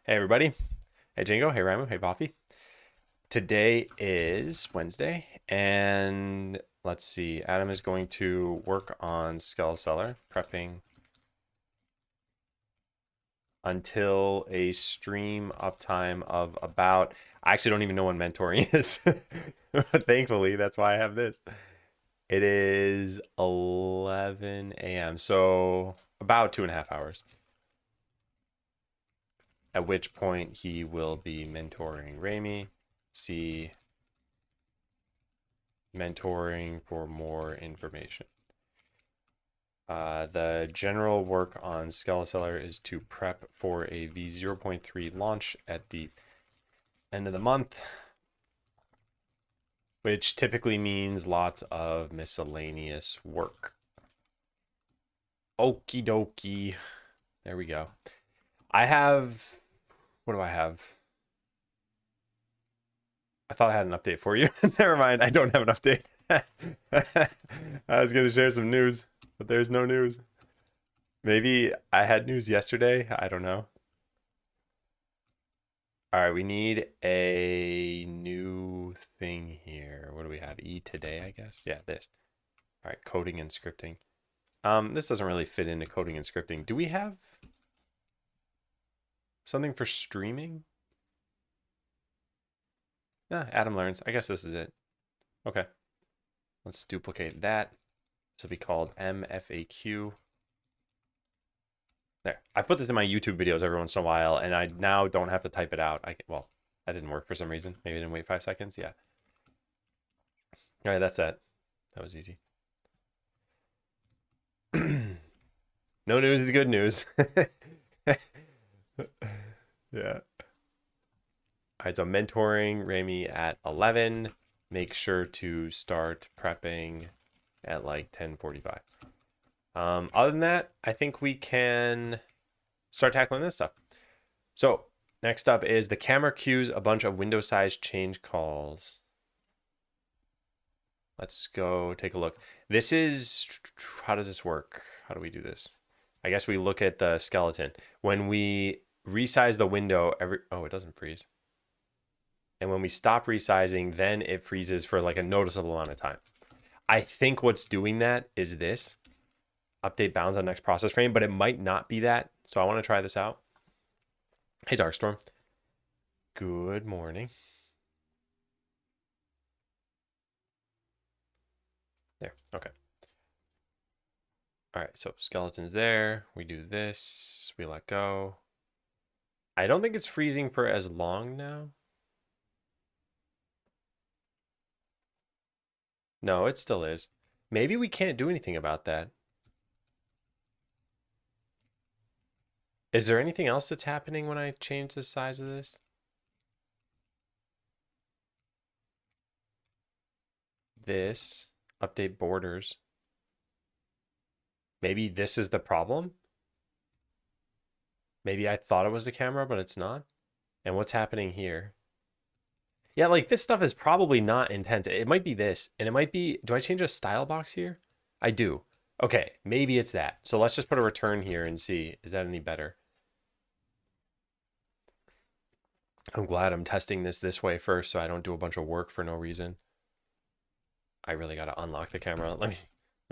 Hey everybody. Hey Jingo. Hey Ramu. Hey Poppy. Today is Wednesday, and let's see. Adam is going to work on Skeleseller, prepping until a stream uptime of about. I actually don't even know when mentoring is, but thankfully that's why I have this. It is 11 a.m., so about 2.5 hours. At which point he will be mentoring Remy. See mentoring for more information. The general work on Skeleseller is to prep for a v0.3 launch at the end of the month, which typically means lots of miscellaneous work. Okie dokie. There we go. I have, what do I have? I thought I had an update for you. Never mind. I don't have an update. I was going to share some news, but there's no news. Maybe I had news yesterday. I don't know. All right, we need a new thing here. What do we have? E today, I guess. Yeah, this. All right, coding and scripting. This doesn't really fit into coding and scripting. Do we have something for streaming? Adam learns. I guess this is it. Okay. Let's duplicate that. This will be called MFAQ. There. I put this in my YouTube videos every once in a while, and I now don't have to type it out. Well, that didn't work for some reason. Maybe I didn't wait 5 seconds. Yeah. All right, that's that. That was easy. No news is good news. Yeah. All right, so mentoring Remy at 11. Make sure to start prepping at like 10:45. Other than that, I think we can start tackling this stuff. So next up is the camera queues a bunch of window size change calls. Let's go take a look. This is, how does this work? How do we do this? I guess we look at the skeleton. When we resize the window, oh, it doesn't freeze. And when we stop resizing, then it freezes for like a noticeable amount of time. I think what's doing that is this. Update bounds on next process frame, but it might not be that. So I want to try this out. Hey, Darkstorm. Good morning. There, okay. All right, so skeleton's there. We do this, we let go. I don't think it's freezing for as long now. No, it still is. Maybe we can't do anything about that. Is there anything else that's happening when I change the size of this? This, update borders. Maybe this is the problem? Maybe I thought it was the camera, but it's not? And what's happening here? Yeah, like this stuff is probably not intense. It might be this, and it might be, do I change a style box here? I do. Okay, maybe it's that. So let's just put a return here and see, is that any better? I'm glad I'm testing this way first so I don't do a bunch of work for no reason. I really got to unlock the camera. Let me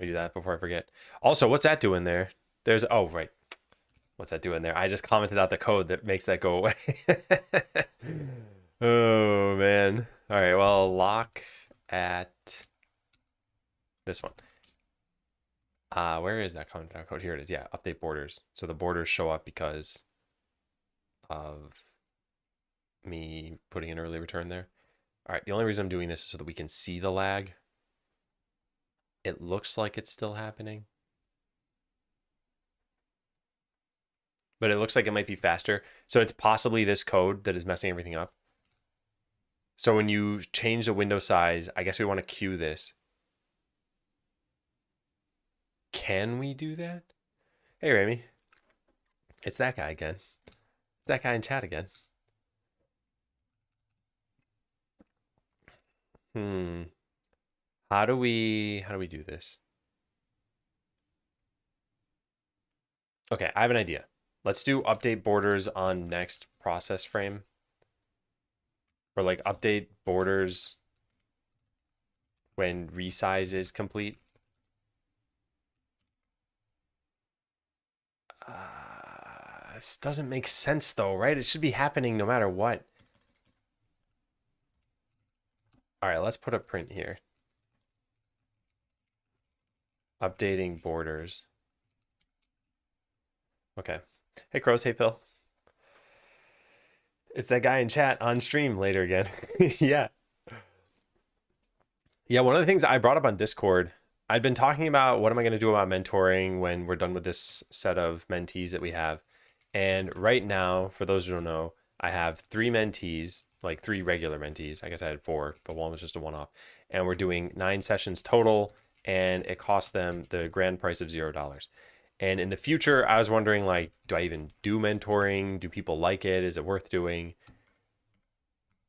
do that before I forget. Also, what's that doing there? There's, oh, right. What's that doing there? I just commented out the code that makes that go away. Oh, man. All right, well, lock at this one. Where is that comment out code? Here it is. Yeah, update borders. So the borders show up because of me putting an early return there. All right, the only reason I'm doing this is so that we can see the lag. It looks like it's still happening, but it looks like it might be faster. So it's possibly this code that is messing everything up. So when you change the window size, I guess we want to queue this. Can we do that? Hey, Remy. It's that guy again. That guy in chat again. How do we do this? Okay, I have an idea. Let's do update borders on next process frame. Or like update borders when resize is complete. This doesn't make sense though, right? It should be happening no matter what. All right, let's put a print here. Updating borders. Okay. Hey, Crows. Hey, Phil. It's that guy in chat on stream later again. Yeah. Yeah, one of the things I brought up on Discord, I'd been talking about what am I going to do about mentoring when we're done with this set of mentees that we have. And right now, for those who don't know, I have 3 mentees, like 3 regular mentees. I guess I had 4, but one was just a one-off. And we're doing 9 sessions total, and it cost them the grand price of $0. And in the future, I was wondering, like, do I even do mentoring? Do people like it? Is it worth doing?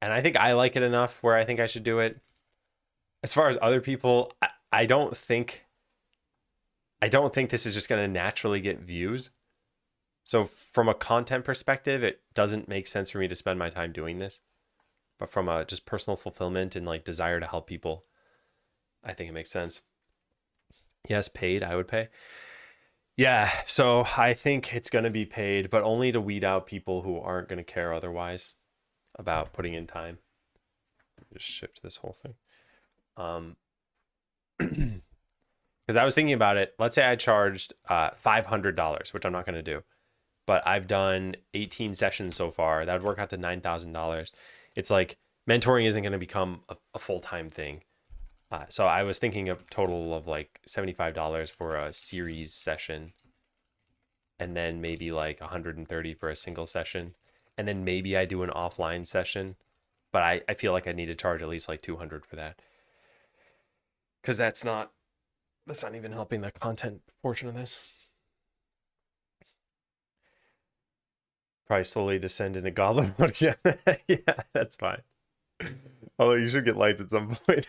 And I think I like it enough where I think I should do it. As far as other people, I don't think this is just going to naturally get views. So from a content perspective, it doesn't make sense for me to spend my time doing this. But from a just personal fulfillment and like desire to help people, I think it makes sense. Yes, paid, I would pay. Yeah, so I think it's going to be paid, but only to weed out people who aren't going to care otherwise about putting in time. Just shift this whole thing. Because I was thinking about it. Let's say I charged $500, which I'm not going to do, but I've done 18 sessions so far. That would work out to $9,000. It's like mentoring isn't going to become a full-time thing. So I was thinking a total of like $75 for a series session, and then maybe like $130 for a single session, and then maybe I do an offline session, but I feel like I need to charge at least like $200 for that, because that's not even helping the content portion of this. Probably slowly descend into goblin mode. Yeah, yeah, that's fine. Although you should get lights at some point.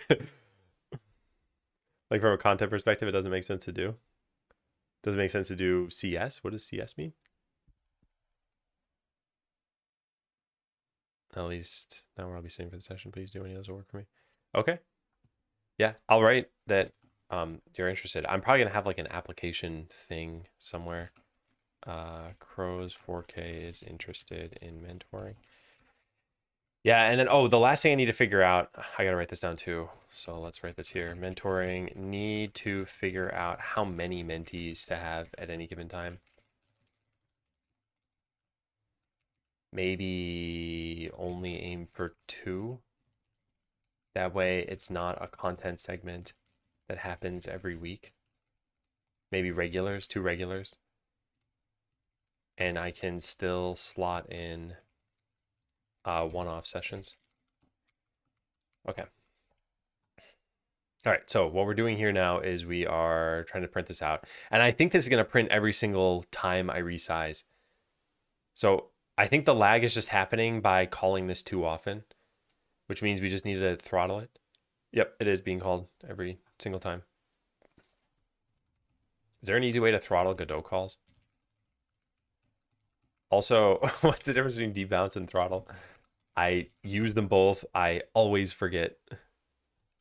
Like from a content perspective, it doesn't make sense to do. Does it make sense to do CS? What does CS mean? At least now where I'll be sitting for the session. Please do any of those will work for me. Okay. Yeah, I'll write that you're interested. I'm probably gonna have like an application thing somewhere. Crows 4K is interested in mentoring. Yeah, and then the last thing I need to figure out, I gotta write this down too. So let's write this here. Mentoring, need to figure out how many mentees to have at any given time. Maybe only aim for 2. That way it's not a content segment that happens every week. Maybe regulars, 2 regulars. And I can still slot in one-off sessions. Okay. All right, so what we're doing here now is we are trying to print this out. And I think this is going to print every single time I resize. So I think the lag is just happening by calling this too often, which means we just need to throttle it. Yep, it is being called every single time. Is there an easy way to throttle Godot calls? Also, what's the difference between debounce and throttle? I use them both. I always forget.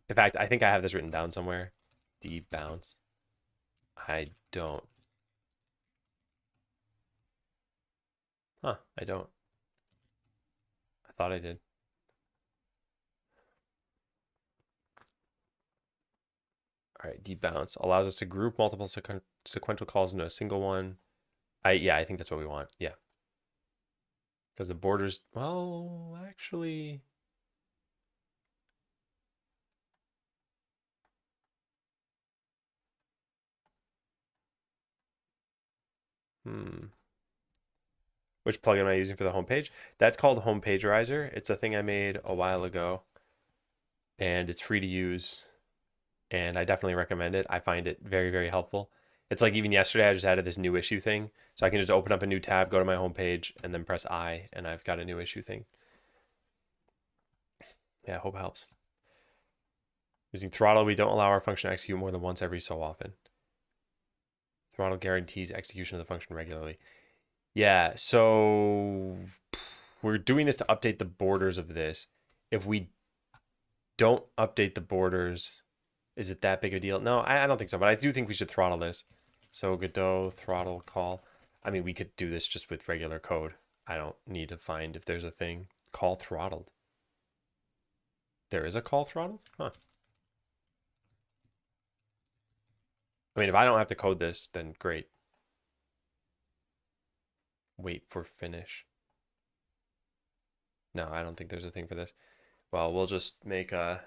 In fact, I think I have this written down somewhere. Debounce. I don't. Huh, I don't. I thought I did. All right, debounce allows us to group multiple sequential calls into a single one. Yeah, I think that's what we want. Yeah. Because the borders, well, actually. Which plugin am I using for the homepage? That's called Homepagerizer. It's a thing I made a while ago, and it's free to use, and I definitely recommend it. I find it very, very helpful. It's like even yesterday, I just added this new issue thing, so I can just open up a new tab, go to my homepage, and then press I, and I've got a new issue thing. Yeah, I hope it helps. Using throttle, we don't allow our function to execute more than once every so often. Throttle guarantees execution of the function regularly. Yeah, so we're doing this to update the borders of this. If we don't update the borders, is it that big a deal? No, I don't think so, but I do think we should throttle this. So Godot throttle call. I mean, we could do this just with regular code. I don't need to find if there's a thing. Call throttled. There is a call throttled? Huh. I mean, if I don't have to code this, then great. Wait for finish. No, I don't think there's a thing for this. Well, we'll just make a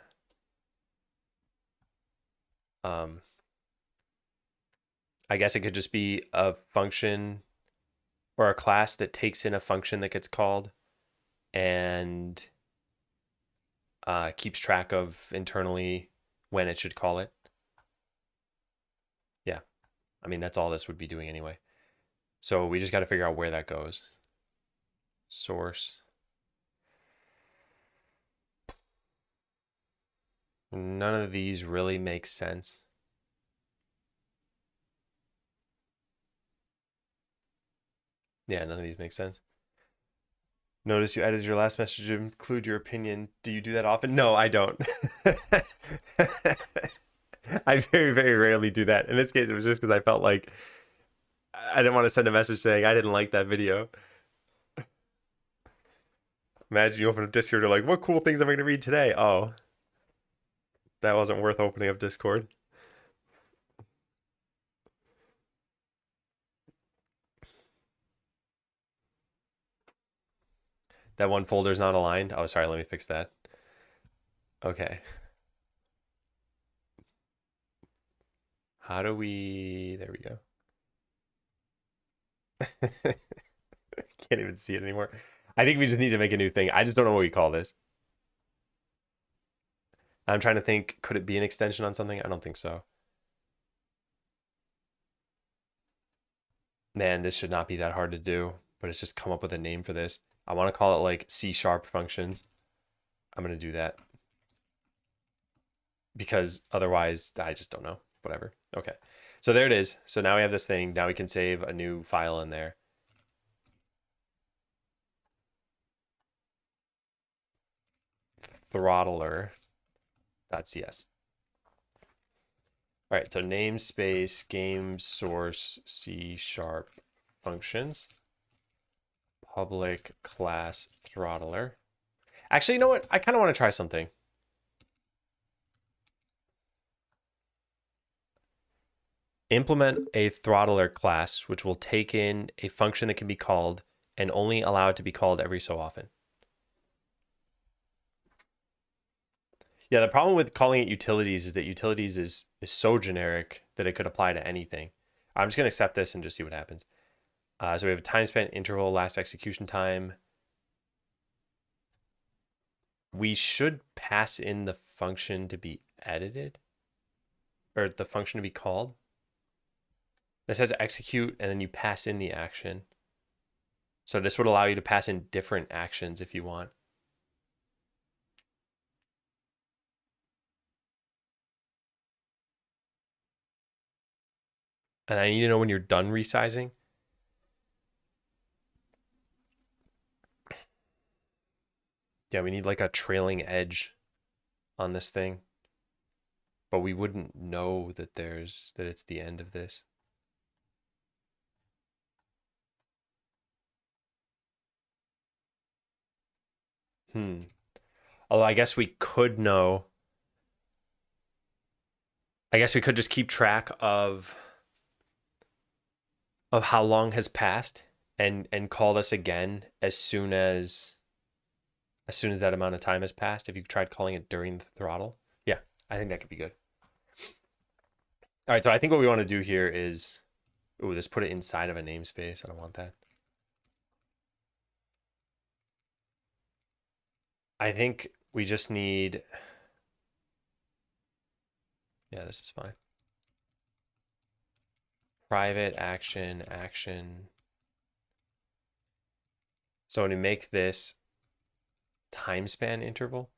I guess it could just be a function or a class that takes in a function that gets called and keeps track of internally when it should call it. Yeah, I mean, that's all this would be doing anyway. So we just got to figure out where that goes. Source. None of these really make sense. Yeah, none of these make sense. Notice you edited your last message to include your opinion. Do you do that often? No, I don't. I very, very rarely do that. In this case, it was just because I felt like I didn't want to send a message saying I didn't like that video. Imagine you open up Discord, you're like, what cool things am I going to read today? Oh, that wasn't worth opening up Discord. That one folder's not aligned. Oh, sorry, let me fix that. Okay. How do we... There we go. Can't even see it anymore. I think we just need to make a new thing. I just don't know what we call this. I'm trying to think, could it be an extension on something? I don't think so. Man, this should not be that hard to do, but it's just come up with a name for this. I want to call it like C# functions. I'm going to do that. Because otherwise, I just don't know. Whatever. Okay. So there it is. So now we have this thing. Now we can save a new file in there. Throttler.cs. All right, so namespace game source C# functions public class throttler. Actually, you know what? I kind of want to try something. Implement a throttler class, which will take in a function that can be called and only allow it to be called every so often. Yeah, the problem with calling it utilities is that utilities is so generic that it could apply to anything. I'm just going to accept this and just see what happens. So we have a time spent interval, last execution time. We should pass in the function to be edited, or the function to be called. It says execute, and then you pass in the action. So this would allow you to pass in different actions if you want. And I need to know when you're done resizing. Yeah, we need like a trailing edge on this thing. But we wouldn't know that it's the end of this. Although I guess we could know. I guess we could just keep track of how long has passed and call this again as soon as that amount of time has passed. If you tried calling it during the throttle. Yeah, I think that could be good. All right, so I think what we want to do here is, this put it inside of a namespace. I don't want that. I think we just need, yeah, this is fine. Private action. So to make this time span interval,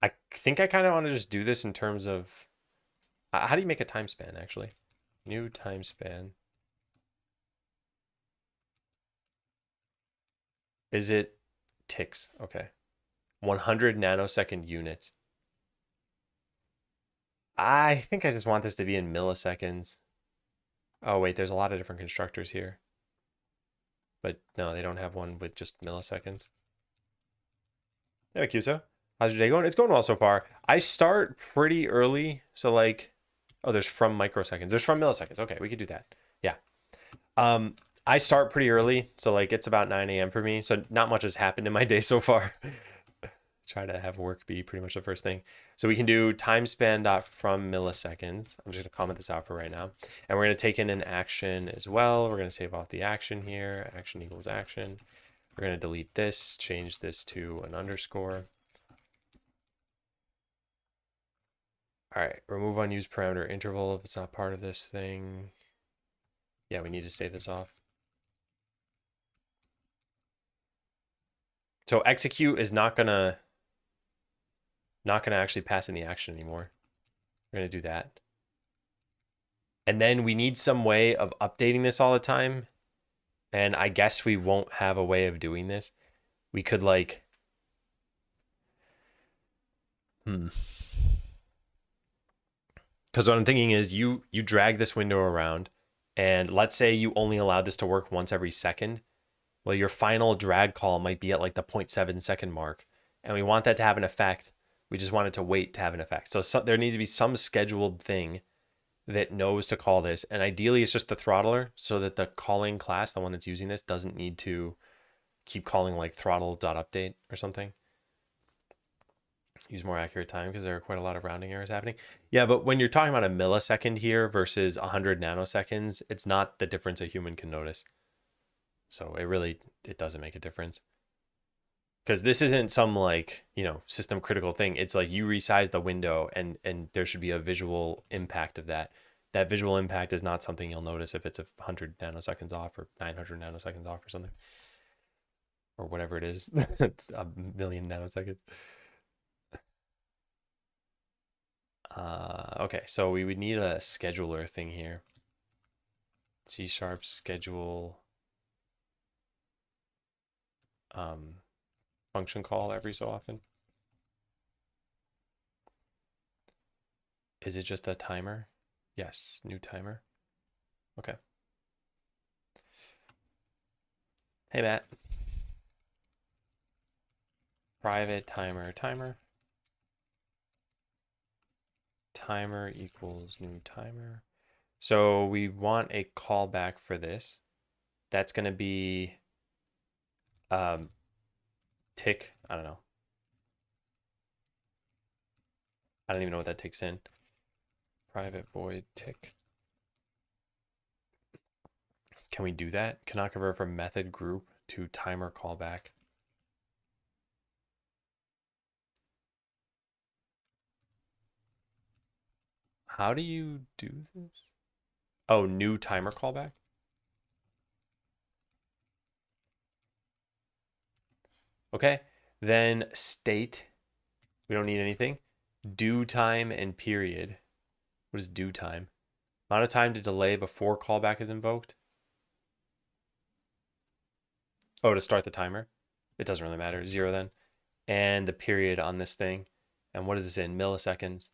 I think I kind of want to just do this in terms of, how do you make a time span actually? New time span. Is it ticks? Okay. 100 nanosecond units. I think I just want this to be in milliseconds. Oh, wait, there's a lot of different constructors here. But no, they don't have one with just milliseconds. Hey, Cuso. How's your day going? It's going well so far. I start pretty early. So, like, oh, there's from microseconds. There's from milliseconds. Okay, we could do that. Yeah. I start pretty early. So, like, it's about 9 a.m. for me. So, not much has happened in my day so far. Try to have work be pretty much the first thing. So we can do time span dot from milliseconds. I'm just gonna comment this out for right now. And we're gonna take in an action as well. We're gonna save off the action here. Action equals action. We're gonna delete this, change this to an underscore. All right, remove unused parameter interval if it's not part of this thing. Yeah, we need to save this off. So execute is not gonna actually pass in the action anymore. We're gonna do that. And then we need some way of updating this all the time. And I guess we won't have a way of doing this. We could like, because what I'm thinking is you drag this window around, and let's say you only allowed this to work once every second. Well, your final drag call might be at like the 0.7 second mark, and we want that to have an effect. We just want it to wait to have an effect. So there needs to be some scheduled thing that knows to call this, and ideally it's just the throttler, so that the calling class, the one that's using this, doesn't need to keep calling like throttle.update or something. Use more accurate time because there are quite a lot of rounding errors happening. Yeah, but when you're talking about a millisecond here versus 100 nanoseconds, it's not the difference a human can notice. So it doesn't make a difference. Because this isn't some like, system critical thing. It's like you resize the window and there should be a visual impact of that. That visual impact is not something you'll notice if it's 100 nanoseconds off or 900 nanoseconds off or something. Or whatever it is, a million nanoseconds. Okay, so we would need a scheduler thing here. C# schedule function call every so often. Is it just a timer? Yes, new timer. Okay. Hey, Matt. Private timer. Timer equals new timer. So we want a callback for this. That's going to be tick. I don't know. I don't even know what that takes in. Private void tick. Can we do that? Cannot convert from method group to timer callback. How do you do this? Oh, new timer callback? Okay, then state. We don't need anything. Due time and period. What is due time? Amount of time to delay before callback is invoked. Oh, to start the timer. It doesn't really matter. 0 then. And the period on this thing. And what is this in? Milliseconds.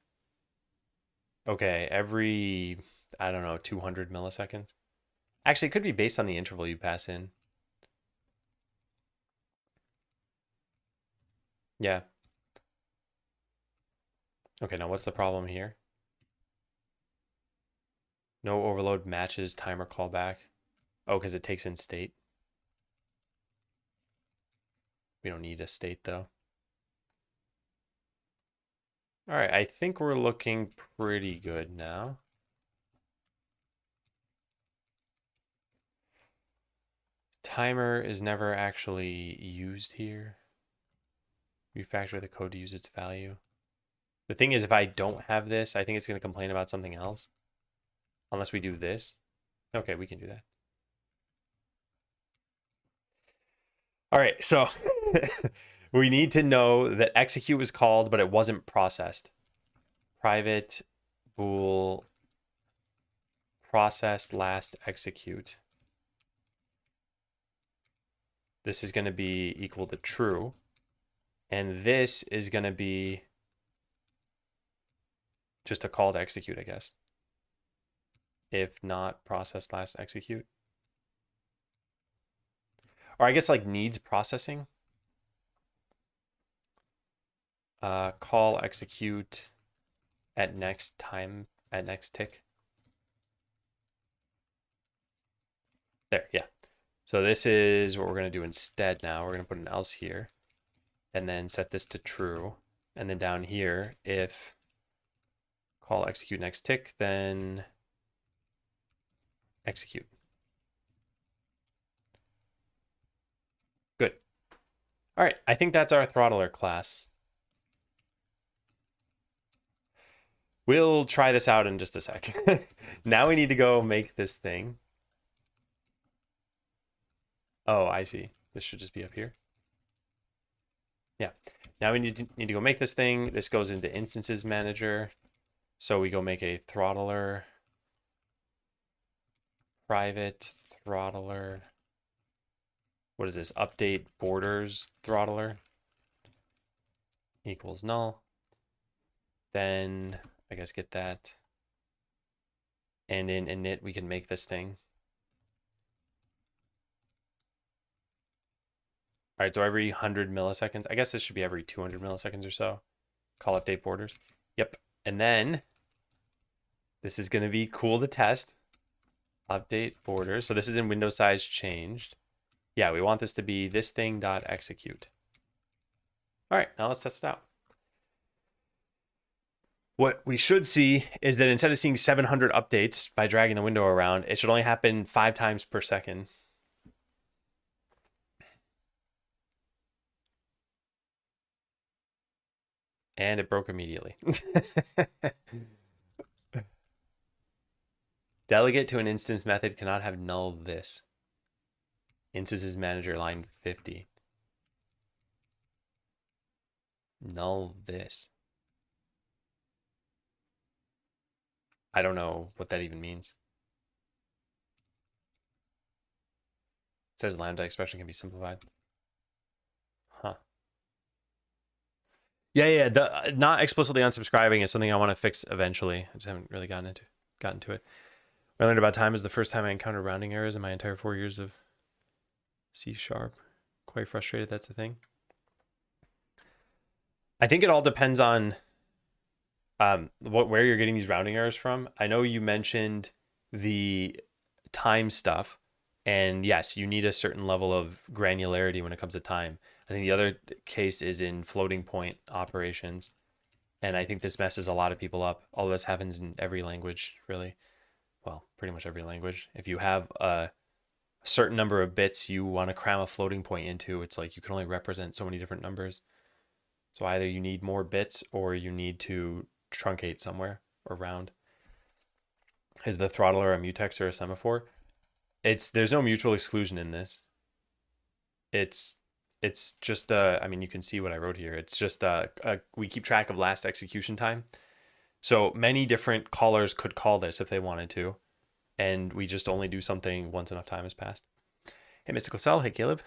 Okay, every, I don't know, 200 milliseconds. Actually, it could be based on the interval you pass in. Yeah. Okay, now what's the problem here? No overload matches timer callback. Oh, because it takes in state. We don't need a state though. All right, I think we're looking pretty good now. Timer is never actually used here. Refactor the code to use its value. The thing is, if I don't have this, I think it's going to complain about something else. Unless we do this. Okay, we can do that. All right, so we need to know that execute was called, but it wasn't processed. Private bool processed last execute. this is going to be equal to true. And this is going to be just a call to execute, I guess. If not process last execute. Or I guess like needs processing. Call execute at next time, at next tick. There, yeah. So this is what we're going to do instead now. We're going to put an else here and then set this to true. And then down here, if call execute next tick, then execute. Good. All right, I think that's our throttler class. We'll try this out in just a sec. Now we need to go make this thing. Oh, I see. This should just be up here. Yeah. Now we need to go make this thing. This goes into instances manager. So we go make a throttler, private throttler. What is this? Update borders throttler equals null. Then I guess get that. And in init, we can make this thing. All right, so every 100 milliseconds, I guess this should be every 200 milliseconds or so. Call update borders. Yep. And then this is going to be cool to test. Update borders. So this is in window size changed. Yeah, we want this to be this thing dot execute. All right, now let's test it out. What we should see is that instead of seeing 700 updates by dragging the window around, it should only happen 5 times per second. And it broke immediately. Delegate to an instance method cannot have null this. Instances manager line 50. Null this. I don't know what that even means. It says lambda expression can be simplified. Huh. Yeah. The not explicitly unsubscribing is something I want to fix eventually. I just haven't really gotten to it. What I learned about time is the first time I encountered rounding errors in my entire 4 years of C#. Quite frustrated that's a thing. I think it all depends on where you're getting these rounding errors from. I know you mentioned the time stuff, and yes, you need a certain level of granularity when it comes to time. I think the other case is in floating point operations, and I think this messes a lot of people up. All this happens in every language, really. Well, pretty much every language. If you have a certain number of bits you want to cram a floating point into, it's like you can only represent so many different numbers. So either you need more bits or you need to truncate somewhere or round. Is the throttler a mutex or a semaphore? There's no mutual exclusion in this. It's just I mean, you can see what I wrote here. It's just we keep track of last execution time. So many different callers could call this if they wanted to, and we just only do something once enough time has passed. Hey, Mystical Cell. Hey, Caleb.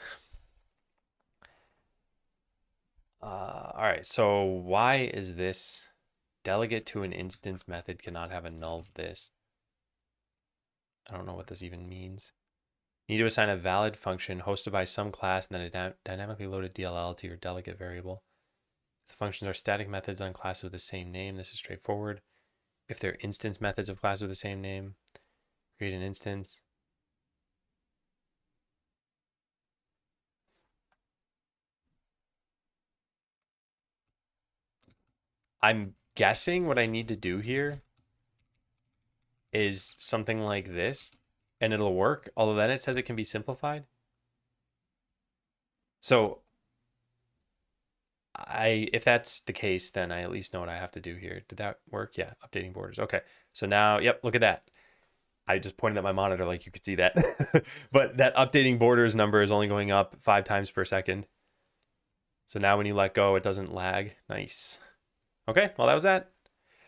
All right, so why is this delegate to an instance method cannot have a null this? I don't know what this even means. Need to assign a valid function hosted by some class and then a dynamically loaded DLL to your delegate variable. The functions are static methods on classes with the same name. This is straightforward. If they're instance methods of classes with the same name, create an instance. I'm guessing what I need to do here is something like this, and it'll work. Although then it says it can be simplified. So if that's the case, then I at least know what I have to do here. Did that work? Yeah, updating borders. Okay, so now, yep, look at that. I just pointed at my monitor like you could see that. But that updating borders number is only going up 5 times per second. So now when you let go, it doesn't lag. Nice. Okay, well, that was that.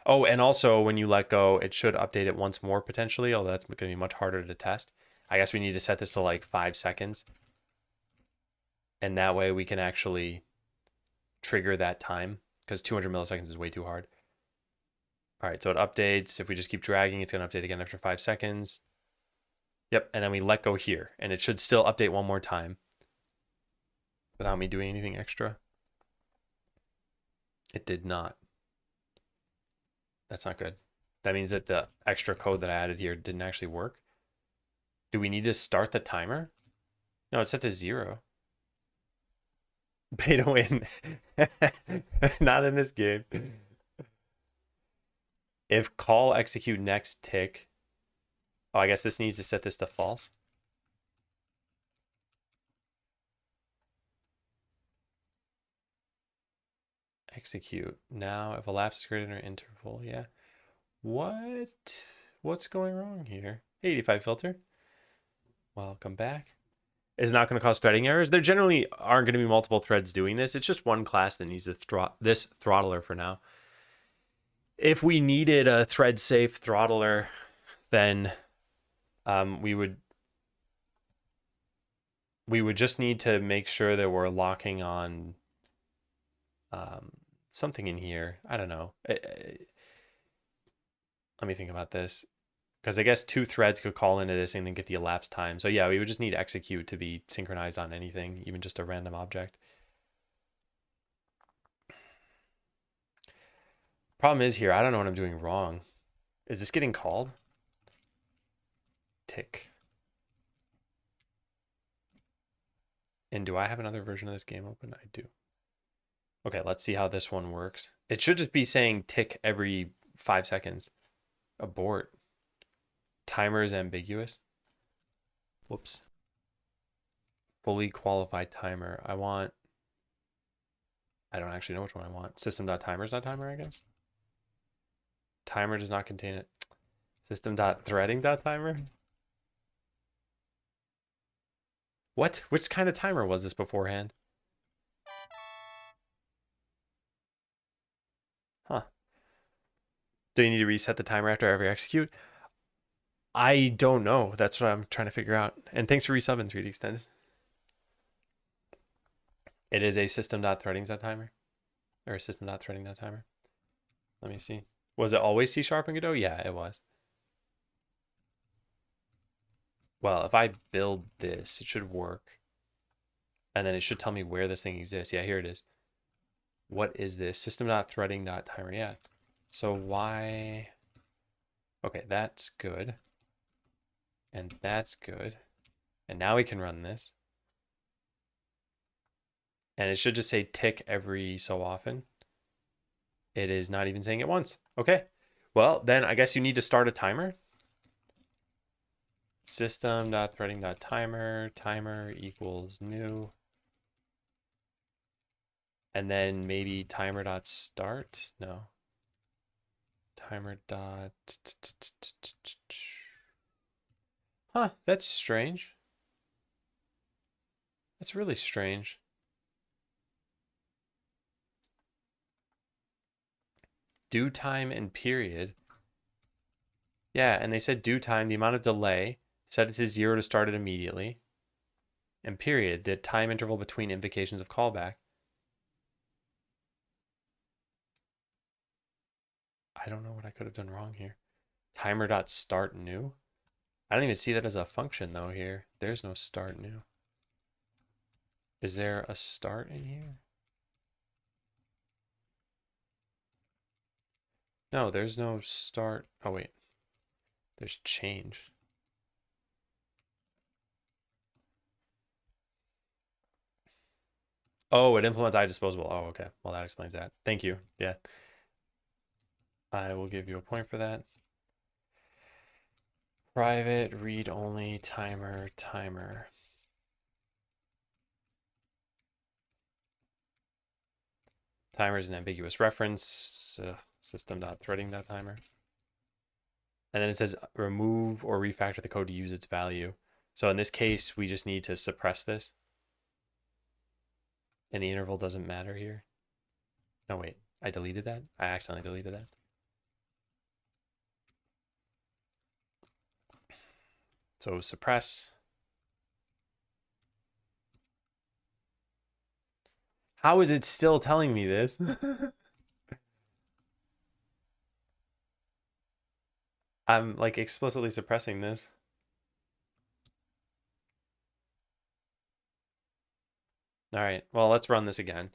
Oh, and also when you let go, it should update it once more potentially, although that's going to be much harder to test. I guess we need to set this to like 5 seconds. And that way we can actually trigger that time, because 200 milliseconds is way too hard. All right, so it updates. If we just keep dragging, it's going to update again after 5 seconds. Yep, and then we let go here, and it should still update one more time without me doing anything extra. It did not. That's not good. That means that the extra code that I added here didn't actually work. Do we need to start the timer? No, it's set to 0. Pay to win. Not in this game. If call execute next tick. Oh, I guess this needs to set this to false. Execute. Now, if elapsed is greater than an interval, yeah. What? What's going wrong here? 85 filter. Welcome back. Is not going to cause threading errors. There generally aren't going to be multiple threads doing this. It's just one class that needs this throttler for now. If we needed a thread safe throttler, then we would just need to make sure that we're locking on something in here. I don't know. Let me think about this, because I guess 2 threads could call into this and then get the elapsed time. So yeah, we would just need execute to be synchronized on anything, even just a random object. Problem is here, I don't know what I'm doing wrong. Is this getting called? Tick. And do I have another version of this game open? I do. Okay, let's see how this one works. It should just be saying tick every 5 seconds. Abort. Timer is ambiguous. Whoops. Fully qualified timer. I don't actually know which one I want. System.timers.timer, I guess. Timer does not contain it. System.threading.timer. What? Which kind of timer was this beforehand? Huh. Do you need to reset the timer after every execute? I don't know. That's what I'm trying to figure out. And thanks for resubbing 3D Extended. It is a system.threading.timer. Or a system.threading.timer. Let me see. Was it always C# and Godot? Yeah, it was. Well, if I build this, it should work. And then it should tell me where this thing exists. Yeah, here it is. What is this? System.threading.timer. Yeah. So why? Okay, that's good. And that's good. And now we can run this. And it should just say tick every so often. It is not even saying it once. Okay. Well, then I guess you need to start a timer. System.threading.timer, timer equals new. And then maybe timer.start. No. Timer dot. Huh, that's strange. That's really strange. Due time and period. Yeah, and they said due time, the amount of delay, set it to 0 to start it immediately. And period, the time interval between invocations of callback. I don't know what I could have done wrong here. Timer.start new. I don't even see that as a function though here. There's no start new. Is there a start in here? No, there's no start. Oh wait, there's change. Oh, it implements iDisposable. Oh, okay. Well, that explains that. Thank you. Yeah. I will give you a point for that. Private read-only timer. Timer is an ambiguous reference. System.threading.timer. And then it says remove or refactor the code to use its value. So in this case, we just need to suppress this. And the interval doesn't matter here. No, wait. I deleted that? I accidentally deleted that. So suppress. How is it still telling me this? I'm like explicitly suppressing this. All right, well, let's run this again.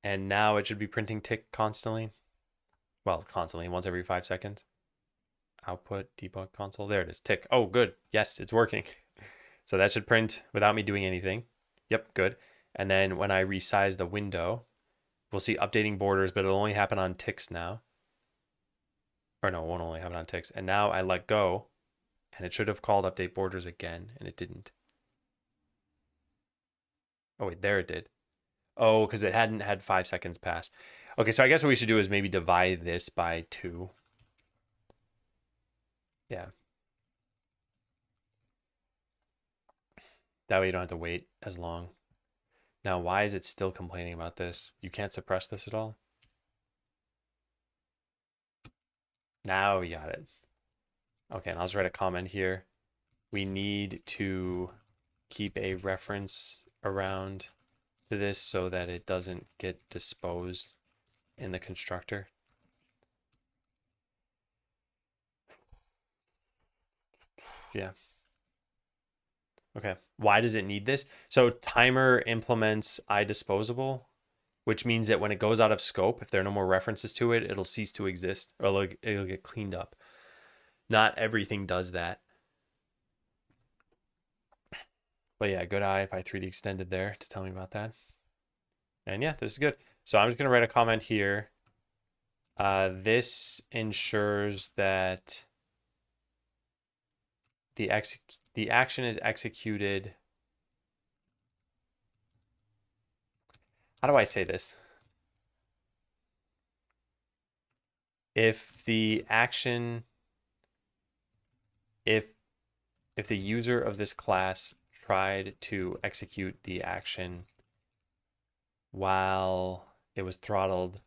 And now it should be printing tick constantly. Well, constantly, once every 5 seconds. Output, debug console. There it is, tick. Oh, good. Yes, it's working. So that should print without me doing anything. Yep, good. And then when I resize the window, we'll see updating borders, but it'll only happen on ticks now. Or no, it won't only happen on ticks. And now I let go, and it should have called update borders again, and it didn't. Oh, wait, there it did. Oh, because it hadn't had 5 seconds pass. Okay, so I guess what we should do is maybe divide this by 2. Yeah. That way you don't have to wait as long. Now, why is it still complaining about this? You can't suppress this at all? Now we got it. Okay, and I'll just write a comment here. We need to keep a reference around to this so that it doesn't get disposed in the constructor. Yeah. Okay. Why does it need this? So timer implements iDisposable, which means that when it goes out of scope, if there are no more references to it, it'll cease to exist, or it'll get cleaned up. Not everything does that. But yeah, good eye by 3D extended there to tell me about that. And yeah, this is good. So I'm just going to write a comment here. This ensures that the action is executed. How do I say this? If the action, if the user of this class tried to execute the action while it was throttled,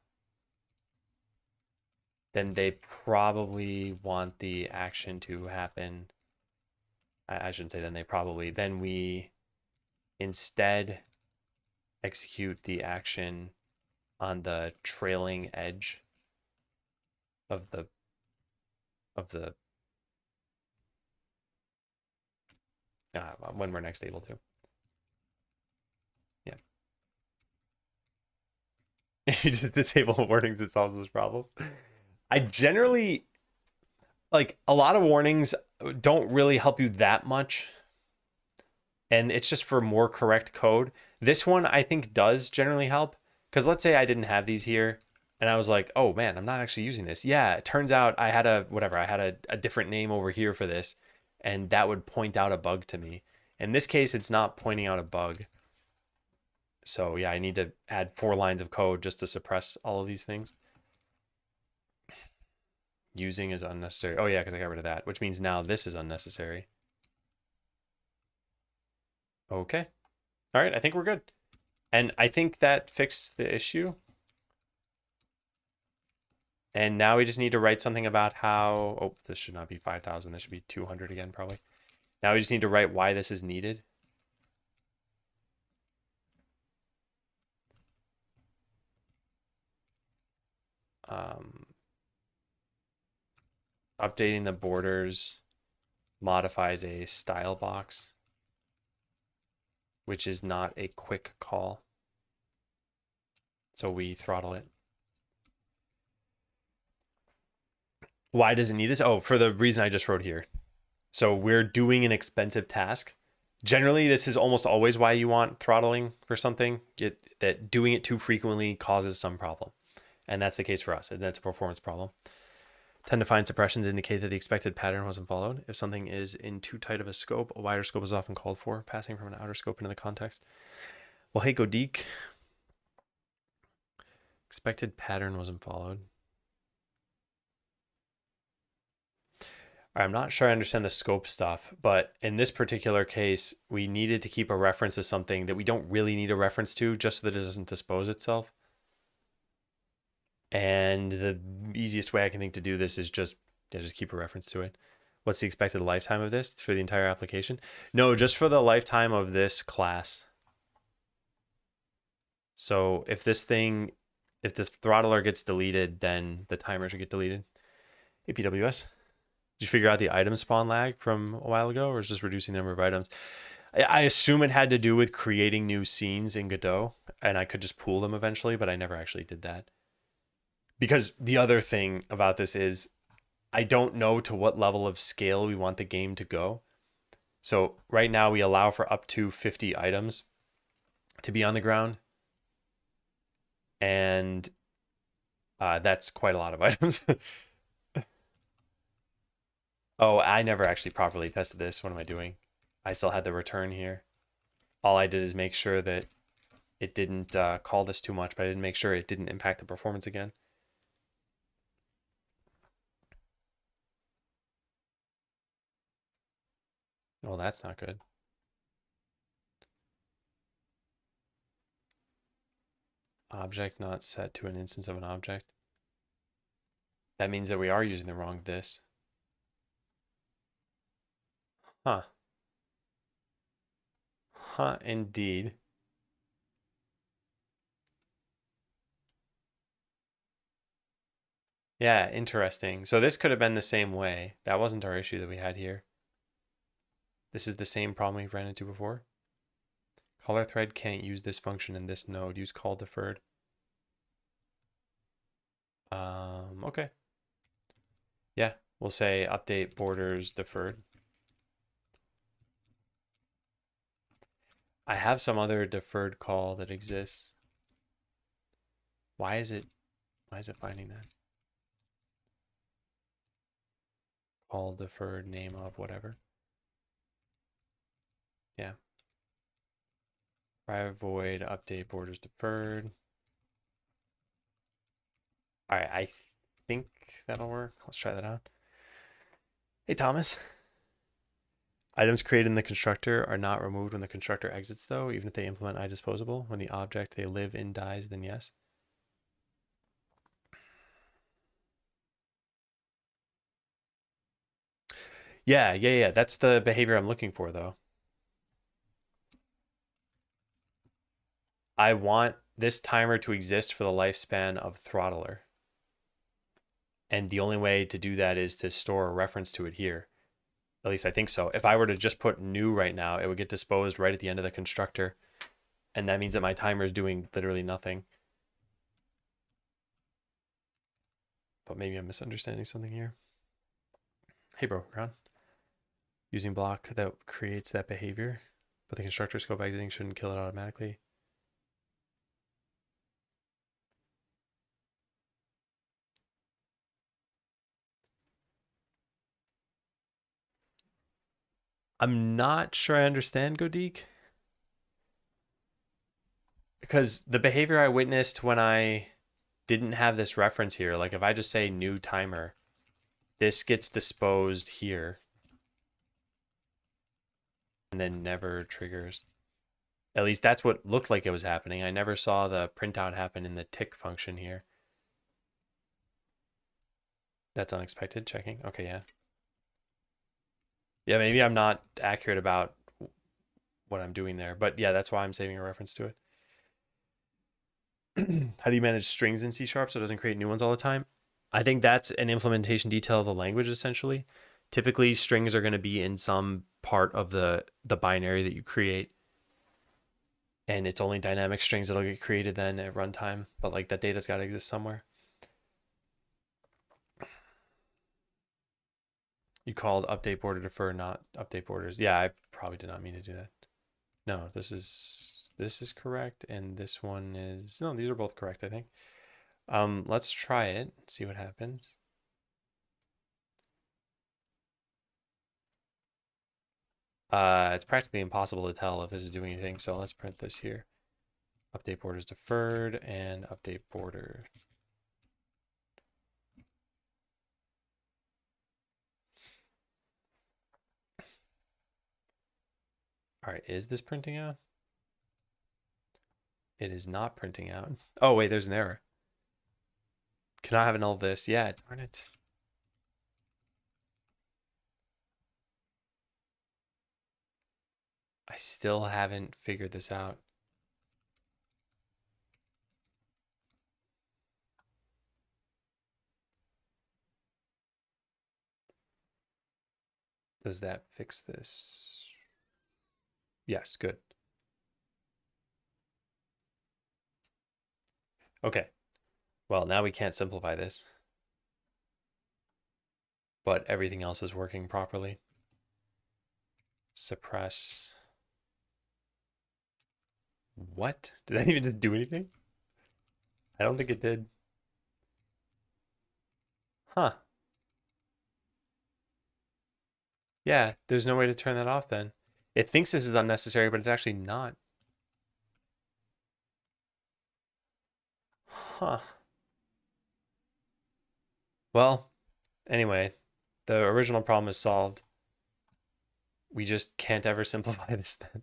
then they probably want the action to happen. I shouldn't say then they probably. Then we instead execute the action on the trailing edge of the when we're next able to. Yeah. If you just disable warnings, it solves this problem. I generally like a lot of warnings don't really help you that much. And it's just for more correct code. This one I think does generally help. Because let's say I didn't have these here and I was like, oh man, I'm not actually using this. Yeah, it turns out I had a different name over here for this. And that would point out a bug to me. In this case, it's not pointing out a bug. So yeah, I need to add 4 lines of code just to suppress all of these things. Using is unnecessary. Oh yeah, because I got rid of that, which means now this is unnecessary. Okay. All right, I think we're good. And I think that fixed the issue. And now we just need to write something about how, oh, this should not be 5,000. This should be 200 again, probably. Now we just need to write why this is needed. Updating the borders modifies a style box, which is not a quick call. So we throttle it. Why does it need this? Oh, for the reason I just wrote here. So we're doing an expensive task. Generally, this is almost always why you want throttling for something. That doing it too frequently causes some problem. And that's the case for us. And that's a performance problem. Tend to find suppressions indicate that the expected pattern wasn't followed. If something is in too tight of a scope, a wider scope is often called for, passing from an outer scope into the context. Well, hey, Godik. Expected pattern wasn't followed. I'm not sure I understand the scope stuff, but in this particular case, we needed to keep a reference to something that we don't really need a reference to just so that it doesn't dispose itself. And the easiest way I can think to do this is just keep a reference to it. What's the expected lifetime of this for the entire application? No, just for the lifetime of this class. So if this throttler gets deleted, then the timer should get deleted. APWS. Did you figure out the item spawn lag from a while ago, or is just reducing the number of items? I assume it had to do with creating new scenes in Godot, and I could just pool them eventually, but I never actually did that. Because the other thing about this is I don't know to what level of scale we want the game to go. So right now we allow for up to 50 items to be on the ground. And that's quite a lot of items. Oh, I never actually properly tested this. What am I doing? I still had the return here. All I did is make sure that it didn't call this too much, but I didn't make sure it didn't impact the performance again. Well, that's not good. Object not set to an instance of an object. That means that we are using the wrong this. Huh. Huh, indeed. Yeah, interesting. So this could have been the same way. That wasn't our issue that we had here. This is the same problem we've ran into before. Caller thread can't use this function in this node. Use call deferred. Okay. Yeah, we'll say update borders deferred. I have some other deferred call that exists. Why is it finding that? Call deferred name of whatever. Yeah. Private void update borders deferred. All right, I think that'll work. Let's try that out. Hey, Thomas. Items created in the constructor are not removed when the constructor exits, though, even if they implement iDisposable. When the object they live in dies, then yes. Yeah. That's the behavior I'm looking for, though. I want this timer to exist for the lifespan of throttler. And the only way to do that is to store a reference to it here. At least I think so. If I were to just put new right now, it would get disposed right at the end of the constructor. And that means that my timer is doing literally nothing. But maybe I'm misunderstanding something here. Hey, bro, Ron. Using block that creates that behavior, but the constructor scope exiting shouldn't kill it automatically. I'm not sure I understand Godeek. Because the behavior I witnessed when I didn't have this reference here, like if I just say new timer, this gets disposed here and then never triggers. At least that's what looked like it was happening. I never saw the printout happen in the tick function here. That's unexpected. Checking. Okay, yeah. Yeah, maybe I'm not accurate about what I'm doing there, but yeah, that's why I'm saving a reference to it. How do you manage strings in C# so it doesn't create new ones all the time? I think that's an implementation detail of the language, essentially. Typically, strings are going to be in some part of the binary that you create. And it's only dynamic strings that'll get created then at runtime. But like that data's got to exist somewhere. You called update border defer, not update borders. Yeah, I probably did not mean to do that. No, this is correct, and this one is no. These are both correct, I think. Let's try it. See what happens. It's practically impossible to tell if this is doing anything. So let's print this here. Update borders deferred and update border. All right, is this printing out? It is not printing out. Oh, wait, there's an error. Can I have an all this? Yeah, darn it. I still haven't figured this out. Does that fix this? Yes, good. Okay. Well, now we can't simplify this, but everything else is working properly. Suppress. What? Did that even just do anything? I don't think it did. Huh. Yeah, there's no way to turn that off then. It thinks this is unnecessary, but it's actually not. Huh. Well, anyway, the original problem is solved. We just can't ever simplify this then.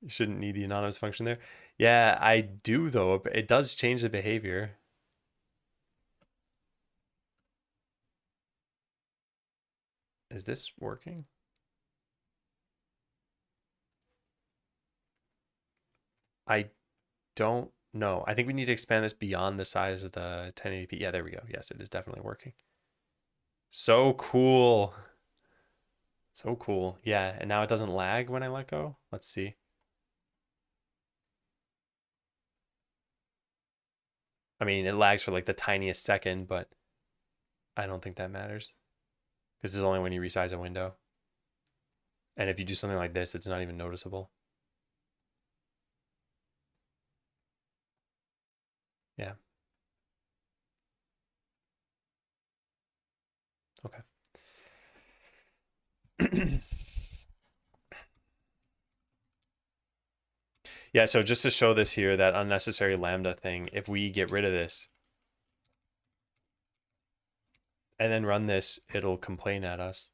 You shouldn't need the anonymous function there. Yeah, I do though. It does change the behavior. Is this working? I don't know. I think we need to expand this beyond the size of the 1080p. Yeah, there we go. Yes, it is definitely working. So cool. So cool. Yeah, and now it doesn't lag when I let go. Let's see. I mean, it lags for like the tiniest second, but I don't think that matters. This is only when you resize a window. And if you do something like this, it's not even noticeable. Yeah. Okay. Yeah, so just to show this here, that unnecessary lambda thing, if we get rid of this and then run this, it'll complain at us.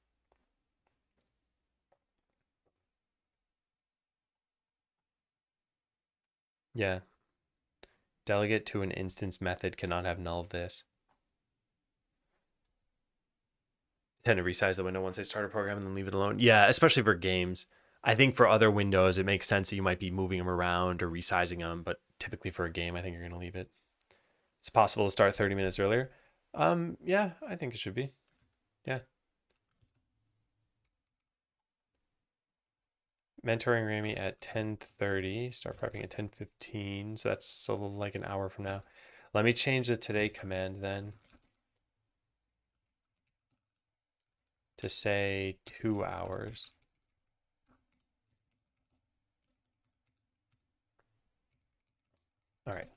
Yeah. Delegate to an instance method cannot have null of this. Tend to resize the window once I start a program and then leave it alone. Yeah, especially for games. I think for other windows, it makes sense that you might be moving them around or resizing them, but typically for a game, I think you're going to leave it. It's possible to start 30 minutes earlier. Yeah, I think it should be. Yeah. Mentoring Remy at 10:30. Start prepping at 10:15. So that's so like an hour from now. Let me change the today command then to say 2 hours. All right.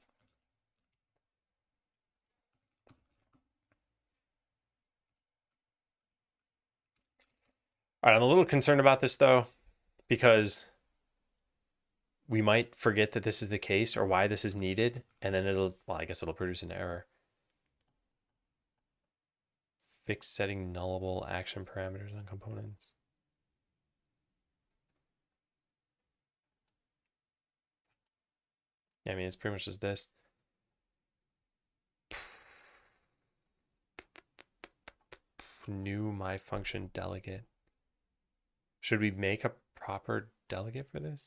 All right, I'm a little concerned about this though, because we might forget that this is the case or why this is needed, and then well, I guess it'll produce an error. Fix setting nullable action parameters on components. Yeah, I mean, it's pretty much just this. New my function delegate. Should we make a proper delegate for this?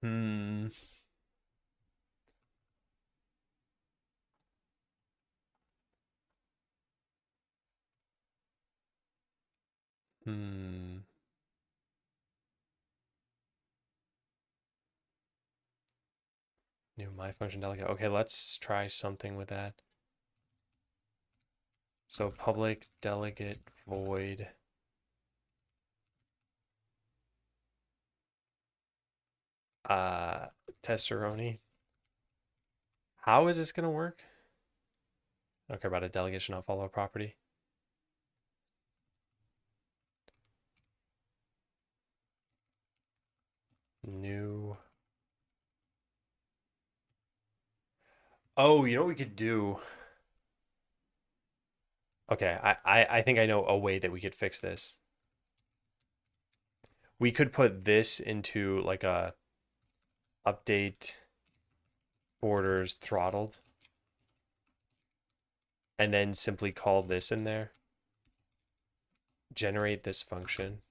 Hmm. Hmm. New my function delegate. Okay, let's try something with that. So public delegate void. Tesseroni. How is this gonna work? I don't care about a delegate should not follow a property. New. Oh, you know what we could do? Okay, I think I know a way that we could fix this. We could put this into like a update borders throttled and then simply call this in there. Generate this function.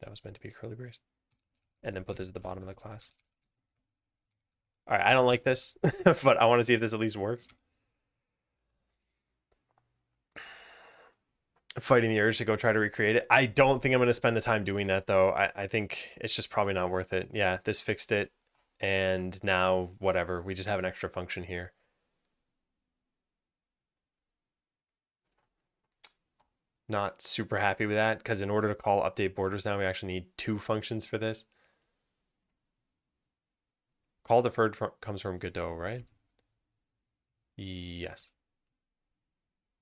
That was meant to be a curly brace. and then put this at the bottom of the class. All right, I don't like this, but I want to see if this at least works. Fighting the urge to go try to recreate it. I don't think I'm going to spend the time doing that, though. I think it's just probably not worth it. Yeah, this fixed it, and now whatever. We just have an extra function here. Not super happy with that, because in order to call update borders now, we actually need 2 functions for this. Call deferred comes from Godot, right? Yes.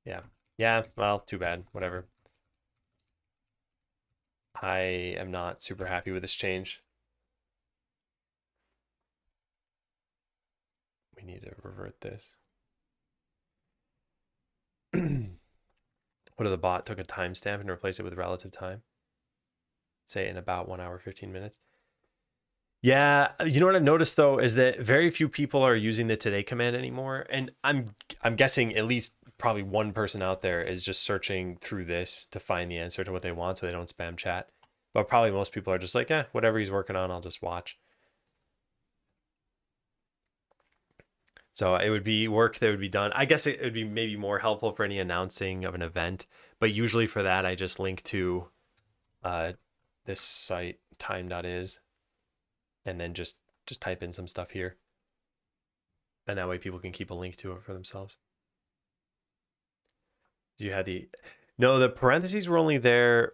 Yeah. Yeah, well, too bad. Whatever. I am not super happy with this change. We need to revert this. What if the bot took a timestamp and replaced it with relative time? Say in about 1 hour, 15 minutes. Yeah, you know what I've noticed though is that very few people are using the today command anymore, and I'm guessing at least probably one person out there is just searching through this to find the answer to what they want so they don't spam chat. But probably most people are just like, whatever he's working on, I'll just watch. So it would be work that would be done. I guess it would be maybe more helpful for any announcing of an event, but usually for that I just link to this site time.is and then just type in some stuff here. And that way people can keep a link to it for themselves. You had the parentheses were only there.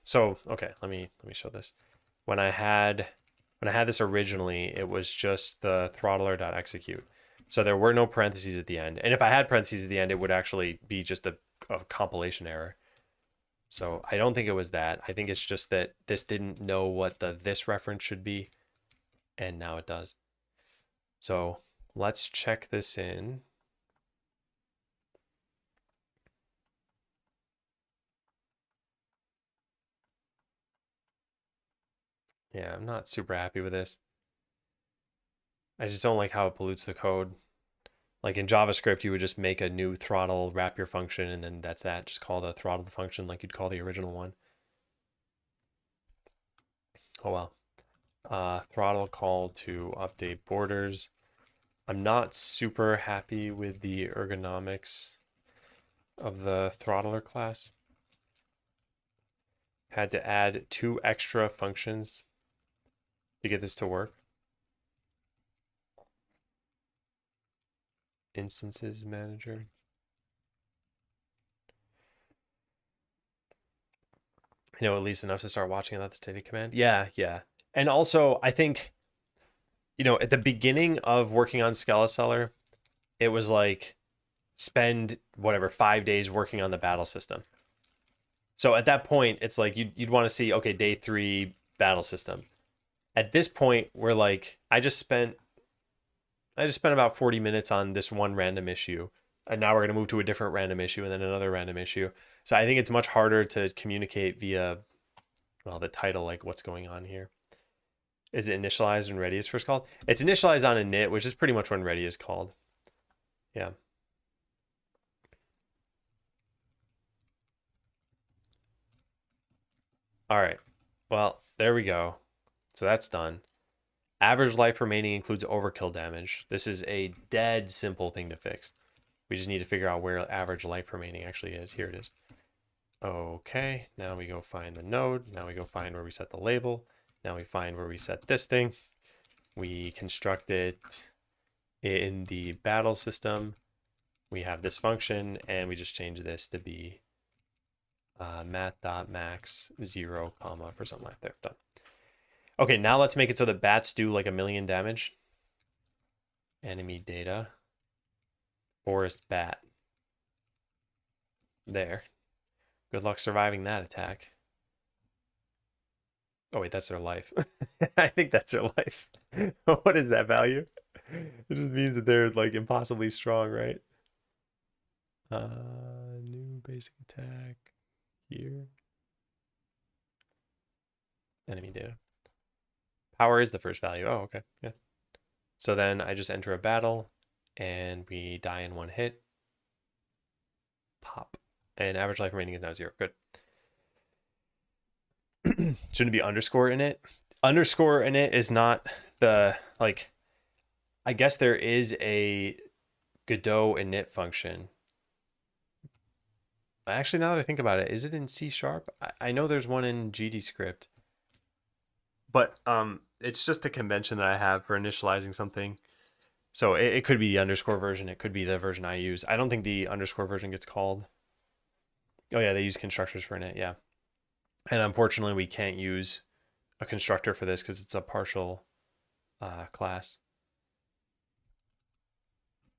So, okay, let me show this. When I had this originally, it was just the throttler.execute. So there were no parentheses at the end. And if I had parentheses at the end, it would actually be just a compilation error. So I don't think it was that. I think it's just that this didn't know what this reference should be, and now it does. So let's check this in. Yeah, I'm not super happy with this. I just don't like how it pollutes the code. Like in JavaScript, you would just make a new throttle, wrap your function, and then that's that. Just call the throttle function like you'd call the original one. Oh well. Throttle call to update borders. I'm not super happy with the ergonomics of the throttler class. Had to add 2 extra functions to get this to work. Instances manager. I know at least enough to start watching that data command. Yeah. And also, I think, at the beginning of working on Skeleseller, it was like spend 5 days working on the battle system. So at that point, it's like you'd want to see, okay, day 3 battle system. At this point, we're like, I just spent about 40 minutes on this one random issue, and now we're going to move to a different random issue and then another random issue. So I think it's much harder to communicate via, the title, like what's going on here. Is it initialized when ready is first called? It's initialized on init, which is pretty much when ready is called. Yeah. All right. Well, there we go. So that's done. Average life remaining includes overkill damage. This is a dead simple thing to fix. We just need to figure out where average life remaining actually is. Here it is. Okay, now we go find the node. Now we go find where we set the label. Now we find where we set this thing. We construct it in the battle system. We have this function, and we just change this to be math.max 0, for something like that. Done. Okay, now let's make it so that bats do like 1,000,000 damage. Enemy data. Forest bat. There. Good luck surviving that attack. Oh wait, that's their life. I think that's their life. What is that value? It just means that they're like impossibly strong, right? New basic attack here. Enemy data. Power is the first value. Oh, okay. Yeah. So then I just enter a battle and we die in 1 hit. Pop. And average life remaining is now 0. Good. Shouldn't be underscore in it. underscore in it is not the, like, I guess there is a Godot init function. Actually, now that I think about it, is it in C sharp? I know there's one in GDScript. But it's just a convention that I have for initializing something. So it could be the underscore version. It could be the version I use. I don't think the underscore version gets called. Oh yeah, they use constructors for init, yeah. And unfortunately, we can't use a constructor for this because it's a partial class.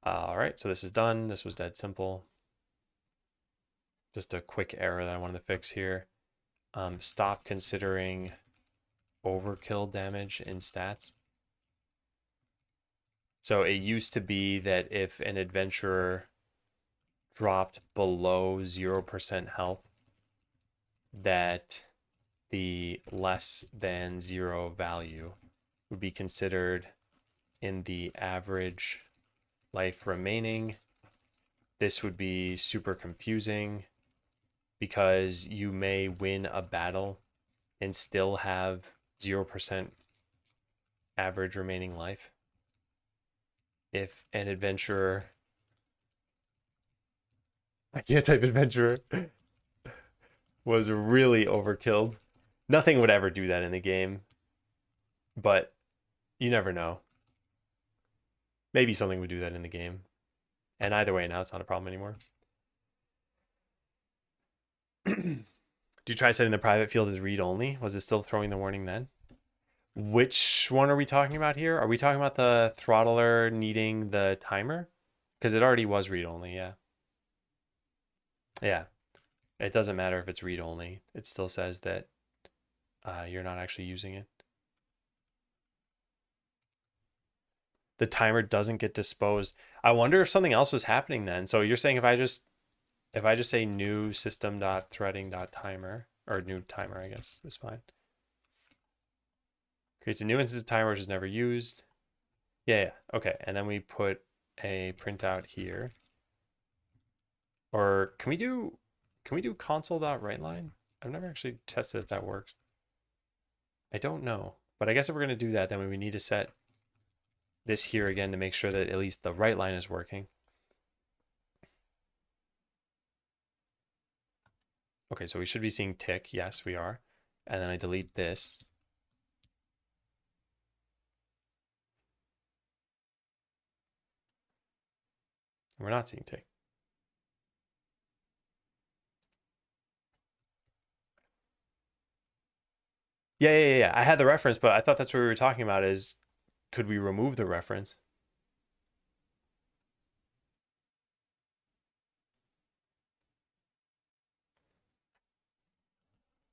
All right, so this is done. This was dead simple. Just a quick error that I wanted to fix here. Stop considering overkill damage in stats. So it used to be that if an adventurer dropped below 0% health, that the less than 0 value would be considered in the average life remaining. This would be super confusing because you may win a battle and still have 0% average remaining life. If an adventurer, I can't type adventurer, was really overkilled. Nothing would ever do that in the game, but you never know. Maybe something would do that in the game. And either way, now it's not a problem anymore. Do you try setting the private field as read only? Was it still throwing the warning then? Which one are we talking about here? Are we talking about the throttler needing the timer? Because it already was read only, yeah. Yeah. It doesn't matter if it's read only. It still says that you're not actually using it. The timer doesn't get disposed. I wonder if something else was happening then. So you're saying if I just say new system.threading.timer, or new timer, I guess is fine. Creates a new instance of timer which is never used. Yeah. Okay. And then we put a printout here. Or can we do console.writeLine? I've never actually tested if that works. I don't know. But I guess if we're going to do that, then we need to set this here again to make sure that at least the write line is working. Okay, so we should be seeing tick. Yes, we are. And then I delete this. We're not seeing tick. Yeah. I had the reference, but I thought that's what we were talking about is, could we remove the reference?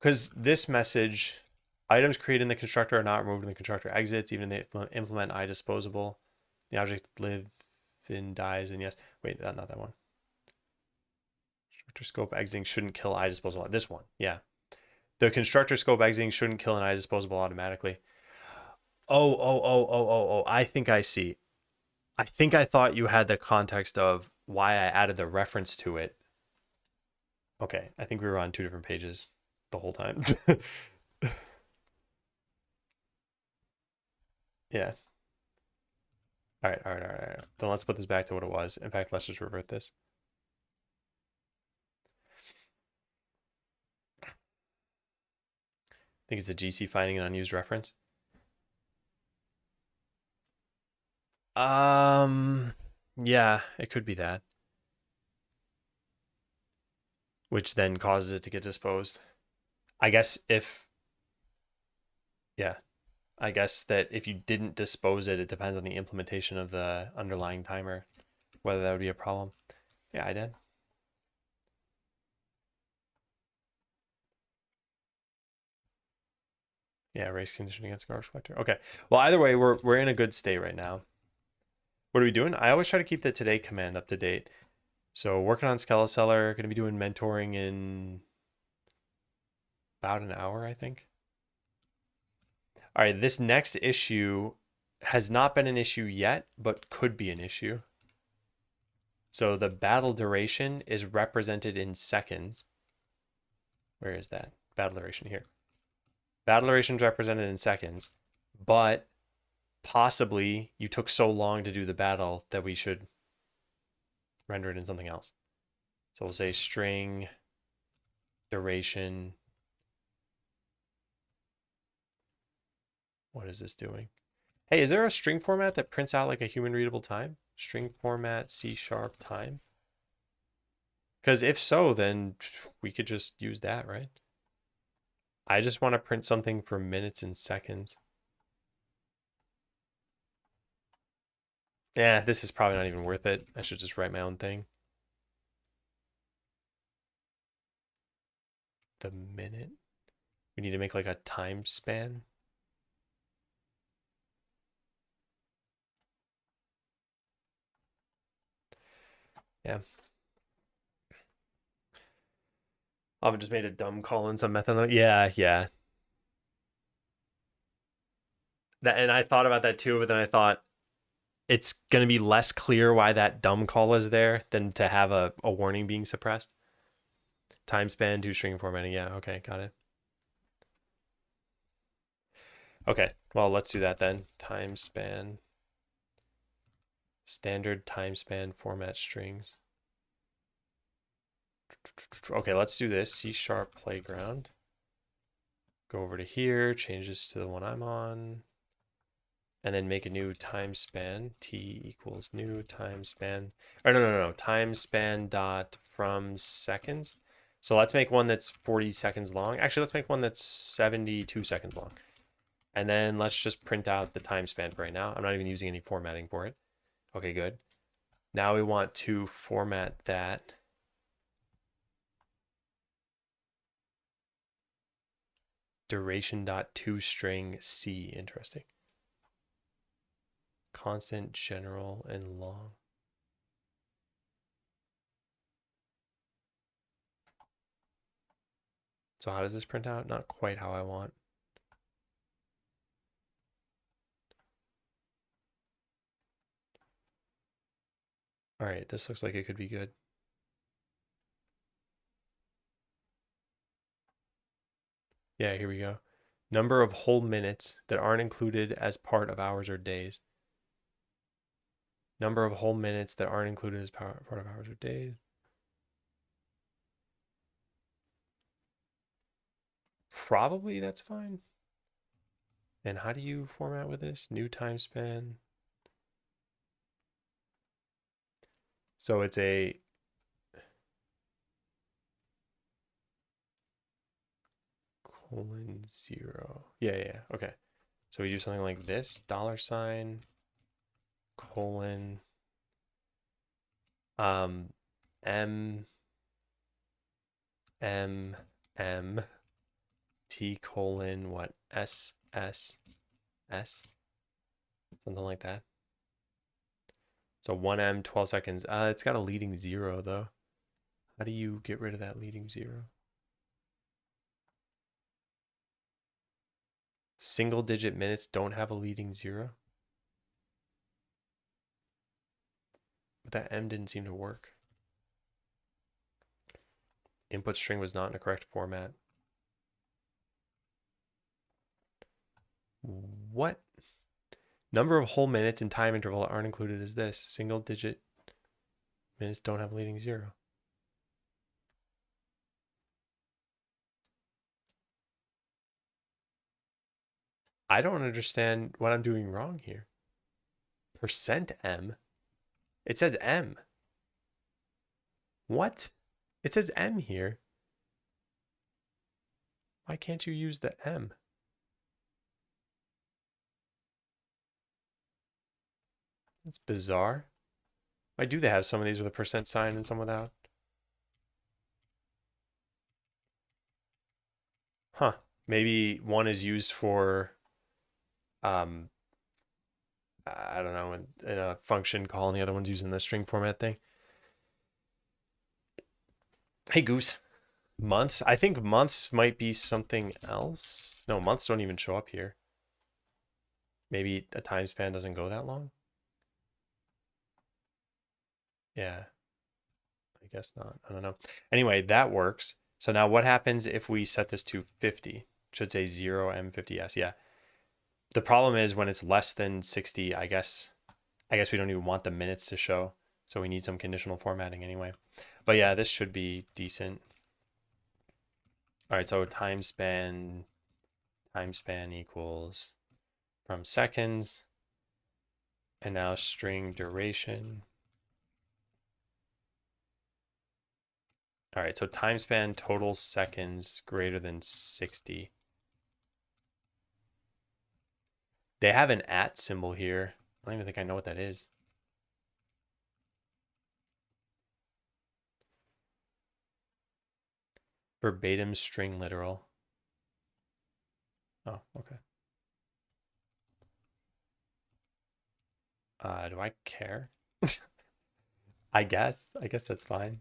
Because this message, items created in the constructor are not removed when the constructor exits, even if they implement iDisposable. The object live in dies, and yes. Wait, not that one. Constructor scope exiting shouldn't kill iDisposable. This one, yeah. The constructor scope exiting shouldn't kill an iDisposable automatically. Oh. I think I see. I think I thought you had the context of why I added the reference to it. Okay, I think we were on 2 different pages the whole time. Yeah. All right. Then let's put this back to what it was. In fact, let's just revert this. I think it's the GC finding an unused reference. Yeah, it could be that. Which then causes it to get disposed. I guess I guess that if you didn't dispose it, it depends on the implementation of the underlying timer, whether that would be a problem. Yeah, I did. Yeah, race condition against garbage collector. Okay. Well, either way, we're in a good state right now. What are we doing? I always try to keep the today command up to date. So working on Skeleseller, going to be doing mentoring in about an hour, I think. All right, this next issue has not been an issue yet, but could be an issue. So the battle duration is represented in seconds. Where is that? Battle duration here. Battle duration is represented in seconds, but possibly you took so long to do the battle that we should render it in something else. So we'll say string duration. What is this doing? Hey, is there a string format that prints out like a human readable time? String format C# time? Because if so, then we could just use that, right? I just want to print something for minutes and seconds. Yeah, this is probably not even worth it. I should just write my own thing. The minute. We need to make like a time span. Yeah. I've just made a dumb call in some method. Yeah, yeah. That, and I thought about that too, but then I thought it's going to be less clear why that dumb call is there than to have a warning being suppressed. Time span, to string formatting. Yeah, okay, got it. Okay, well, let's do that then. Time span. Standard time span format strings. Okay, let's do this. C# playground. Go over to here, change this to the one I'm on, and then make a new time span. T equals new time span. Or no. Time span dot from seconds. So let's make one that's 40 seconds long. Actually, let's make one that's 72 seconds long. And then let's just print out the time span for right now. I'm not even using any formatting for it. Okay, good. Now we want to format that. Duration dot toString C. Interesting. Constant, general, and long. So how does this print out? Not quite how I want. All right, this looks like it could be good. Yeah, here we go. Number of whole minutes that aren't included as part of hours or days. Number of whole minutes that aren't included as part of hours or days. Probably that's fine. And how do you format with this? New time span. So it's a :0. Yeah. Okay. So we do something like this, $, M T : what? S something like that. So 1M 12 seconds. It's got a leading 0 though. How do you get rid of that leading 0? Single digit minutes don't have a leading 0. But that M didn't seem to work. Input string was not in a correct format. What? Number of whole minutes and time interval aren't included as this. Single digit minutes don't have a leading 0. I don't understand what I'm doing wrong here. %M. It says M. What? It says M here. Why can't you use the M? That's bizarre. Why do they have some of these with a percent sign and some without? Huh. Maybe one is used for, I don't know, in a function call, and the other one's using the string format thing. Hey, Goose. Months? I think months might be something else. No, months don't even show up here. Maybe a time span doesn't go that long? Yeah. I guess not. I don't know. Anyway, that works. So now what happens if we set this to 50? Should say 0M50S. Yeah. The problem is when it's less than 60, I guess we don't even want the minutes to show. So we need some conditional formatting anyway. But yeah, this should be decent. All right, so time span equals from seconds. And now string duration. All right, so time span total seconds greater than 60. They have an @ symbol here. I don't even think I know what that is. Verbatim string literal. Oh, okay. Do I care? I guess that's fine.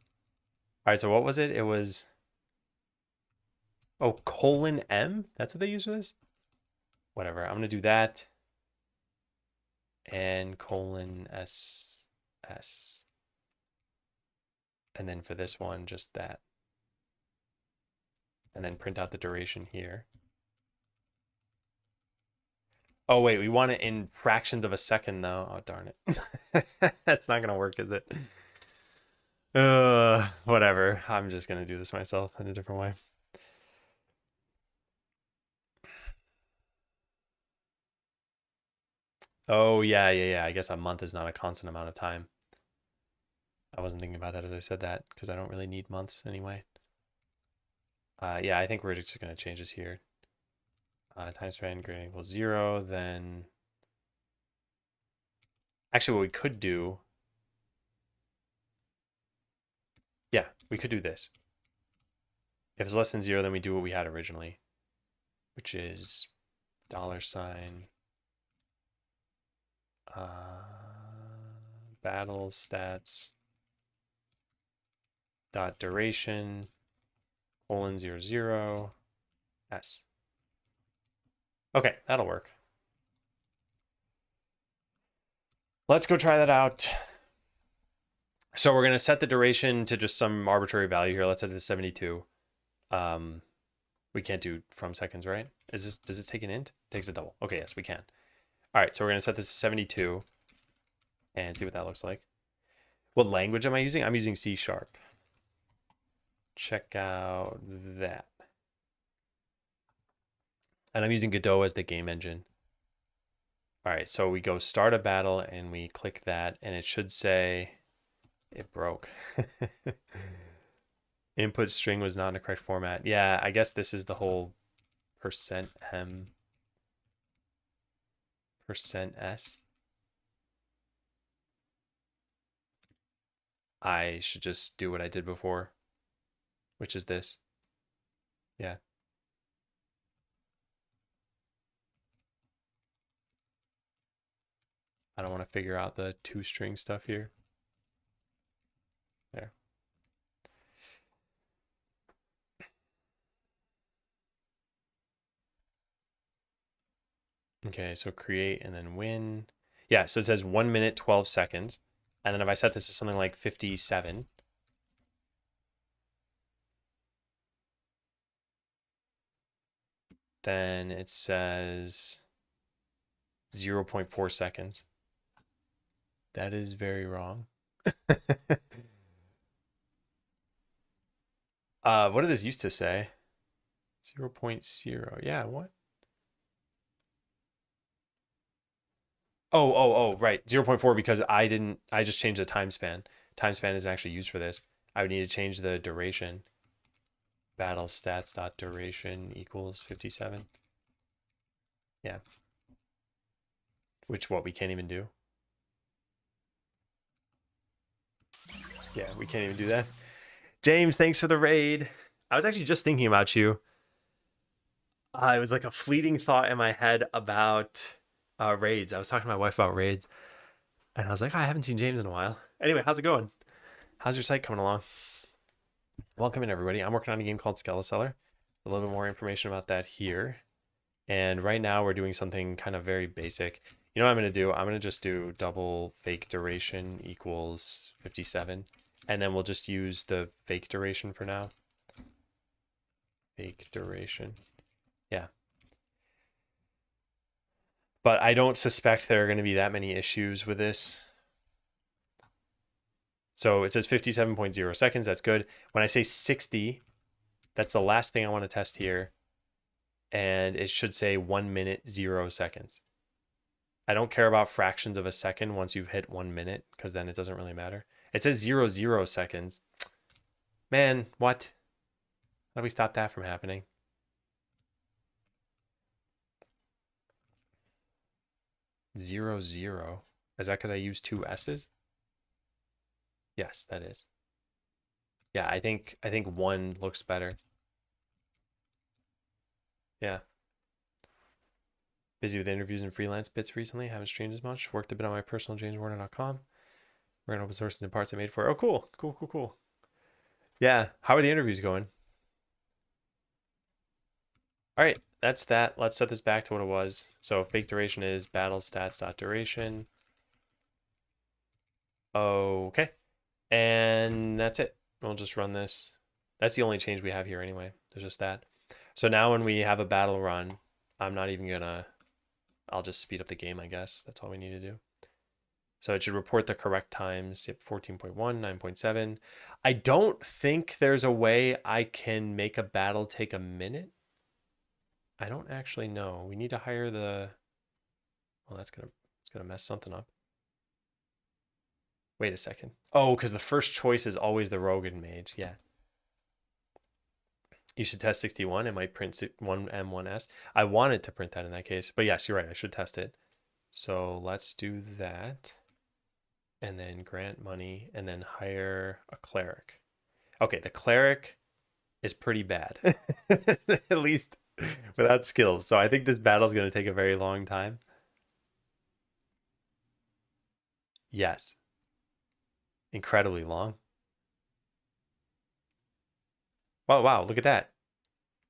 All right, so what was it? It was, oh, :M? That's what they use for this? Whatever, I'm gonna do that. And :SS. And then for this one, just that. And then print out the duration here. Oh, wait, we want it in fractions of a second, though. Oh, darn it. That's not going to work, is it? Whatever. I'm just going to do this myself in a different way. Oh, yeah. I guess a month is not a constant amount of time. I wasn't thinking about that as I said that because I don't really need months anyway. Yeah, I think we're just going to change this here. Time span greater than or equals 0, then... Actually, what we could do... Yeah, we could do this. If it's less than 0, then we do what we had originally, which is $, battle stats dot duration :00 s. Okay, that'll work. Let's go try that out. So we're going to set the duration to just some arbitrary value here. Let's set it to 72. We can't do from seconds, right? Does it take an int? It takes a double. Okay, yes, we can. All right, so we're going to set this to 72 and see what that looks like. What language am I using? I'm using C#. Check out that. And I'm using Godot as the game engine. All right, so we go start a battle and we click that and it should say it broke. Input string was not in the correct format. Yeah, I guess this is the whole %m %s. I should just do what I did before, which is this. Yeah. I don't want to figure out the toString stuff here. There. Okay, so create and then win. Yeah, so it says 1 minute, 12 seconds. And then if I set this to something like 57, then it says 0.4 seconds. That is very wrong. What did this used to say? 0.0. Yeah, what? Oh, right. 0.4 because I just changed the time span. Time span is actually used for this. I would need to change the duration. Battle stats dot duration equals 57. Yeah. Which what we can't even do. Yeah, we can't even do that. James, thanks for the raid. I was actually just thinking about you. It was like a fleeting thought in my head about raids. I was talking to my wife about raids. And I was like, I haven't seen James in a while. Anyway, how's it going? How's your site coming along? Welcome in, everybody. I'm working on a game called Skeleseller. A little bit more information about that here. And right now we're doing something kind of very basic. You know what I'm going to do? I'm going to just do double fake duration equals 57. And then we'll just use the fake duration for now. Fake duration Yeah. But I don't suspect there are going to be that many issues with this. So it says 57.0 seconds. That's good. When I say 60, that's the last thing I want to test here. And it should say 1 minute, 0 seconds. I don't care about fractions of a second once you've hit 1 minute, because then it doesn't really matter. It says 0 seconds. Man, what? How do we stop that from happening? Zero. Is that because I used two S's? Yes, that is. Yeah, I think 1 looks better. Yeah. Busy with interviews and freelance bits recently. Haven't streamed as much. Worked a bit on my personal jameswarner.com. We're going to open source the parts I made for it. Oh, cool. Yeah. How are the interviews going? All right, that's that. Let's set this back to what it was. So fake duration is battle stats.duration. Okay. And that's it. We'll just run this. That's the only change we have here anyway. There's just that. So now when we have a battle run, I'm not even gonna, I'll just speed up the game, I guess. That's all we need to do. So it should report the correct times. Yep, 14.1, 9.7. I don't think there's a way I can make a battle take a minute. I don't actually know. We need to hire the, well, it's gonna mess something up. Wait a second. Oh, because the first choice is always the Rogan mage. Yeah. You should test 61. It might print 1M1S. I wanted to print that in that case. But yes, you're right. I should test it. So let's do that. And then grant money and then hire a cleric. Okay, the cleric is pretty bad. At least without skills. So I think this battle is going to take a very long time. Yes. Incredibly long. Wow, look at that.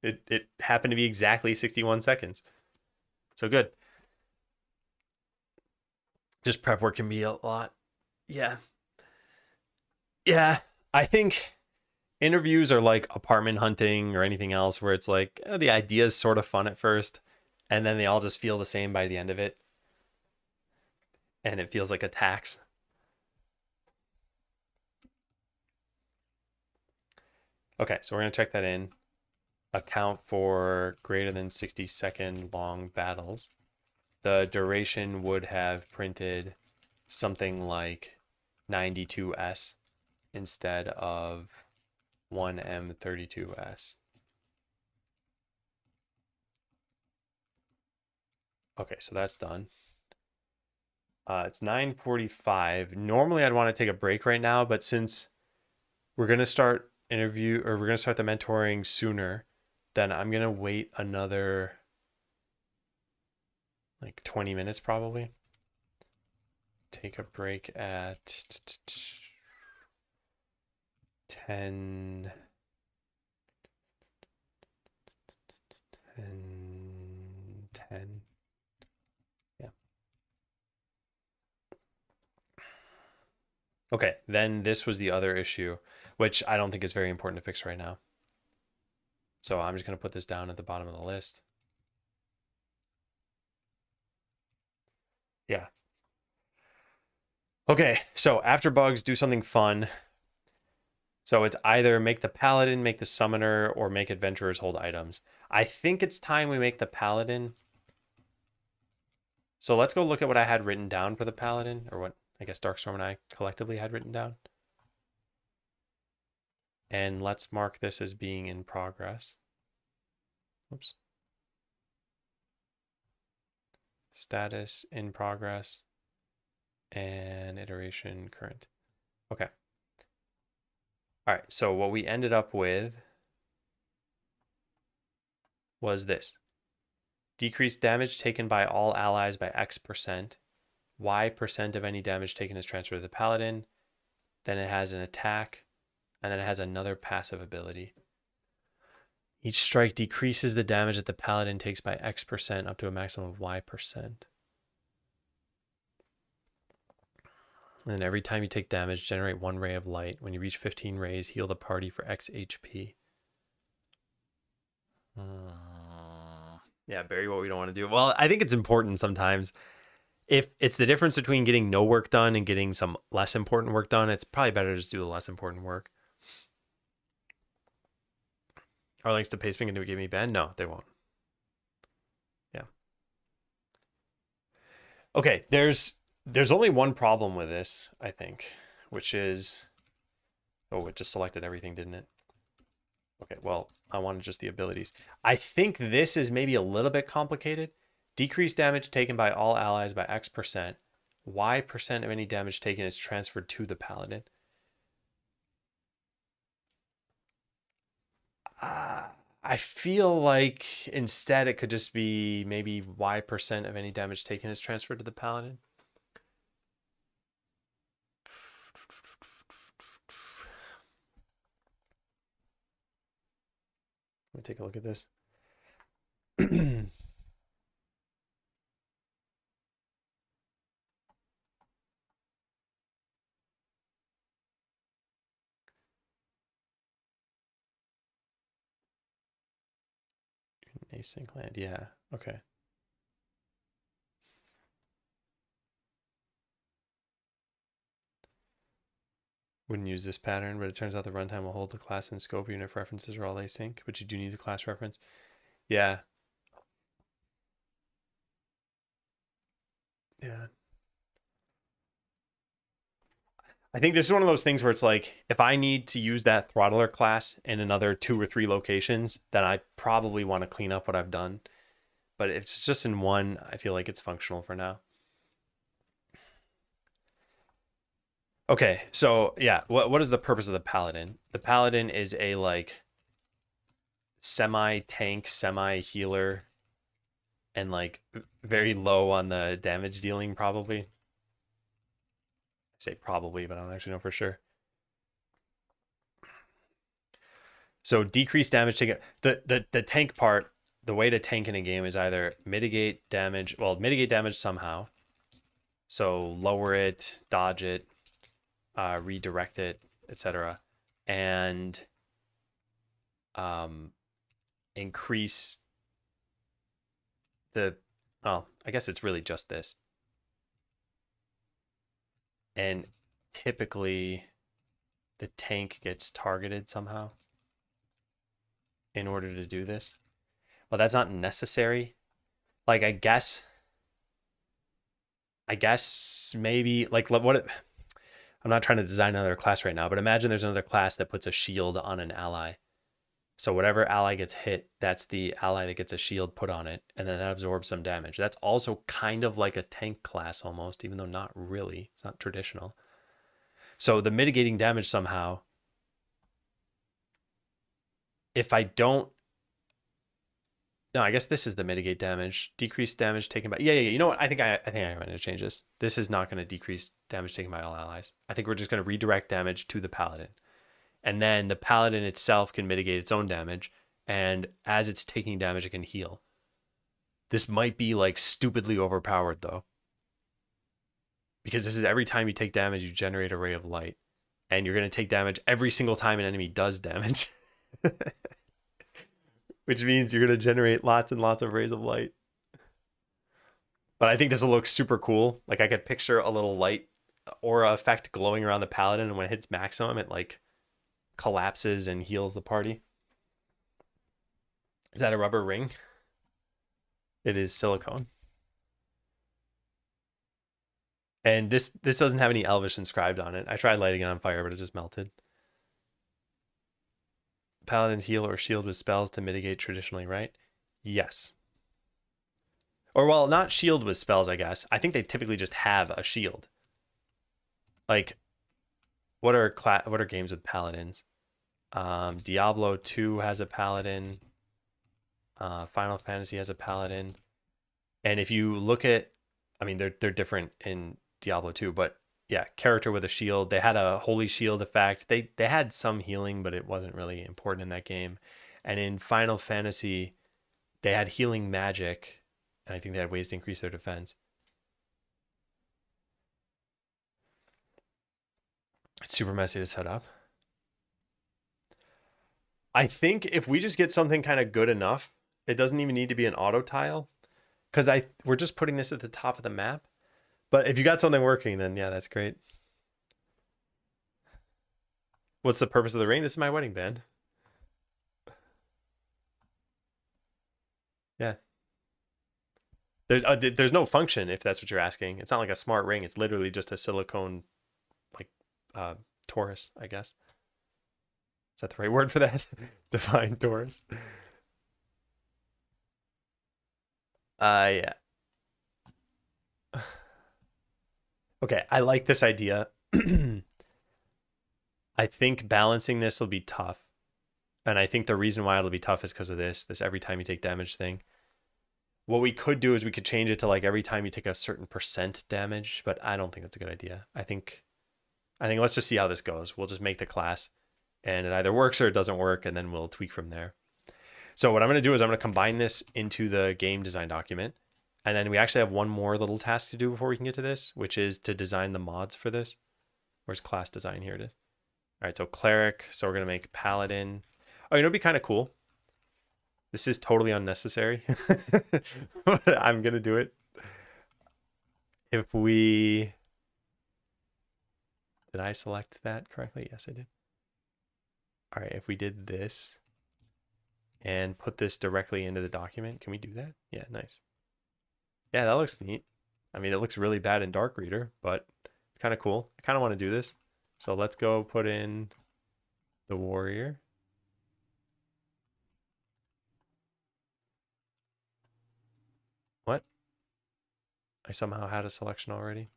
It happened to be exactly 61 seconds. So good. Just prep work can be a lot. Yeah. Yeah. I think interviews are like apartment hunting or anything else where it's like the idea is sort of fun at first and then they all just feel the same by the end of it. And it feels like a tax. Okay, so we're going to check that in. Account for greater than 60-second long battles. The duration would have printed something like 92S instead of 1M32S. Okay, so that's done. It's 9:45. Normally I'd want to take a break right now, but since we're going to start we're going to start the mentoring sooner, then I'm going to wait another like 20 minutes probably. Take a break at 10 and 10. Yeah. Okay, then this was the other issue, which I don't think is very important to fix right now. So I'm just going to put this down at the bottom of the list. Yeah. Okay, so after bugs, do something fun. So it's either make the paladin, make the summoner, or make adventurers hold items. I think it's time we make the paladin. So let's go look at what I had written down for the paladin, or what I guess Darkstorm and I collectively had written down. And let's mark this as being in progress. Oops. Status in progress and iteration current. Okay. All right, so what we ended up with was this. Decreased damage taken by all allies by X%. Y% of any damage taken is transferred to the paladin. Then it has an attack, and then it has another passive ability. Each strike decreases the damage that the paladin takes by X% up to a maximum of Y%. And then every time you take damage, generate 1 ray of light. When you reach 15 rays, heal the party for X HP. Yeah, bury what we don't want to do. Well, I think it's important sometimes. If it's the difference between getting no work done and getting some less important work done, it's probably better to just do the less important work. Are links to Pastebin going to give me banned? No, they won't. Yeah. Okay, there's only one problem with this, I think, which is, oh, it just selected everything, didn't it? Okay, well, I wanted just the abilities. I think this is maybe a little bit complicated. Decreased damage taken by all allies by X%. Y% of any damage taken is transferred to the paladin. I feel like instead it could just be maybe Y% of any damage taken is transferred to the paladin. Let me take a look at this. Async land, yeah, okay. Wouldn't use this pattern, but it turns out the runtime will hold the class and scope even if references are all async, but you do need the class reference. Yeah. Yeah. I think this is one of those things where it's like, if I need to use that throttler class in another 2 or 3 locations, then I probably want to clean up what I've done. But if it's just in one, I feel like it's functional for now. Okay, so yeah, what is the purpose of the paladin? The paladin is a like semi-tank, semi-healer, and like very low on the damage dealing probably. I say probably, but I don't actually know for sure. So decreased damage taken. The tank part, the way to tank in a game is either mitigate damage somehow. So lower it, dodge it, redirect it, etc. And increase the, oh, I guess it's really just this. And typically the tank gets targeted somehow in order to do this. Well, that's not necessary. Like, I guess maybe like what I'm not trying to design another class right now, but imagine there's another class that puts a shield on an ally. So whatever ally gets hit, that's the ally that gets a shield put on it, and then that absorbs some damage. That's also kind of like a tank class almost, even though not really. It's not traditional. So the mitigating damage somehow, if I don't, no, I guess this is the mitigate damage. Decreased damage taken by, yeah. You know what? I think I'm going to change this. This is not going to decrease damage taken by all allies. I think we're just going to redirect damage to the paladin. And then the paladin itself can mitigate its own damage, and as it's taking damage, it can heal. This might be like stupidly overpowered though, because this is every time you take damage, you generate a ray of light, and you're going to take damage every single time an enemy does damage, which means you're going to generate lots and lots of rays of light. But I think this will look super cool. Like, I could picture a little light aura effect glowing around the paladin, and when it hits maximum, it like collapses and heals the party. Is that a rubber ring? It is silicone. And this doesn't have any Elvish inscribed on it. I tried lighting it on fire, but it just melted. Paladins heal or shield with spells to mitigate traditionally, right? Yes. Or, well, not shield with spells, I guess. I think they typically just have a shield. Like, what are games with paladins? Diablo 2 has a paladin. Final Fantasy has a paladin. And if you look at, I mean, they're different in Diablo 2, but yeah, character with a shield. They had a holy shield effect. They had some healing, but it wasn't really important in that game. And in Final Fantasy, they had healing magic, and I think they had ways to increase their defense. It's super messy to set up. I think if we just get something kind of good enough It doesn't even need to be an auto tile because we're just putting this at the top of the map. But if you got something working, then yeah, that's great. What's the purpose of the ring? This is my wedding band. Yeah. There's no function if that's what you're asking. It's not like a smart ring. It's literally just a silicone, like, torus, I guess. Is that the right word for that? Define torus. Yeah. Okay, I like this idea. I think balancing this will be tough. And I think the reason why it'll be tough is because of this every time you take damage thing. What we could do is we could change it to like every time you take a certain % damage, but I don't think that's a good idea. I think let's just see how this goes. We'll just make the class and it either works or it doesn't work, and then we'll tweak from there. So what I'm going to do is I'm going to combine this into the game design document. And then we actually have one more little task to do before we can get to this, which is to design the mods for this. Where's class design? Here it is. All right, so cleric. So we're going to make paladin. Oh, you know, it'd be kind of cool. This is totally unnecessary, but I'm going to do it. If we... Did I select that correctly? Yes, I did. All right, if we did this and put this directly into the document, can we do that? Yeah, nice. Yeah, that looks neat. I mean, it looks really bad in Dark Reader, but it's kind of cool. I kind of want to do this. So let's go put in the warrior. What? I somehow had a selection already.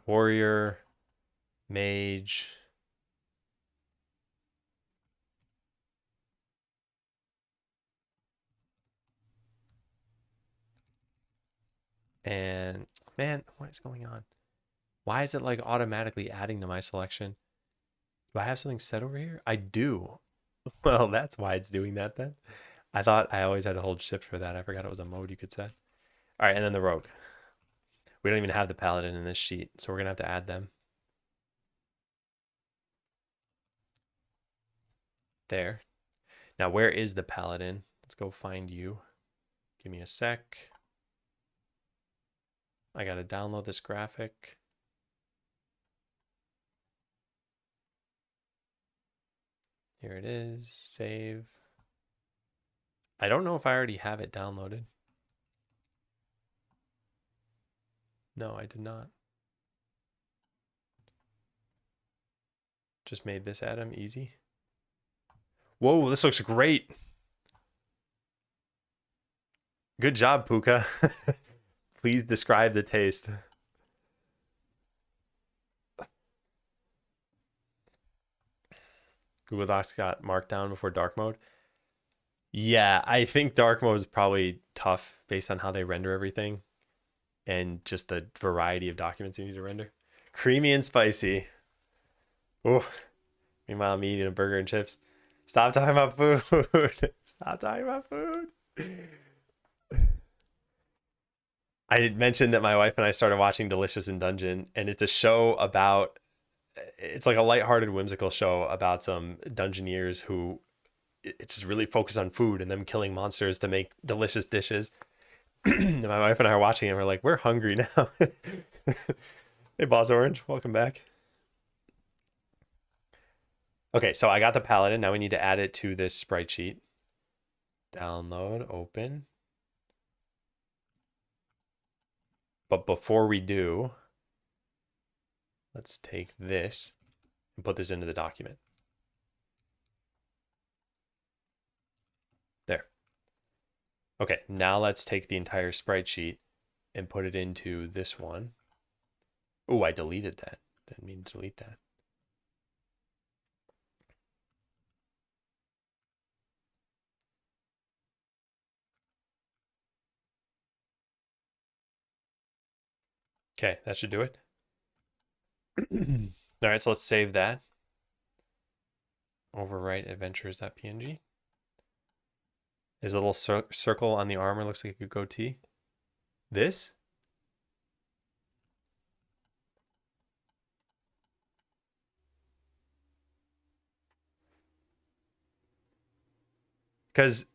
Warrior, mage. And man, what is going on? Why is it like automatically adding to my selection? Do I have something set over here? I do. Well, that's why it's doing that then. I thought I always had to hold shift for that. I forgot it was a mode you could set. All right, and then the rogue. We don't even have the paladin in this sheet, so we're going to have to add them. There. Now, where is the paladin? Let's go find you. Give me a sec. I got to download this graphic. Here it is. Save. I don't know if I already have it downloaded. No, I did not. Just made this atom easy. Whoa, this looks great. Good job, Puka. Please describe the taste. Google Docs got Markdown before dark mode. Yeah, I think dark mode is probably tough based on how they render everything and just the variety of documents you need to render. Creamy and spicy. Oh, meanwhile, I'm eating a burger and chips. Stop talking about food. Stop talking about food. I mentioned that my wife and I started watching Delicious in Dungeon, and it's a show about, it's like a lighthearted, whimsical show about some dungeoneers who it's just really focused on food and them killing monsters to make delicious dishes. And my wife and I are watching it and we're like, we're hungry now. Hey, Boss Orange, welcome back. Okay, so I got the paladin. Now we need to add it to this sprite sheet. Download, open. But before we do, let's take this and put this into the document. There. Okay, now let's take the entire sprite sheet and put it into this one. Oh, I deleted that. Didn't mean to delete that. Okay, that should do it. All right, so let's save that. Overwrite adventures.png. His little circle on the armor looks like a goatee. This? Because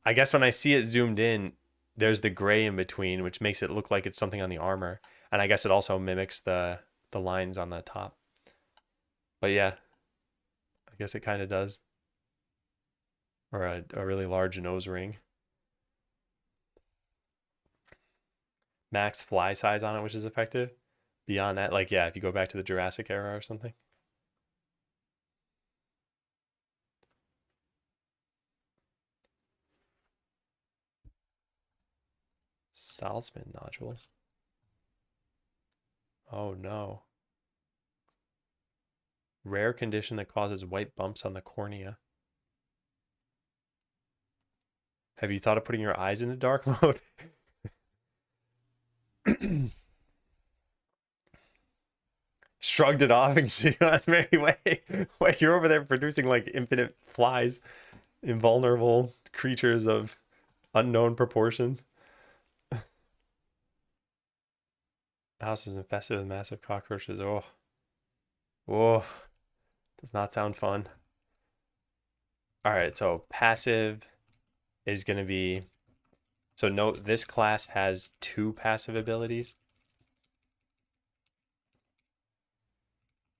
I guess when I see it zoomed in, there's the gray in between, which makes it look like it's something on the armor. And I guess it also mimics the lines on the top. But yeah, I guess it kind of does. Or a really large nose ring. Max fly size on it, which is effective. Beyond that, like, yeah, if you go back to the Jurassic era or something. Salzman nodules. Oh no. Rare condition that causes white bumps on the cornea. Have you thought of putting your eyes into dark mode? Shrugged it off and see that's Mary Way. Like you're over there producing like infinite flies, invulnerable creatures of unknown proportions. The house is infested with massive cockroaches. Oh, oh, does not sound fun. All right, so passive is going to be. So note this class has 2 passive abilities.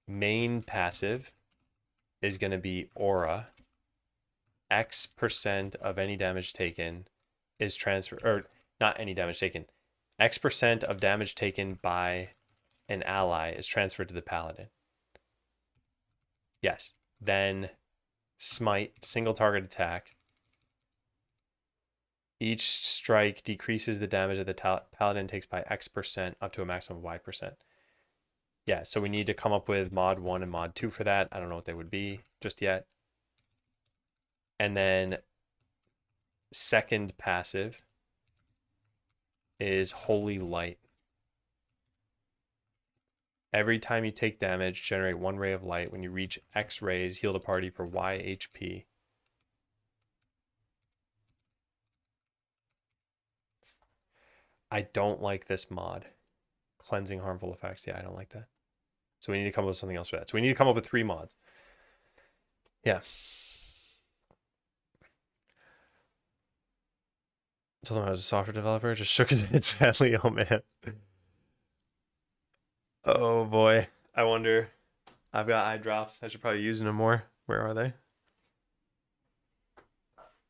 Main passive is going to be aura. X% of any damage taken is transferred, or not any damage taken. X% of damage taken by an ally is transferred to the paladin. Yes. Then smite, single target attack. Each strike decreases the damage that the paladin takes by X% up to a maximum of Y%. Yeah, so we need to come up with mod 1 and mod 2 for that. I don't know what they would be just yet. And then second passive is Holy Light. Every time you take damage, generate 1 ray of light. When you reach X rays, heal the party for Y HP. I don't like this mod. Cleansing harmful effects. Yeah, I don't like that. So we need to come up with something else for that. So we need to come up with 3 mods. Yeah. Told him I was a software developer. Just shook his head sadly. Oh, man. Oh, boy. I wonder. I've got eye drops. I should probably use them more. Where are they?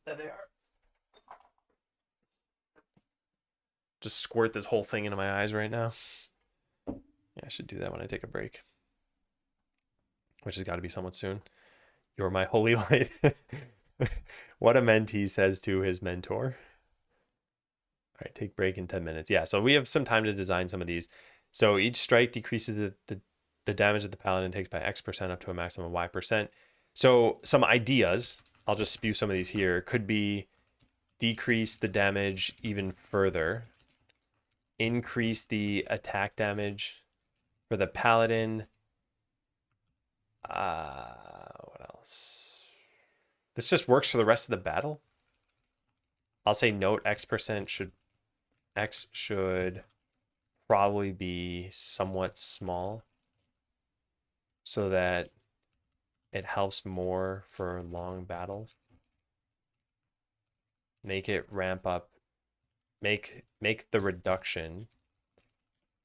There they are. Just squirt this whole thing into my eyes right now. Yeah, I should do that when I take a break, which has got to be somewhat soon. You're my holy light. What a mentee says to his mentor. All right, take break in 10 minutes. Yeah, so we have some time to design some of these. So each strike decreases the damage that the paladin takes by X% up to a maximum of Y%. So some ideas, I'll just spew some of these here, could be decrease the damage even further, increase the attack damage for the paladin. What else? This just works for the rest of the battle. I'll say note X% should probably be somewhat small so that it helps more for long battles. Make it ramp up. Make the reduction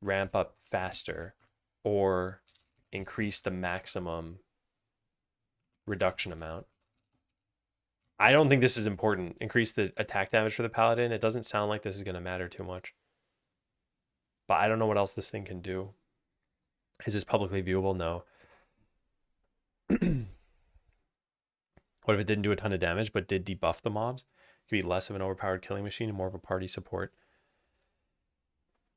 ramp up faster, or increase the maximum reduction amount. I don't think this is important. Increase the attack damage for the paladin. It doesn't sound like this is going to matter too much. But I don't know what else this thing can do. Is this publicly viewable? No. What if it didn't do a ton of damage, but did debuff the mobs? It could be less of an overpowered killing machine and more of a party support.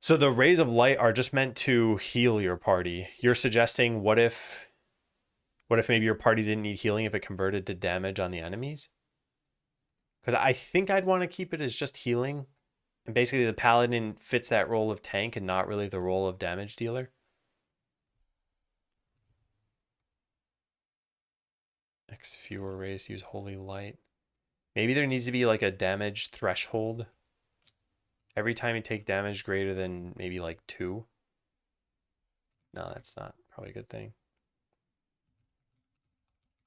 So the rays of light are just meant to heal your party. You're suggesting what if maybe your party didn't need healing if it converted to damage on the enemies? Because I think I'd want to keep it as just healing. And basically the paladin fits that role of tank and not really the role of damage dealer. X fewer rays use holy light. Maybe there needs to be like a damage threshold. Every time you take damage greater than maybe like 2. No, that's not probably a good thing.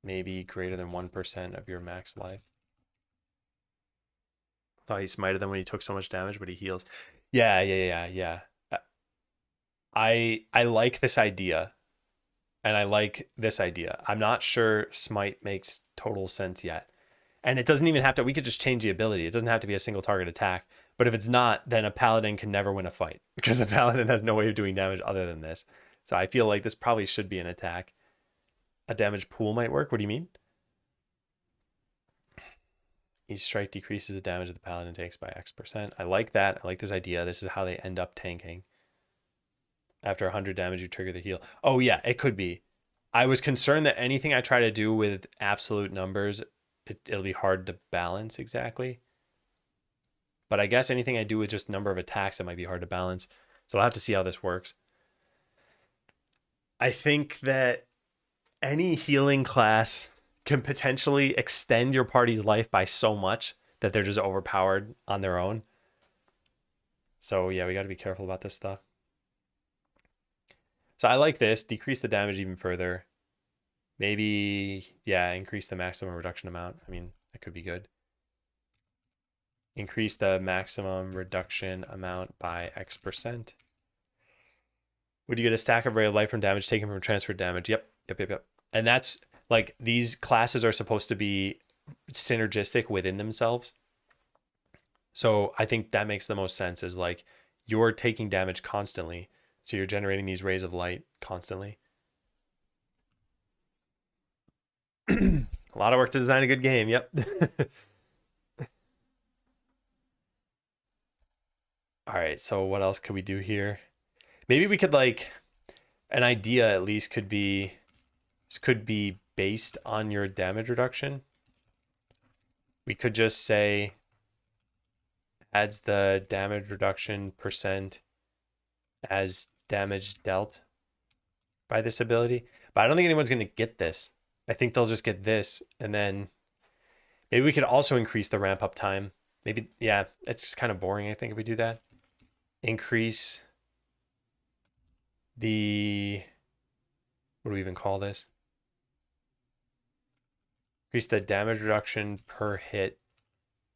Maybe greater than 1% of your max life. Thought he smited them when he took so much damage, but he heals. Yeah. I like this idea, and I like this idea. I'm not sure smite makes total sense yet. And it doesn't even have to, we could just change the ability. It doesn't have to be a single target attack. But if it's not, then a paladin can never win a fight because a paladin has no way of doing damage other than this. So I feel like this probably should be an attack. A damage pool might work. What do you mean? Each strike decreases the damage that the paladin takes by X%. I like that. I like this idea. This is how they end up tanking. After 100 damage, you trigger the heal. Oh, yeah, it could be. I was concerned that anything I try to do with absolute numbers, it'll be hard to balance exactly. But I guess anything I do with just number of attacks, it might be hard to balance. So I'll have to see how this works. I think that any healing class can potentially extend your party's life by so much that they're just overpowered on their own. So yeah, we got to be careful about this stuff. So I like this. Decrease the damage even further. Maybe, yeah, increase the maximum reduction amount. I mean, that could be good. Increase the maximum reduction amount by X%. Would you get a stack of ray of light from damage taken from transferred damage? Yep. And that's like, these classes are supposed to be synergistic within themselves. So I think that makes the most sense, is like you're taking damage constantly. So you're generating these rays of light constantly. A lot of work to design a good game. Yep. All right. So what else could we do here? Maybe we could, like, an idea at least could be, this could be based on your damage reduction. We could just say adds the damage reduction % as damage dealt by this ability. But I don't think anyone's going to get this. I think they'll just get this, and then maybe we could also increase the ramp up time. Maybe, yeah, it's just kind of boring, I think, if we do that. Increase the, what do we even call this? Increase the damage reduction per hit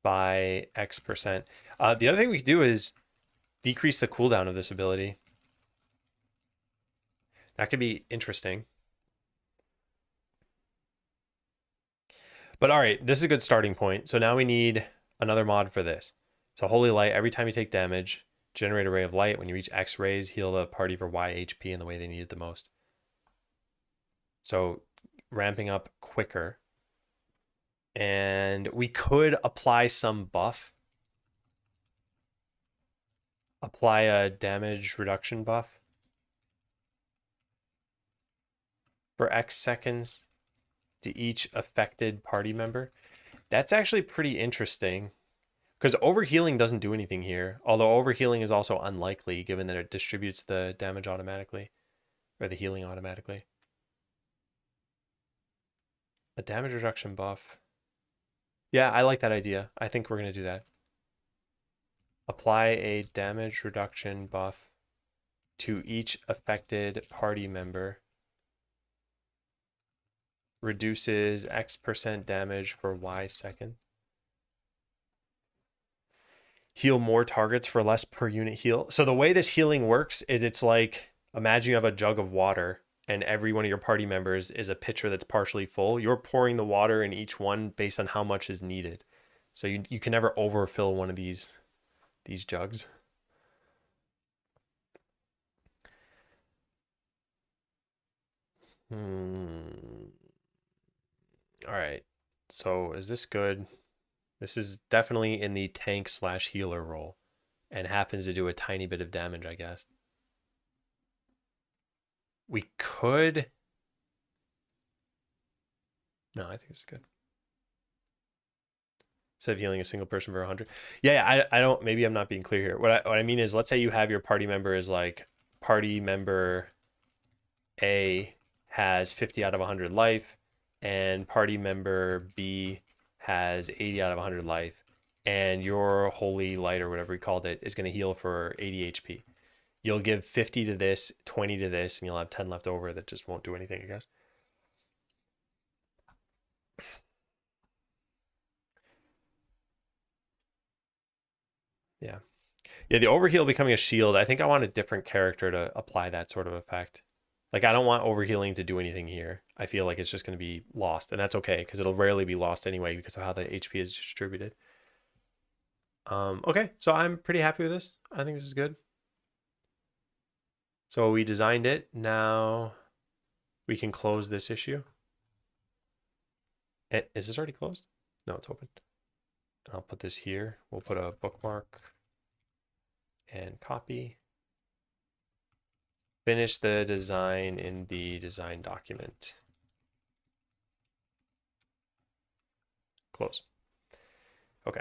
by X%. The other thing we could do is decrease the cooldown of this ability. That could be interesting. But all right, this is a good starting point. So now we need another mod for this. So Holy Light, every time you take damage, generate a ray of light. When you reach X rays, heal the party for Y HP in the way they need it the most. So ramping up quicker. And we could apply some buff. Apply a damage reduction buff for X seconds to each affected party member. That's actually pretty interesting, because overhealing doesn't do anything here, although overhealing is also unlikely given that it distributes the damage automatically, or the healing automatically. A damage reduction buff. Yeah, I like that idea. I think we're going to do that. Apply a damage reduction buff to each affected party member. Reduces X% damage for Y second. Heal more targets for less per unit heal. So the way this healing works is, it's like, imagine you have a jug of water and every one of your party members is a pitcher that's partially full. You're pouring the water in each one based on how much is needed. So you can never overfill one of these jugs. All right. So is this good? This is definitely in the tank / healer role and happens to do a tiny bit of damage, I guess. We could... No, I think it's good. Instead of healing a single person for 100. Yeah, I don't, maybe I'm not being clear here. What I mean is, let's say you have your party member is like, party member A has 50 out of 100 life, and party member B has 80 out of 100 life, and your holy light, or whatever we called it, is going to heal for 80 HP. You'll give 50 to this, 20 to this, and you'll have 10 left over that just won't do anything, I guess. Yeah. Yeah, the overheal becoming a shield, I think I want a different character to apply that sort of effect. Like, I don't want overhealing to do anything here. I feel like it's just going to be lost, and that's okay, because it'll rarely be lost anyway because of how the HP is distributed. Okay, so I'm pretty happy with this. I think this is good. So we designed it. Now we can close this issue. Is this already closed? No, it's open. I'll put this here. We'll put a bookmark and copy. Finish the design in the design document. Close. Okay.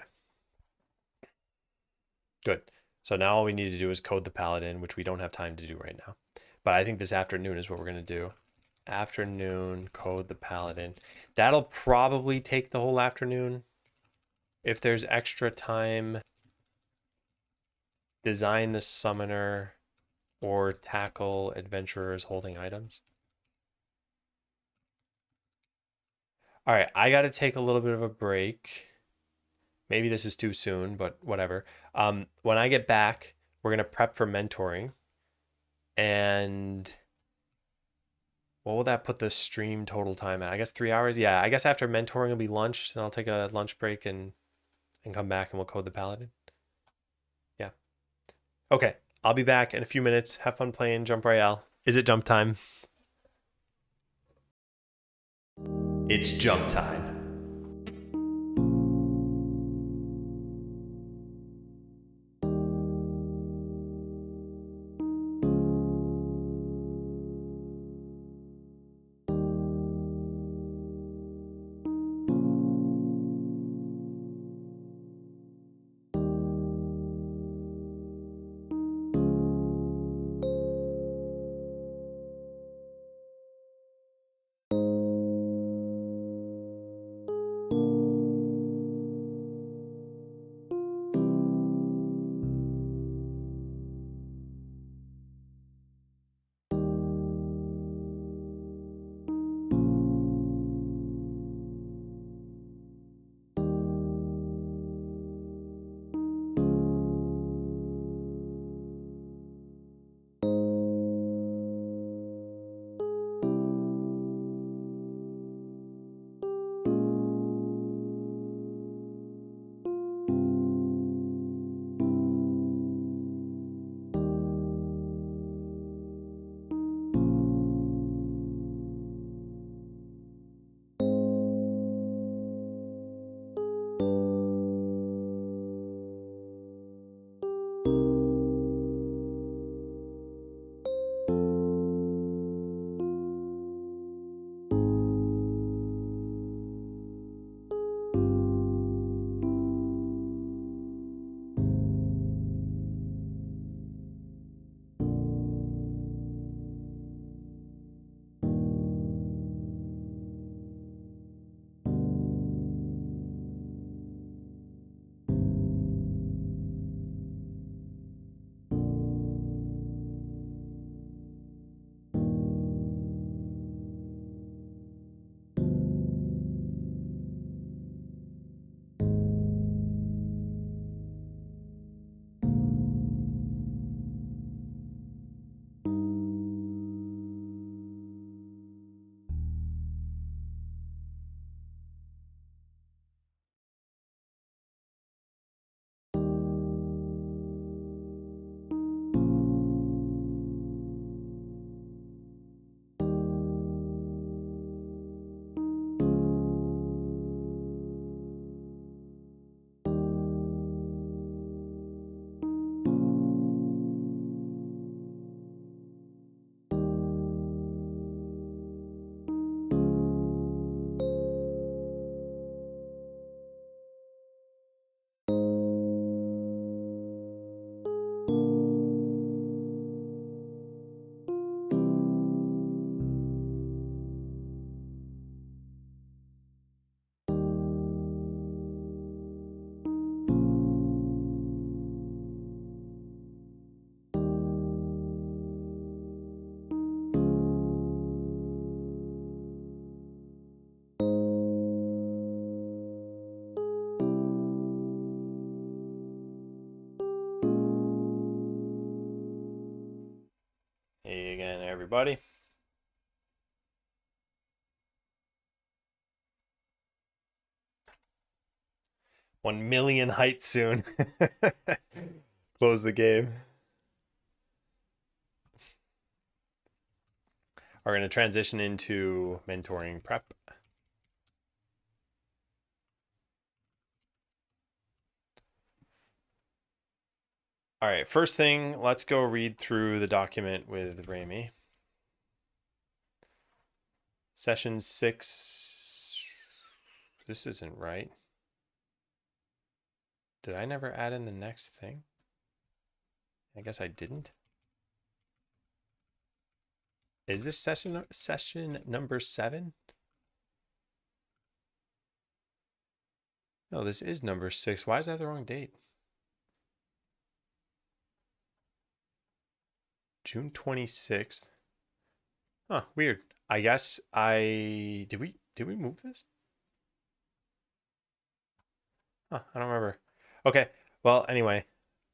Good. So now all we need to do is code the paladin, which we don't have time to do right now. But I think this afternoon is what we're going to do. Afternoon, code the paladin. That'll probably take the whole afternoon. If there's extra time, design the summoner or tackle adventurers holding items. All right, I got to take a little bit of a break. Maybe this is too soon, but whatever. When I get back, we're going to prep for mentoring. And what will that put the stream total time at? I guess 3 hours? Yeah, I guess after mentoring will be lunch. Then I'll take a lunch break and come back and we'll code the paladin. Yeah. Okay, I'll be back in a few minutes. Have fun playing Jump Royale. Is it jump time? It's jump time. everybody. One million heights soon. Close the game. We're going to transition into mentoring prep. All right, first thing, let's go read through the document with Remy. Session 6. This isn't right. Did I never add in the next thing? I guess I didn't. Is this session number 7? No, this is number 6. Why is that the wrong date? June 26th. Huh, weird. I guess did we move this? Huh, I don't remember. Okay. Well, anyway,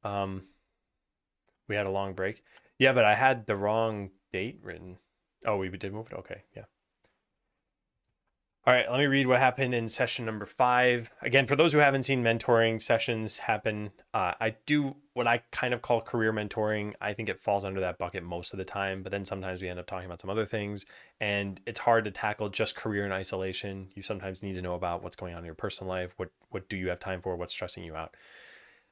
we had a long break. Yeah, but I had the wrong date written. Oh, we did move it? Okay, yeah. All right, let me read what happened in session number 5. Again, for those who haven't seen mentoring sessions happen, I do what I kind of call career mentoring. I think it falls under that bucket most of the time, but then sometimes we end up talking about some other things, and it's hard to tackle just career in isolation. You sometimes need to know about what's going on in your personal life. What do you have time for? What's stressing you out?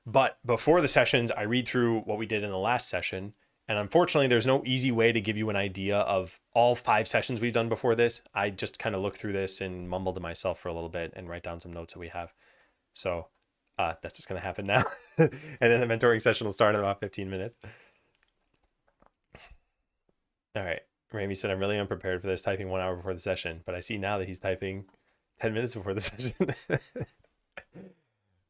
But before the sessions, I read through what we did in the last session. And unfortunately, there's no easy way to give you an idea of all 5 sessions we've done before this. I just kind of look through this and mumble to myself for a little bit and write down some notes that we have. So that's what's going to happen now. And then the mentoring session will start in about 15 minutes. All right. Remy said, I'm really unprepared for this, typing 1 hour before the session. But I see now that he's typing 10 minutes before the session.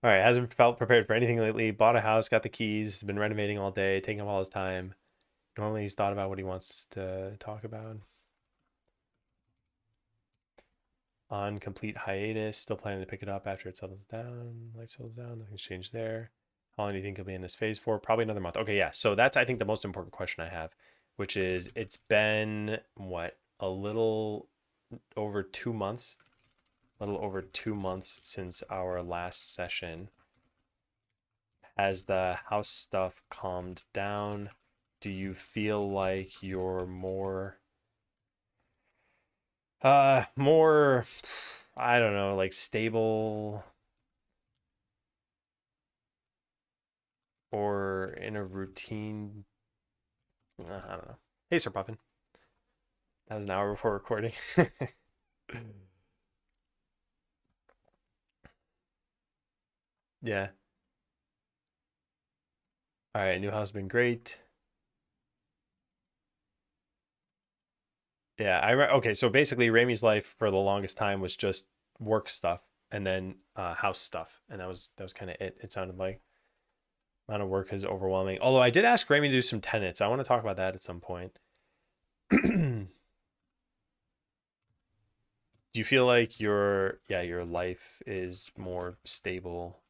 All right, hasn't felt prepared for anything lately. Bought a house, got the keys, been renovating all day, taking up all his time. Normally he's thought about what he wants to talk about. On complete hiatus, still planning to pick it up after it settles down. Life settles down, nothing's changed there. How long do you think he'll be in this phase for? Probably another month. Okay, yeah, so that's, I think, the most important question I have, which is, it's been, what, a little over 2 months? A little over 2 months since our last session. Has the house stuff calmed down? Do you feel like you're more, I don't know, like stable or in a routine? I don't know. Hey, Sir Puffin. That was an hour before recording. Yeah. All right, new house has been great. Yeah, okay, so basically Ramey's life for the longest time was just work stuff and then house stuff, and that was kind of it. It sounded like amount of work is overwhelming. Although I did ask Remy to do some tenants. I want to talk about that at some point. Do you feel like your life is more stable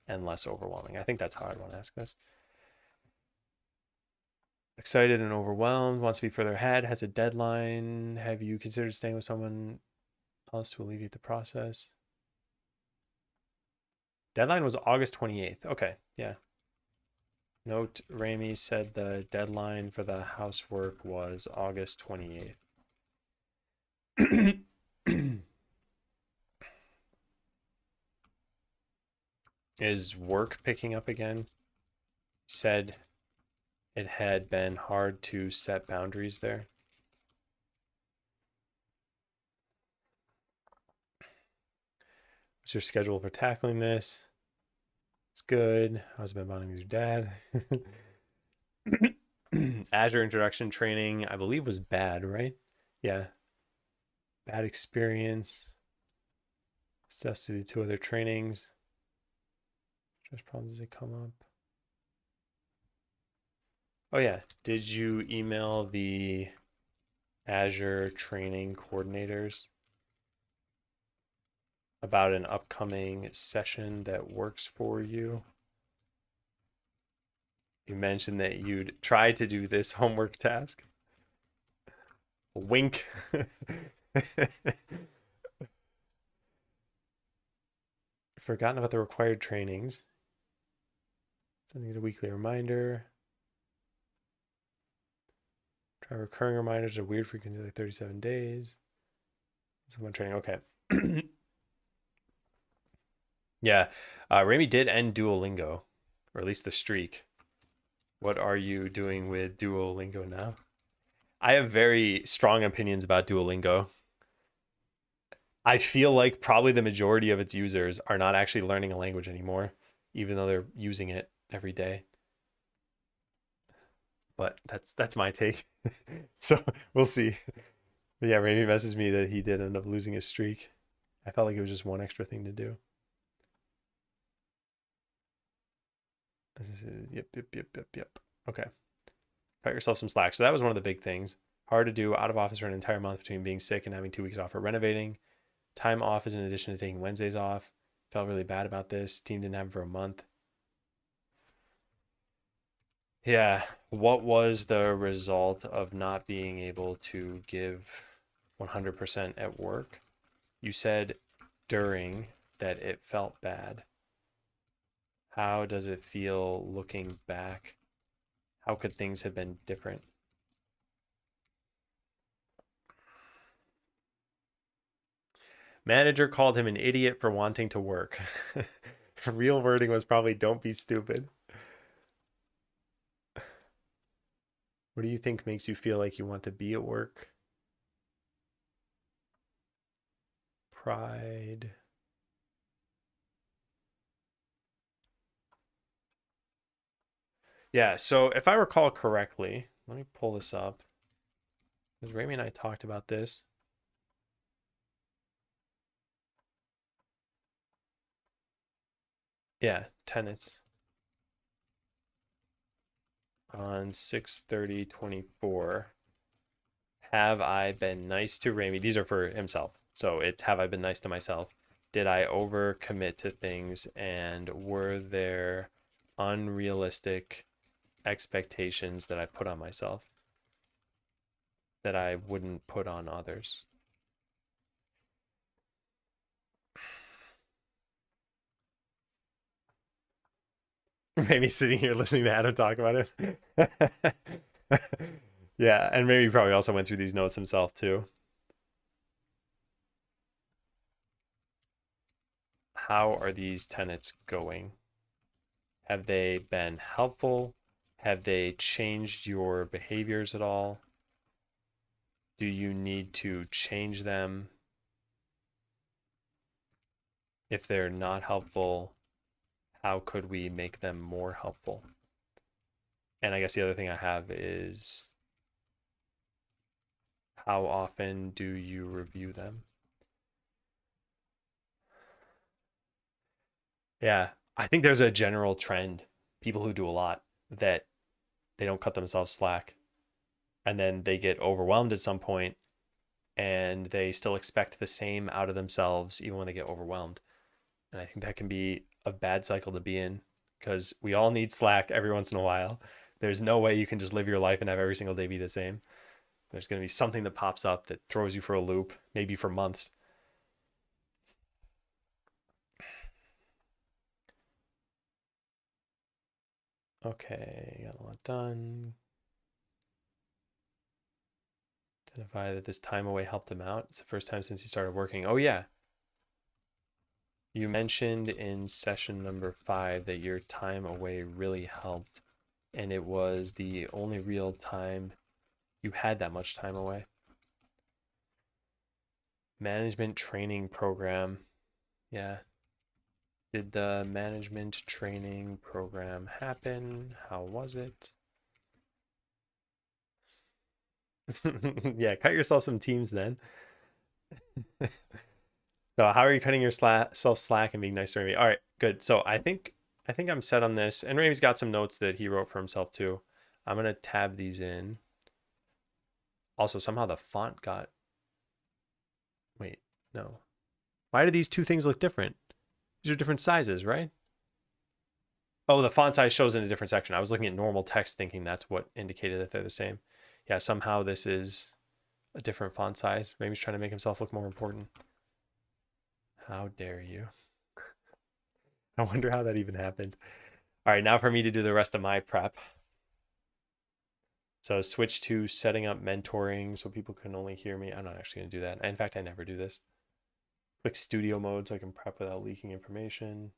and less overwhelming? I think that's how I want to ask this. Excited and overwhelmed, wants to be further ahead, has a deadline. Have you considered staying with someone else to alleviate the process? Deadline was August 28th. Okay, yeah. Note, Remy said the deadline for the housework was August 28th. Is work picking up again? Said it had been hard to set boundaries there. What's your schedule for tackling this? It's good. How's it been bonding with your dad? Azure introduction training, I believe, was bad, right? Yeah. Bad experience. Assess through the 2 other trainings. Stress problems as they come up. Oh yeah, did you email the Azure training coordinators about an upcoming session that works for you? You mentioned that you'd try to do this homework task. Wink. Forgotten about the required trainings. Sending it a weekly reminder. Try recurring reminders at a weird frequency, like 37 days. Someone training. Okay. Yeah. Remy did end Duolingo, or at least the streak. What are you doing with Duolingo now? I have very strong opinions about Duolingo. I feel like probably the majority of its users are not actually learning a language anymore, even though they're using it every day. But that's my take. So we'll see. But yeah, Remy messaged me that he did end up losing his streak. I felt like it was just one extra thing to do. Yep. Okay. Cut yourself some slack. So that was one of the big things. Hard to do out of office for an entire month between being sick and having 2 weeks off for renovating. Time off is in addition to taking Wednesdays off. Felt really bad about this. Team didn't have him for a month. Yeah. What was the result of not being able to give 100% at work? You said during that it felt bad. How does it feel looking back? How could things have been different? Manager called him an idiot for wanting to work. Real wording was probably don't be stupid. What do you think makes you feel like you want to be at work? Pride. Yeah, so if I recall correctly, let me pull this up. Because Remy and I talked about this. Yeah, tenants. On 6/30/24. Have I been nice to Remy? These are for himself. So it's have I been nice to myself? Did I overcommit to things, and were there unrealistic expectations that I put on myself that I wouldn't put on others? Maybe sitting here listening to Adam talk about it. Yeah, and maybe he probably also went through these notes himself too. How are these tenants going? Have they been helpful? Have they changed your behaviors at all? Do you need to change them? If they're not helpful, how could we make them more helpful? And I guess the other thing I have is how often do you review them? Yeah, I think there's a general trend, people who do a lot, that they don't cut themselves slack and then they get overwhelmed at some point and they still expect the same out of themselves even when they get overwhelmed. And I think that can be a bad cycle to be in because we all need slack every once in a while. There's no way you can just live your life and have every single day be the same. There's going to be something that pops up that throws you for a loop, maybe for months. Okay, got a lot done. Identify that this time away helped him out. It's the first time since he started working. Oh, yeah. You mentioned in session number 5 that your time away really helped, and it was the only real time you had that much time away. Management training program. Yeah. Did the management training program happen? How was it? Yeah, cut yourself some teams then. So how are you cutting yourself slack and being nice to Remy? All right, good. So I think I'm set on this. And Remy's got some notes that he wrote for himself too. I'm gonna tab these in. Also, somehow the font got. Wait, no. Why do these two things look different? These are different sizes, right? Oh, the font size shows in a different section. I was looking at normal text thinking that's what indicated that they're the same. Yeah, somehow this is a different font size. Maybe he's trying to make himself look more important. How dare you? I wonder how that even happened. All right, now for me to do the rest of my prep. So switch to setting up mentoring so people can only hear me. I'm not actually going to do that. In fact, I never do this. Click studio mode so I can prep without leaking information.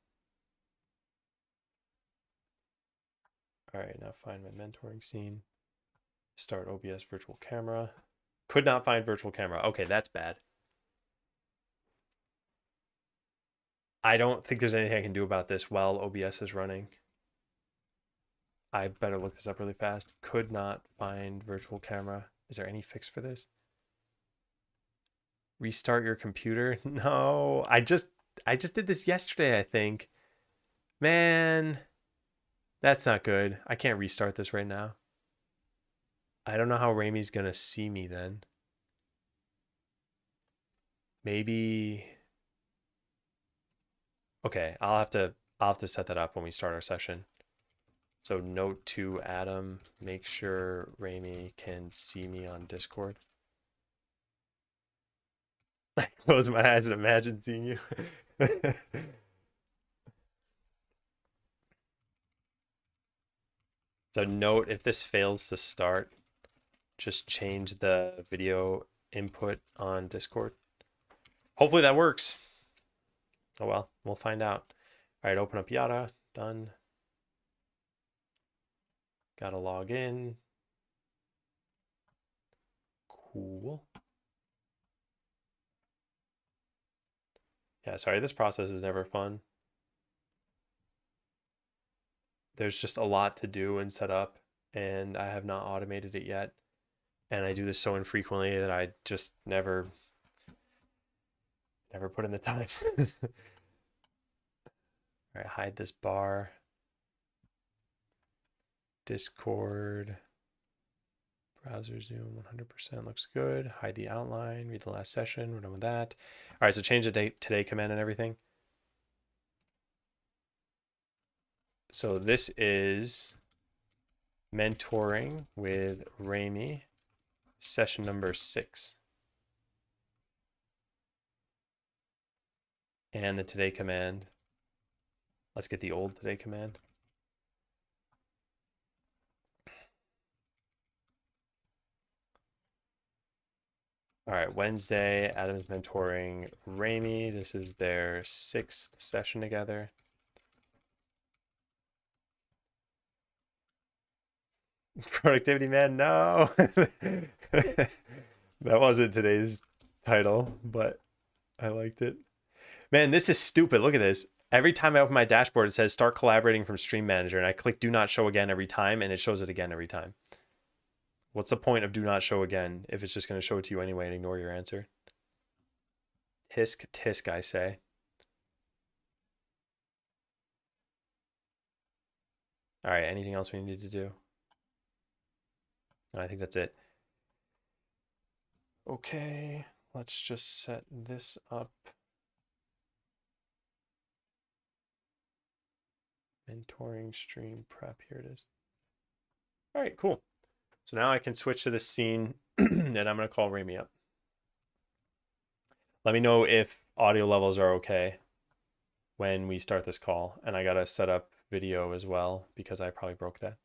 All right, now find my mentoring scene. Start OBS virtual camera. Could not find virtual camera. Okay, that's bad. I don't think there's anything I can do about this while OBS is running. I better look this up really fast. Could not find virtual camera. Is there any fix for this? Restart your computer? No, I just did this yesterday, I think. Man, that's not good. I can't restart this right now. I don't know how Remy's gonna see me then. Maybe. Okay, I'll have to set that up when we start our session. So note to Adam, make sure Remy can see me on Discord. I close my eyes and imagine seeing you. So note if this fails to start, just change the video input on Discord. Hopefully that works. Oh well, we'll find out. All right, open up Yada. Done. Gotta log in. Cool. Yeah, sorry, this process is never fun. There's just a lot to do and set up, and I have not automated it yet. And I do this so infrequently that I just never put in the time. All right, hide this bar. Discord. Browser zoom 100% looks good. Hide the outline. Read the last session. We're done with that. All right, so change the date today command and everything. So this is mentoring with Remy, session number 6. And the today command. Let's get the old today command. All right, Wednesday, Adam's mentoring Remy. This is their 6th session together. Productivity man, no. That wasn't today's title, but I liked it. Man, this is stupid. Look at this. Every time I open my dashboard, it says start collaborating from Stream Manager, and I click do not show again every time, and it shows it again every time. What's the point of do not show again if it's just going to show it to you anyway and ignore your answer? Tisk, tisk, I say. All right, anything else we need to do? I think that's it. Okay, let's just set this up. Mentoring stream prep, here it is. All right, cool. So now I can switch to this scene and I'm going to call Remy up. Let me know if audio levels are okay when we start this call. And I got to set up video as well because I probably broke that.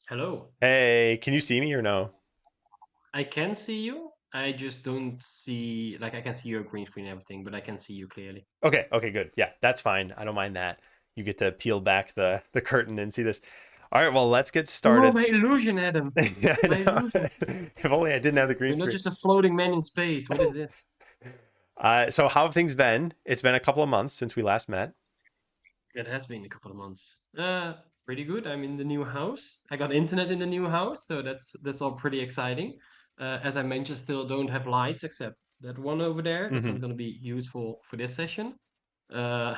Hello. Hey, can you see me or no? I can see you. I just don't see, like, I can see your green screen and everything, but I can see you clearly. Okay, good. Yeah, that's fine. I don't mind that. You get to peel back the curtain and see this. All right, well, let's get Oh, started. my illusion, Adam. Yeah, I My know. illusion. If only I didn't have the green You're not screen. just a floating man in space. What is this? So how have things been? It's been a couple of months since we last met. It has been a couple of months. Pretty good. I'm in the new house. I got internet in the new house, so that's all pretty exciting. As I mentioned, still don't have lights except that one over there. That's Mm-hmm. not going to be useful for this session. Uh,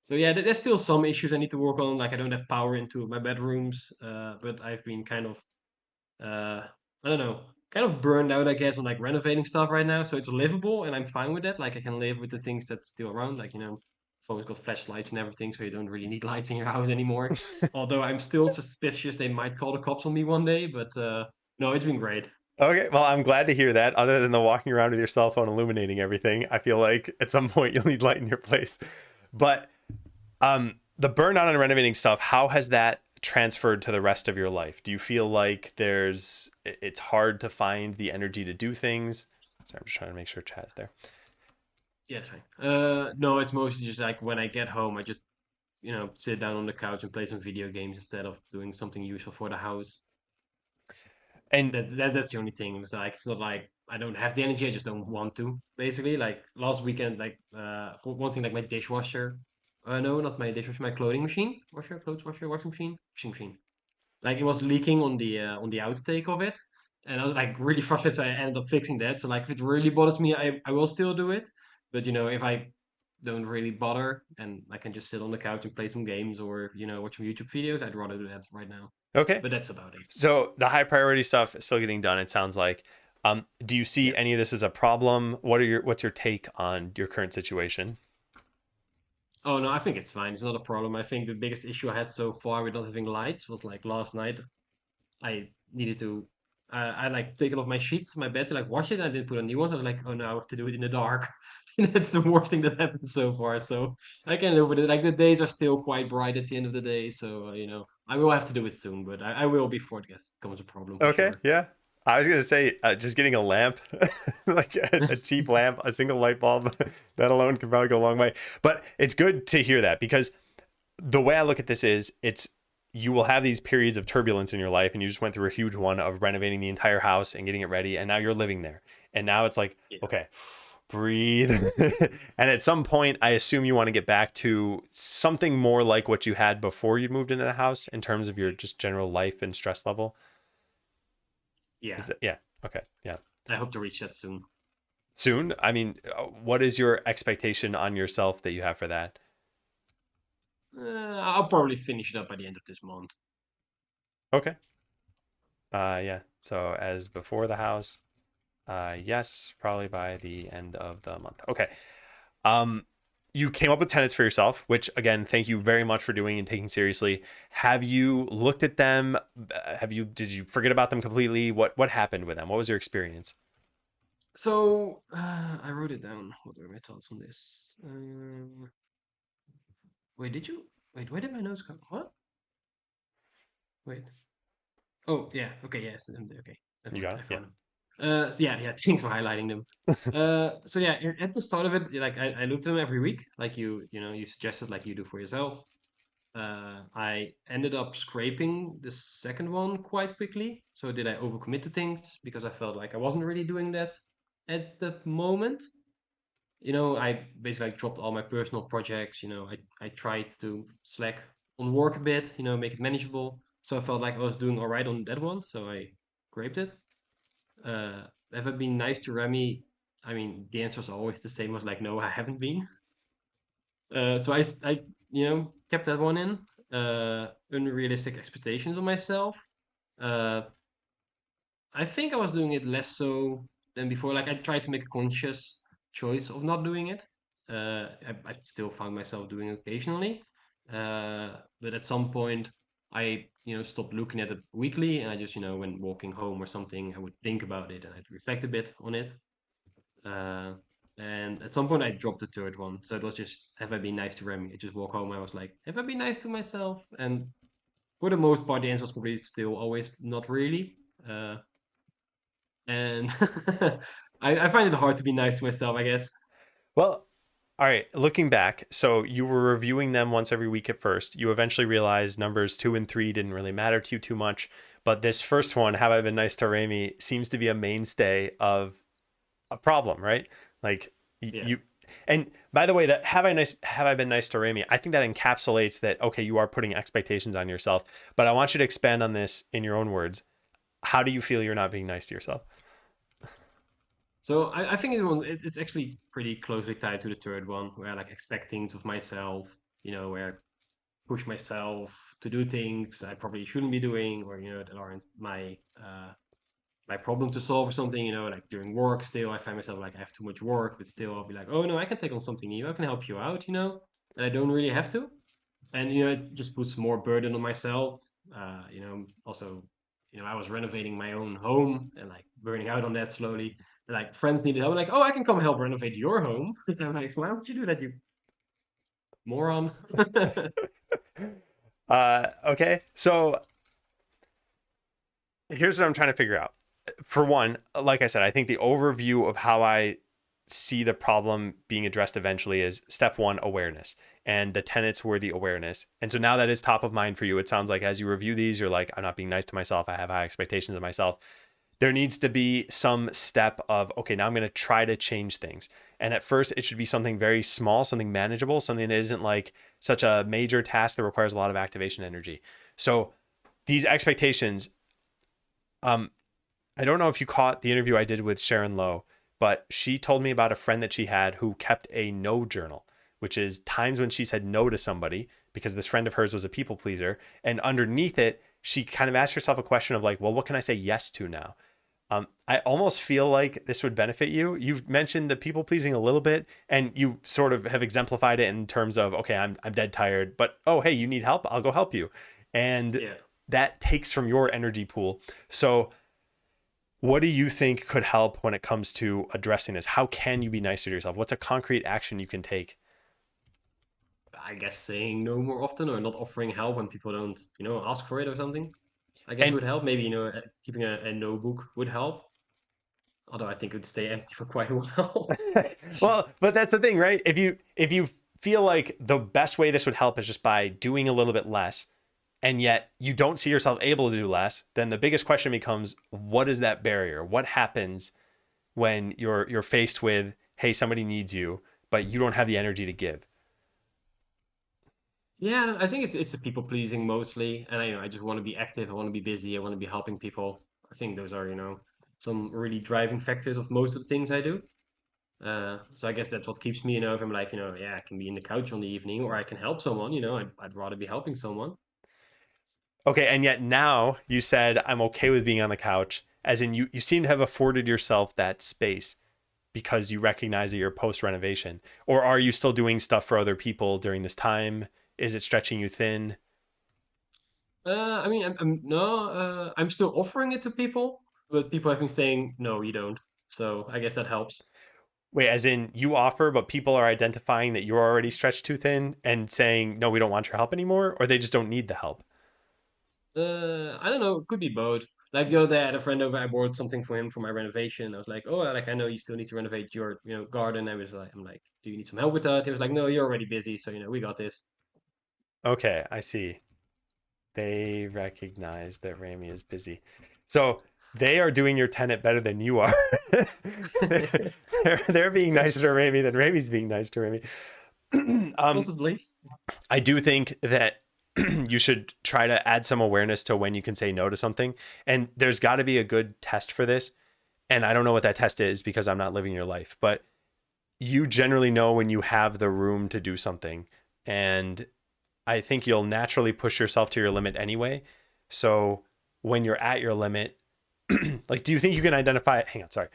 So yeah, there's still some issues I need to work on. Like I don't have power into my bedrooms, but I've been kind of, I don't know, kind of burned out, I guess, on like renovating stuff right now. So it's livable, and I'm fine with that. Like I can live with the things that's still around. Like phone's got flashlights and everything, so you don't really need lights in your house anymore. Although I'm still suspicious they might call the cops on me one day. But no, it's been great. Okay, well, I'm glad to hear that. Other than the walking around with your cell phone illuminating everything, I feel like at some point you'll need light in your place. But the burnout on renovating stuff, how has that transferred to the rest of your life? Do you feel like it's hard to find the energy to do things? Sorry, I'm just trying to make sure chat's there. Yeah, it's fine. No, it's mostly just like when I get home, I just sit down on the couch and play some video games instead of doing something useful for the house. And That's the only thing. It's like it's not like I don't have the energy. I just don't want to. Basically, like last weekend, like for one thing, like my dishwasher. No, not my dishwasher. My clothing machine, clothes washer, washing machine. Like it was leaking on the outtake of it, and I was like really frustrated. So I ended up fixing that. So like if it really bothers me, I will still do it. But if I don't really bother and I can just sit on the couch and play some games or watch some YouTube videos, I'd rather do that right now. okay, But that's about it. so the high priority stuff is still getting done. It sounds like. Do you see Yeah. any of this as a problem? What's your take on your current situation? Oh no, I think it's fine. It's not a problem. I think the biggest issue I had so far with not having lights was like last night. I needed to. I like taken off my sheets, my bed to like wash it. And I didn't put on new ones. I was like, oh no, I have to do it in the dark. And that's the worst thing that happened so far. So I can live with it. Like the days are still quite bright at the end of the day. So I will have to do it soon, but I will before it becomes a problem for Okay, sure. yeah. I was gonna say just getting a lamp, like a cheap lamp, a single light bulb, that alone can probably go a long way. But it's good to hear that because the way I look at this is it's you will have these periods of turbulence in your life, and you just went through a huge one of renovating the entire house and getting it ready, and now you're living there, and now it's like Yeah. okay, breathe, and at some point, I assume you want to get back to something more like what you had before you moved into the house in terms of your just general life and stress level. Yeah. Is that yeah? Okay, yeah. I hope to reach that soon. Soon. I mean, what is your expectation on yourself that you have for that? I'll probably finish it up by the end of this month. Okay. Yeah. So as before the house, yes, probably by the end of the month. Okay. Um, you came up with tenants for yourself, which again, thank you very much for doing and taking seriously. Have you looked at them? Did you forget about them completely? What happened with them? What was your experience? So I wrote it down. What were my thoughts on this? Wait, did you? Wait, where did my notes go? What? Wait. Oh, yeah. Okay, yes. Okay. Never You mind. got I it? Yeah. found them. So yeah. Thanks for highlighting them. So yeah, at the start of it, like I looked at them every week, like you suggested, like you do for yourself. I ended up scraping the second one quite quickly. So did I overcommit to things because I felt like I wasn't really doing that at the moment. I basically like dropped all my personal projects. I tried to slack on work a bit, make it manageable. So I felt like I was doing all right on that one. So I scraped it. Have I been nice to Remy? I mean, the answer is always the same. Was like, no, I haven't been. So I kept that one in. Unrealistic expectations on myself. Uh, I think I was doing it less so than before. Like I tried to make a conscious choice of not doing it. I still found myself doing it occasionally, but at some point I stopped looking at it weekly, and I just when walking home or something, I would think about it and I'd reflect a bit on it. Uh, and at some point I dropped the third one, so it was just have I been nice to Remy? I just walk home. I was like, have I been nice to myself? And for the most part, the answer was probably still always not really. And I find it hard to be nice to myself, I guess. Well, all right. Looking back, so you were reviewing them once every week at first. You eventually realized numbers 2 and 3 didn't really matter to you too much. But this first one, Have I Been Nice to Remy, seems to be a mainstay of a problem, right? Like Yeah. you. And by the way, that have I been nice to Remy? I think that encapsulates that. Okay, you are putting expectations on yourself, but I want you to expand on this in your own words. How do you feel you're not being nice to yourself? So I think it's actually pretty closely tied to the third one, where I like expect things of myself, where I push myself to do things I probably shouldn't be doing, or that aren't my like problem to solve or something, like during work still I find myself like I have too much work, but still I'll be like, oh no, I can take on something new. I can help you out, and I don't really have to. And it just puts more burden on myself. Also, I was renovating my own home and like burning out on that slowly. And, like friends needed help. I'm like, oh, I can come help renovate your home. And I'm like, why would you do that, you moron? Okay, so here's what I'm trying to figure out. For one, like I said, I think the overview of how I see the problem being addressed eventually is step one, awareness. And the tenets were the awareness. And so now that is top of mind for you. It sounds like as you review these, you're like, I'm not being nice to myself. I have high expectations of myself. There needs to be some step of, okay, now I'm going to try to change things. And at first, it should be something very small, something manageable, something that isn't like such a major task that requires a lot of activation energy. So these expectations, um, I don't know if you caught the interview I did with Sharon Lowe, but she told me about a friend that she had who kept a no journal, which is times when she said no to somebody because this friend of hers was a people pleaser. And underneath it, she kind of asked herself a question of like, well, what can I say yes to now? I almost feel like this would benefit you. You've mentioned the people pleasing a little bit, and you sort of have exemplified it in terms of, okay, I'm dead tired, but oh, hey, you need help? I'll go help you. And Yeah. that takes from your energy pool. So what do you think could help when it comes to addressing this? How can you be nicer to yourself? What's a concrete action you can take? I guess saying no more often or not offering help when people don't, ask for it or something. I guess And would help. Maybe, keeping a notebook would help. Although I think it would stay empty for quite a while. well, but that's the thing, right? If you feel like the best way this would help is just by doing a little bit less, and yet you don't see yourself able to do less, then the biggest question becomes, what is that barrier? What happens when you're faced with, hey, somebody needs you, but you don't have the energy to give? Yeah, I think it's a people pleasing mostly, and I just want to be active. I want to be busy. I want to be helping people. I think those are some really driving factors of most of the things I do. So I guess that's what keeps me. If I'm like yeah, I can be in the couch on the evening, or I can help someone. I'd rather be helping someone. Okay, and yet now you said I'm okay with being on the couch, as in you seem to have afforded yourself that space because you recognize that you're post renovation. Or are you still doing stuff for other people during this time? Is it stretching you thin? I mean, I'm no, I'm still offering it to people, but people have been saying no, you don't. So I guess that helps. Wait, as in you offer, but people are identifying that you're already stretched too thin and saying, no, we don't want your help anymore, or they just don't need the help? I don't know. It could be both. Like the other day, I had a friend over. I bought something for him for my renovation. I was like, "Oh, like I know you still need to renovate your, garden." I'm like, "Do you need some help with that?" He was like, "No, you're already busy, so we got this." Okay, I see. They recognize that Ramy is busy. So they are doing your tenant better than you are. they're being nicer to Ramy than Ramy's being nice to Ramy. um, Possibly. I do think that you should try to add some awareness to when you can say no to something. And there's got to be a good test for this. And I don't know what that test is because I'm not living your life, but you generally know when you have the room to do something. And I think you'll naturally push yourself to your limit anyway. So when you're at your limit, like, do you think you can identify? Hang on, sorry.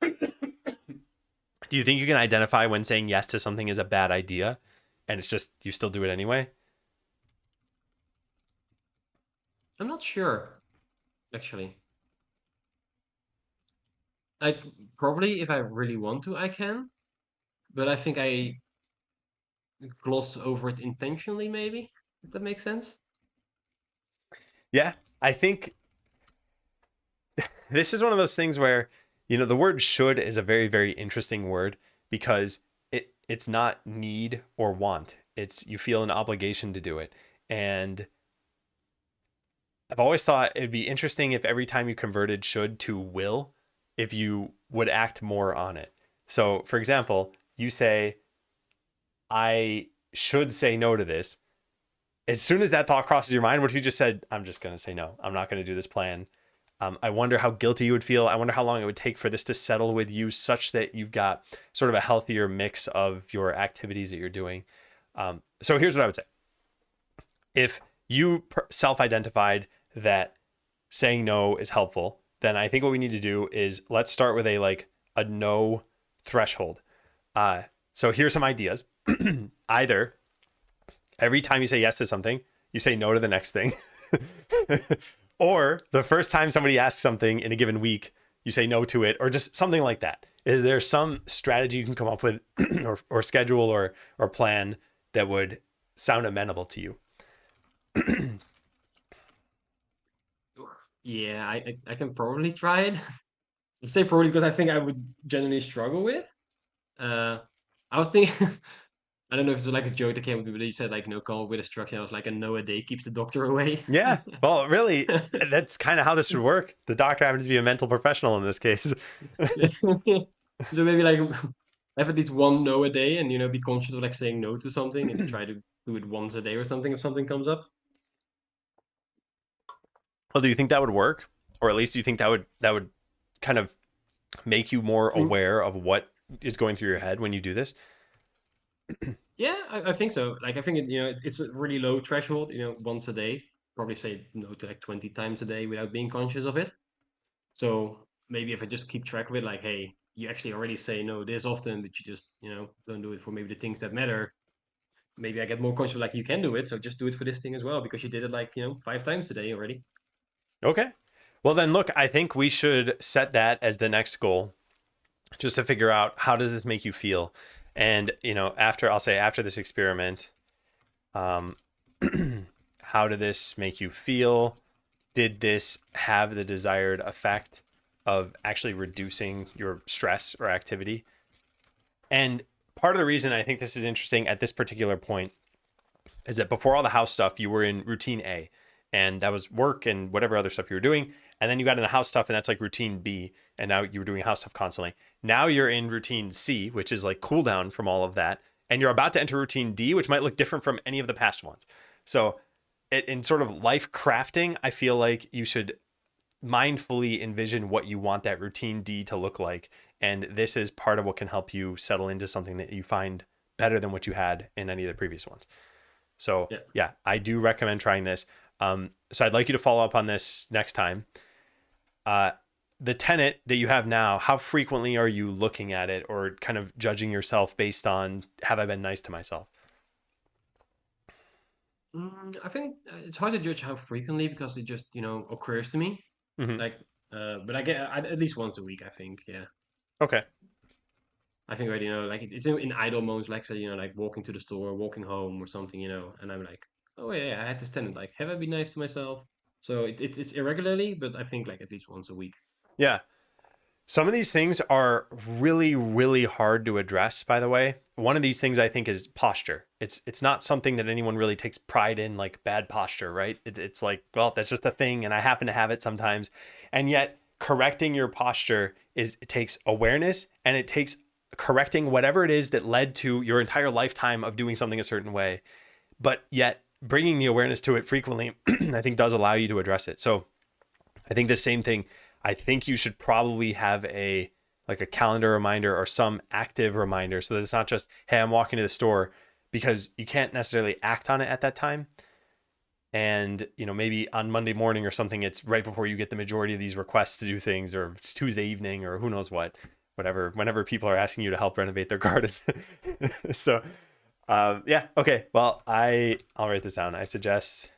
Do you think you can identify when saying yes to something is a bad idea and it's just you still do it anyway? I'm not sure, actually. Like probably if I really want to, I can, but I think I gloss over it intentionally, maybe. If that makes sense. Yeah, I think this is one of those things where, the word should is a very, very interesting word because it's not need or want. It's you feel an obligation to do it. And I've always thought it'd be interesting if every time you converted should to will, if you would act more on it. So, for example, you say, I should say no to this. As soon as that thought crosses your mind, what if you just said, I'm just going to say no? I'm not going to do this plan. I wonder how guilty you would feel. I wonder how long it would take for this to settle with you such that you've got sort of a healthier mix of your activities that you're doing. So here's what I would say. If you self identified that saying no is helpful, then I think what we need to do is let's start with a no threshold. Uh, so here's some ideas. Either every time you say yes to something, you say no to the next thing. Or the first time somebody asks something in a given week, you say no to it, or just something like that. Is there some strategy you can come up with, or schedule, or plan that would sound amenable to you? Yeah, I can probably try it. I say probably because I think I would generally struggle with it. I was thinking, I don't know if it's like a joke that came up, but you said like no, come up with a structure. I was like, a no a day keeps the doctor away. Yeah. Well, really, that's kind of how this would work. The doctor happens to be a mental professional in this case. So maybe like have at least one no a day, and be conscious of like saying no to something, and try to do it once a day or something if something comes up. Well, do you think that would work, or at least do you think that would kind of make you more Mm, aware of what is going through your head when you do this? Yeah, I think so. Like I think it's a really low threshold. Once a day, probably say no to like 20 times a day without being conscious of it. So maybe if I just keep track of it, like, hey, you actually already say no this often, but you just, don't do it for maybe the things that matter. Maybe I get more conscious, like, you can do it, so just do it for this thing as well, because you did it like, 5 times today already. Okay. Well, then look, I think we should set that as the next goal, just to figure out how does this make you feel. And, after this experiment, um, how did this make you feel? Did this have the desired effect of actually reducing your stress or activity? And part of the reason I think this is interesting at this particular point is that before all the house stuff, you were in routine A, and that was work and whatever other stuff you were doing. And then you got into house stuff, and that's like routine B. And now you were doing house stuff constantly. Now you're in routine C, which is like cool down from all of that. And you're about to enter routine D, which might look different from any of the past ones. So, in sort of life crafting, I feel like you should mindfully envision what you want that routine D to look like. And this is part of what can help you settle into something that you find better than what you had in any of the previous ones. So Yeah. yeah, I do recommend trying this. So I'd like you to follow up on this next time. Uh, the tenant that you have now, how frequently are you looking at it or kind of judging yourself based on have I been nice to myself? I think it's hard to judge how frequently because it just, occurs to me. Mm-hmm. Like, but I get at least once a week, I think. Yeah. Okay. I think already, like it's in idle moments, like say, like walking to the store, walking home or something, and I'm like, oh yeah, I had this tenant. Like, have I been nice to myself? So it's irregularly, but I think like at least once a week. Yeah. Some of these things are really, really hard to address, by the way. One of these things I think is posture. It's not something that anyone really takes pride in, like bad posture, right? It's like, well, that's just a thing, and I happen to have it sometimes. And yet, correcting your posture it takes awareness and it takes correcting whatever it is that led to your entire lifetime of doing something a certain way. But yet, bringing the awareness to it frequently, I think, does allow you to address it. So I think the same thing. I think you should probably have a calendar reminder or some active reminder so that it's not just, hey, I'm walking to the store, because you can't necessarily act on it at that time. And, maybe on Monday morning or something, it's right before you get the majority of these requests to do things, or it's Tuesday evening, or who knows what, whatever, whenever people are asking you to help renovate their garden. So, yeah. Okay. Well, I'll write this down. I suggest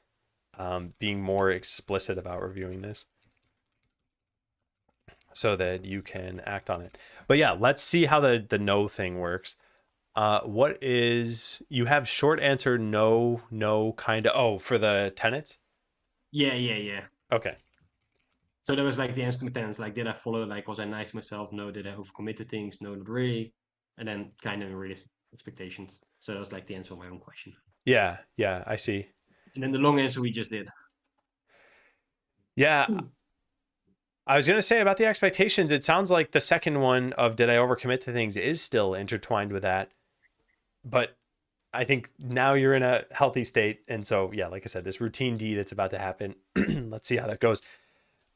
being more explicit about reviewing this so that you can act on it. But yeah, let's see how the no thing works. What is you have short answer no, no, kind of. Oh, for the tenants. Yeah, yeah, yeah. Okay. So that was like the answer to my tenants. Like, did I follow? Like, was I nice to myself? No. Did I overcommit to things? No, not really. And then kind of unrealistic expectations. So that was like the answer to my own question. Yeah, yeah, I see. And then the long answer we just did. Yeah, Hmm. I was gonna say about the expectations. It sounds like the second one of did I overcommit to things is still intertwined with that, but I think now you're in a healthy state, and so yeah, like I said, this routine D that's about to happen. Let's see how that goes.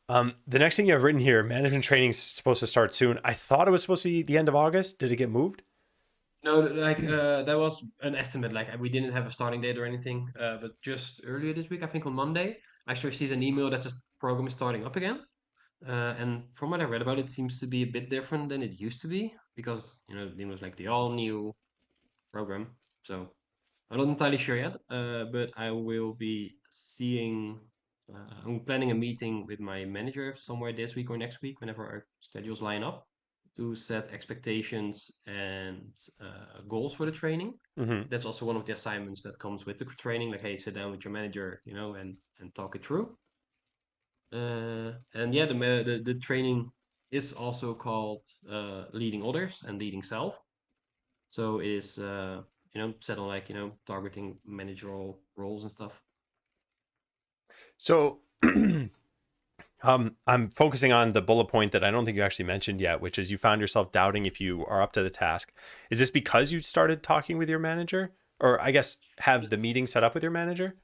The next thing you have written here, management training is supposed to start soon. I thought it was supposed to be the end of August. Did it get moved? No, like that was an estimate. Like we didn't have a starting date or anything. But just earlier this week, I think on Monday, I actually received an email that this program is starting up again. And from what I read about it, seems to be a bit different than it used to be because it was like the all new program. So I'm not entirely sure yet, but I will be seeing. I'm planning a meeting with my manager somewhere this week or next week, whenever our schedules line up, to set expectations and goals for the training. Hmm. That's also one of the assignments that comes with the training. Like, hey, sit down with your manager, and talk it through. And yeah, the training is also called leading others and leading self. So it is set on like targeting managerial roles and stuff. So I'm focusing on the bullet point that I don't think you actually mentioned yet, which is you found yourself doubting if you are up to the task. Is this because you started talking with your manager, or I guess have the meeting set up with your manager?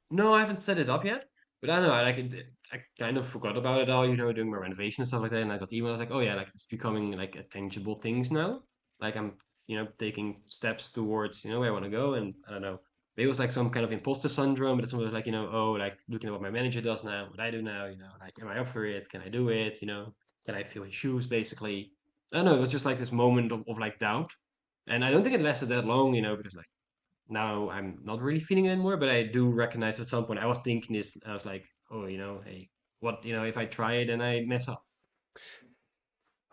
No, I haven't set it up yet, but I don't know. I like it. I kind of forgot about it all, doing my renovation and stuff like that. And I got emails like, oh yeah, like it's becoming like a tangible things now. Like I'm, taking steps towards, where I want to go. And I don't know, maybe it was like some kind of imposter syndrome, but someone was like, oh, like looking at what my manager does now, what I do now, like am I up for it? Can I do it? Can I feel his shoes? Basically, I don't know. It was just like this moment of like doubt, and I don't think it lasted that long, because like now I'm not really feeling it anymore, but I do recognize at some point I was thinking this. I was like, oh, hey, what, if I try it and I mess up?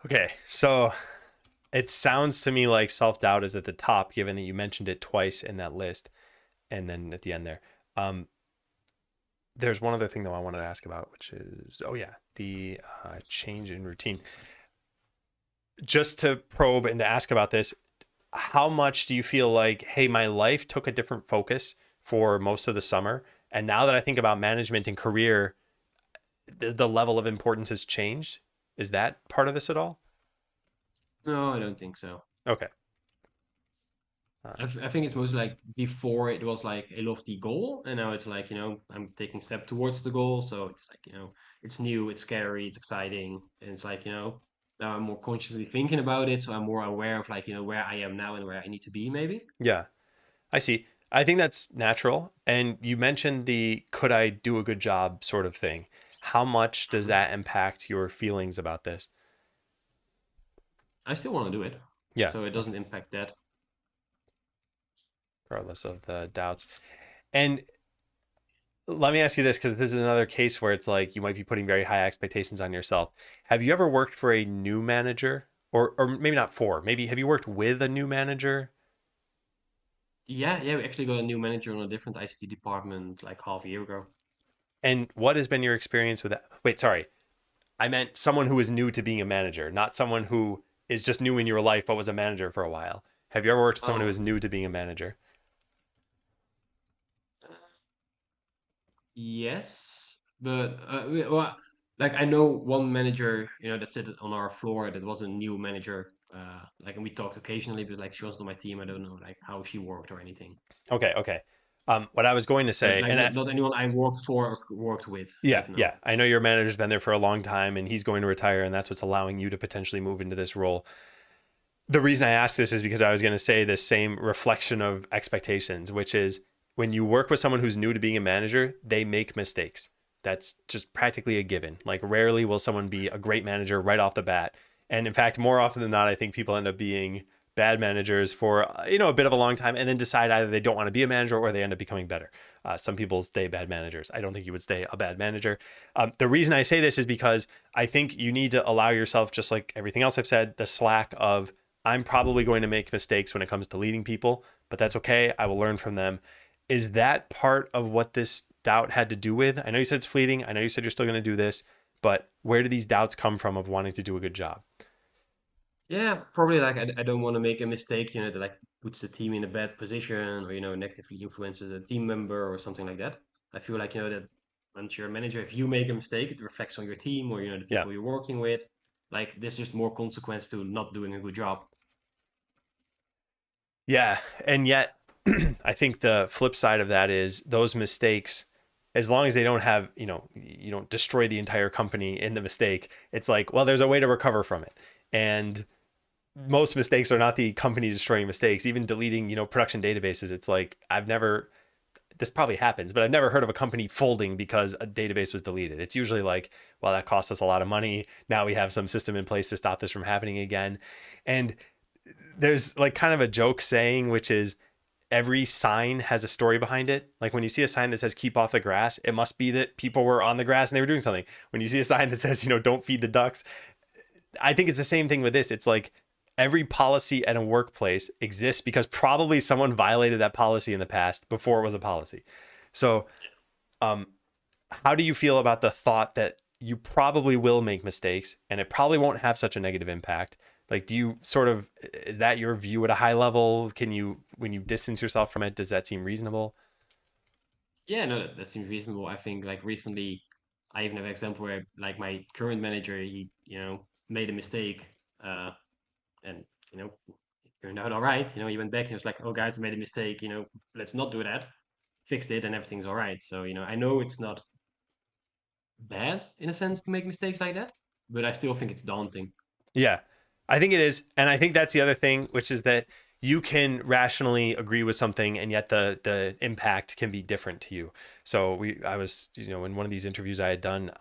Okay, so it sounds to me like self doubt is at the top, given that you mentioned it twice in that list, and then at the end there. Um, there's one other thing though I wanted to ask about, which is the change in routine. Just to probe and to ask about this, how much do you feel like, hey, my life took a different focus for most of the summer, and now that I think about management and career, the level of importance has changed? Is that part of this at all? No, I don't think so. Okay. Uh, I think it's mostly like before it was like a lofty goal, and now it's like, I'm taking step towards the goal. So it's like, it's new, it's scary, it's exciting. And it's like, now I'm more consciously thinking about it. So I'm more aware of like, where I am now and where I need to be, maybe. yeah, I see. I think that's natural. And you mentioned the could I do a good job sort of thing. How much does Mhm. that impact your feelings about this? I still want to do it. Yeah. So it Okay. doesn't impact that. Regardless of the doubts. And let me ask you this, because this is another case where it's like you might be putting very high expectations on yourself. Have you ever worked for a new manager? Or maybe not for, maybe have you worked with a new manager? Yeah, yeah, we actually got a new manager on a different ICT department like half a year ago. And what has been your experience with that? Wait, sorry. I meant someone who is new to being a manager, not someone who is just new in your life but was a manager for a while. Have you ever worked with someone who Oh, is new to being a manager? yes, but well, like I know one manager, that sit on our floor that was a new manager. Like, and we talked occasionally, but like she was on my team. I don't know like how she worked or anything. Okay, okay. What I was going to But say, like and not anyone I worked for or worked with yeah, yet. No. yeah, I know your manager's been there for a long time and he's going to retire, and that's what's allowing you to potentially move into this role. The reason I ask this is because I was going to say the same reflection of expectations, which is when you work with someone who's new to being a manager, they make mistakes. That's just practically a given. Like, rarely will someone be a great manager right off the bat. And in fact, more often than not, I think people end up being bad managers for a bit of a long time and then decide either they don't want to be a manager or they end up becoming better. Some people stay bad managers. I don't think you would stay a bad manager. The reason I say this is because I think you need to allow yourself, just like everything else I've said, the slack of I'm probably going to make mistakes when it comes to leading people, but that's okay. I will learn from them. Is that part of what this doubt had to do with? I know you said it's fleeting. I know you said you're still going to do this, but where do these doubts come from of wanting to do a good job? Yeah, probably like I don't want to make a mistake, that like puts the team in a bad position or negatively influences a team member or something like that. I feel like that once you're a manager, if you make a mistake, it reflects on your team or the Yeah. people you're working with. Like there's just more consequence to not doing a good job. Yeah. And yet, I think the flip side of that is those mistakes, as long as they don't have, you don't destroy the entire company in the mistake, it's like, well, there's a way to recover from it. And most mistakes are not the company destroying mistakes. Even deleting, production databases, it's like this probably happens, but I've never heard of a company folding because a database was deleted. It's usually like, well, that cost us a lot of money. Now we have some system in place to stop this from happening again. And there's like kind of a joke saying, which is every sign has a story behind it. Like when you see a sign that says keep off the grass, it must be that people were on the grass and they were doing something. When you see a sign that says, don't feed the ducks, I think it's the same thing with this. It's like every policy at a workplace exists because probably someone violated that policy in the past before it was a policy. So, um, how do you feel about the thought that you probably will make mistakes and it probably won't have such a negative impact? Like, do you sort of, is that your view at a high level? Can you, when you distance yourself from it, does that seem reasonable? Yeah, no, that seems reasonable. I think like recently, I even have an example where like my current manager, he made a mistake, uh, and it turned out all right. He went back and he was like, "Oh, guys, I made a mistake. Let's not do that." Fixed it, and everything's all right. So I know it's not bad in a sense to make mistakes like that, but I still think it's daunting. Yeah, I think it is. And I think that's the other thing, which is that you can rationally agree with something and yet the impact can be different to you. So I was, in one of these interviews I had done,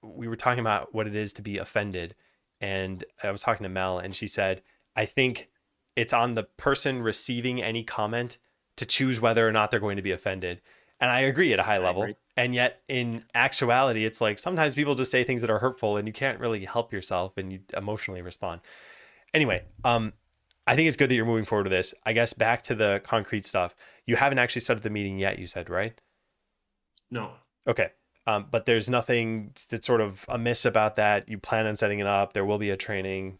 we were talking about what it is to be offended. And I was talking to Mel and she said, I think it's on the person receiving any comment to choose whether or not they're going to be offended. And I agree at a high I agree. level. And yet in actuality, it's like sometimes people just say things that are hurtful and you can't really help yourself and you emotionally respond. Anyway, I think it's good that you're moving forward with this. I guess back to the concrete stuff. You haven't actually started the meeting yet, you said, right? No. Okay. But there's nothing that's sort of amiss about that. You plan on setting it up. There will be a training.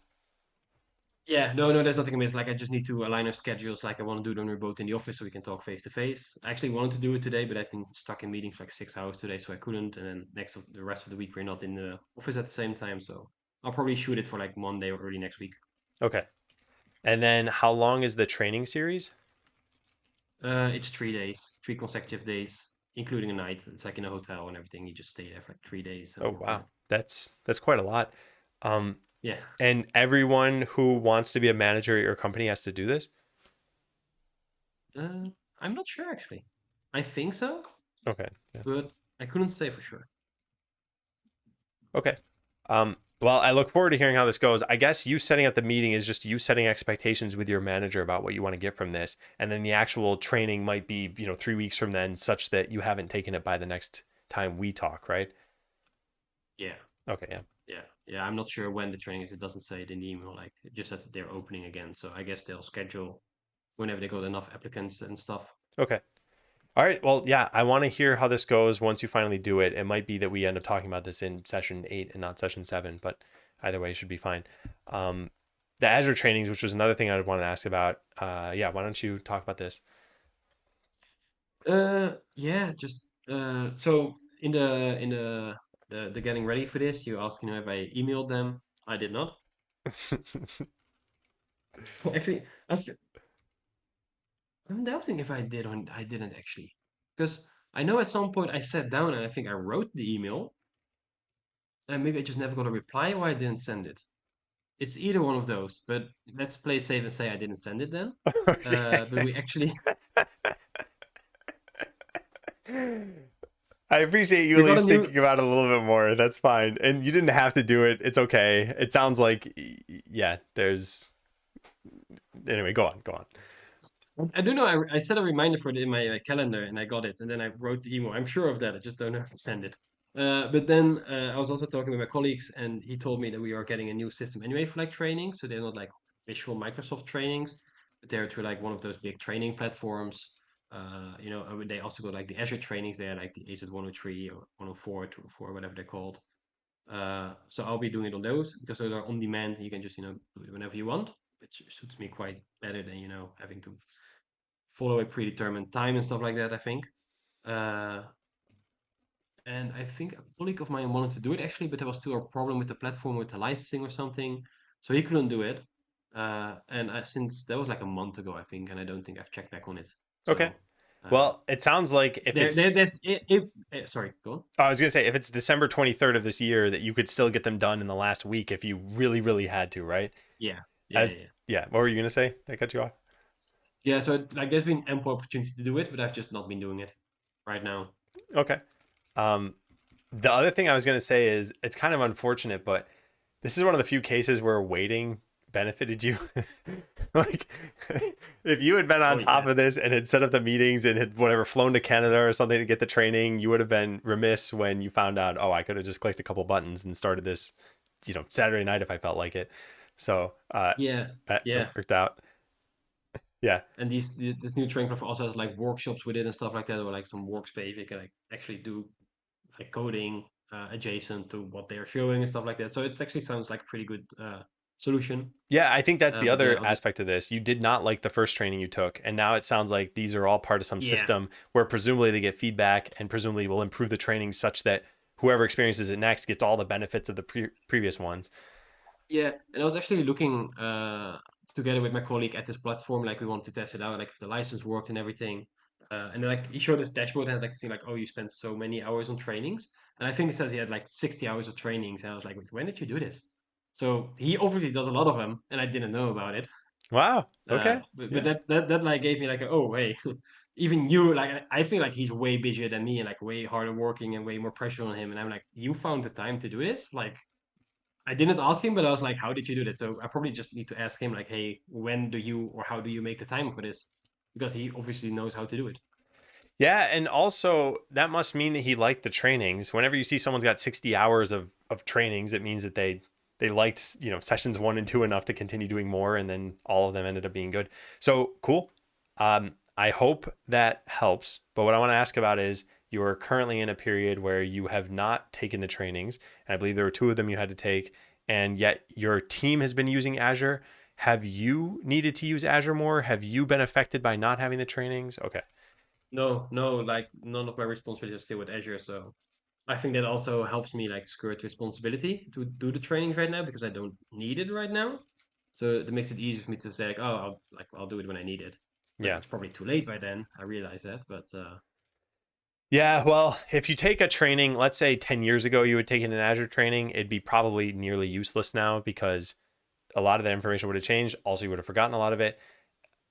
Yeah, no, no, there's nothing amiss. Like, I just need to align our schedules. Like, I want to do it when we're both in the office so we can talk face to face. I actually wanted to do it today, but I've been stuck in meetings for like 6 hours today, so I couldn't. And then the rest of the week, we're not in the office at the same time. So I'll probably shoot it for like Monday or early next week. Okay. And then how long is the training series? It's 3 days, 3 consecutive days, including a night. It's like in a hotel and everything. You just stay there for like 3 days and Oh, work on wow. it. That's quite a lot. Um, Yeah. and everyone who wants to be a manager at your company has to do this? Uh, I'm not sure actually. I think so, Okay. Yeah. but I couldn't say for sure. Okay. Well, I look forward to hearing how this goes. I guess you setting up the meeting is just you setting expectations with your manager about what you want to get from this. And then the actual training might be, 3 weeks from then, such that you haven't taken it by the next time we talk, right? Yeah. Okay. Yeah. Yeah, yeah. I'm not sure when the training is. It doesn't say it in the email. Like it just says that they're opening again. So I guess they'll schedule whenever they got enough applicants and stuff. Okay. All right. Well, yeah, I want to hear how this goes once you finally do it. It might be that we end up talking about this in session 8 and not session 7, but either way, it should be fine. Um, the Azure trainings, which was another thing I would want to ask about. Yeah, why don't you talk about this? Yeah. Just so in the getting ready for this, you asked, if I emailed them. I did not. Actually, I'm doubting if I did or I didn't actually, because I know at some point I sat down and I think I wrote the email, and maybe I just never got a reply or I didn't send it. It's either one of those, but let's play safe and say I didn't send it then. Okay. But we actually I appreciate you we at got a least new thinking about it a little bit more. That's fine. And you didn't have to do it. It's okay. It sounds like, yeah, there's. Anyway, go on. Go on. I don't know. I set a reminder for it in my calendar and I got it, and then I wrote the email. I'm sure of that. I just don't know how to send it. But then I was also talking with my colleagues, and he told me that we are getting a new system anyway for like training. So they're not like official Microsoft trainings, but they're through like one of those big training platforms. They also got like the Azure trainings there, like the AZ 103 or 104, 204, whatever they're called. So I'll be doing it on those because those are on demand. You can just do it whenever you want, which suits me quite better than having to follow a predetermined time and stuff like that, I think. Uh, and I think a colleague of mine wanted to do it actually, but there was still a problem with the platform with the licensing or something. So he couldn't do it. Since that was like a month ago, I think, and I don't think I've checked back on it. Okay. So uh, Well, it sounds like if there, it's, there there's if sorry, go on. I was going to say, if it's December 23rd of this year, that you could still get them done in the last week if you really, really had to, right? Yeah, yeah, As, yeah. yeah. What were you going to say? I cut you off. Yeah, so like there's been ample opportunity to do it, but I've just not been doing it right now. Okay. Um, the other thing I was going to say is it's kind of unfortunate, but this is one of the few cases where waiting benefited you. Like, if you had been Oh on top yeah. of this and had set up the meetings and had whatever flown to Canada or something to get the training, you would have been remiss when you found out, oh, I could have just clicked a couple buttons and started this, Saturday night if I felt like it. So Yeah, that yeah. worked out. Yeah. And this new training platform also has like workshops with it and stuff like that, or like some workspace you can like actually do like coding adjacent to what they're showing and stuff like that. So it actually sounds like a pretty good solution. Yeah, I think that's the But yeah, other I'll just aspect of this. You did not like the first training you took, and now it sounds like these are all part of some yeah, system where presumably they get feedback and presumably will improve the training such that whoever experiences it next gets all the benefits of the previous ones. yeah. And I was actually looking together with my colleague at this platform, like we want to test it out, like if the license worked and everything. And then, like he showed us dashboard and had like seeing like, oh, you spent so many hours on trainings. And I think it says he had like 60 hours of trainings. And I was like, when did you do this? So he obviously does a lot of them, and I didn't know about it. Wow. Okay. But Yeah. that like gave me like oh hey, even you like I feel like he's way busier than me and like way harder working and way more pressure on him. And I'm like, you found the time to do this? Like I didn't ask him, but I was like, how did you do that? So I probably just need to ask him like, hey, when do you or how do you make the time for this? Because he obviously knows how to do it. Yeah, and also that must mean that he liked the trainings. Whenever you see someone's got 60 hours of trainings, it means that they liked, sessions 1 and 2 enough to continue doing more, and then all of them ended up being good. So cool. I hope that helps. But what I want to ask about is you're currently in a period where you have not taken the trainings, and I believe there were two of them you had to take, and yet your team has been using Azure. Have you needed to use Azure more? Have you been affected by not having the trainings? Okay. No, no, like none of my responsibilities are still with Azure, so I think that also helps me like skirt responsibility to do the trainings right now because I don't need it right now. So it makes it easy for me to say like, oh, I'll do it when I need it. But Yeah. it's probably too late by then. I realize that. But Yeah, well, if you take a training, let's say 10 years ago you had taken an Azure training, it'd be probably nearly useless now because a lot of that information would have changed. Also, you would have forgotten a lot of it.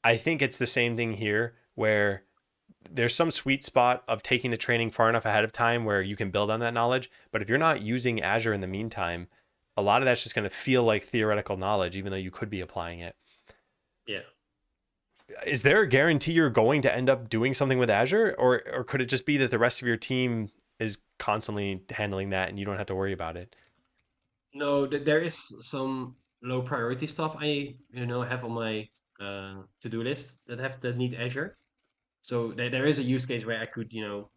I think it's the same thing here where there's some sweet spot of taking the training far enough ahead of time where you can build on that knowledge. But if you're not using Azure in the meantime, a lot of that's just going to feel like theoretical knowledge, even though you could be applying it. yeah, Is there a guarantee you're going to end up doing something with Azure, or could it just be that the rest of your team is constantly handling that and you don't have to worry about it? no, there is some low priority stuff I have on my to-do list that need Azure. So there is a use case where I could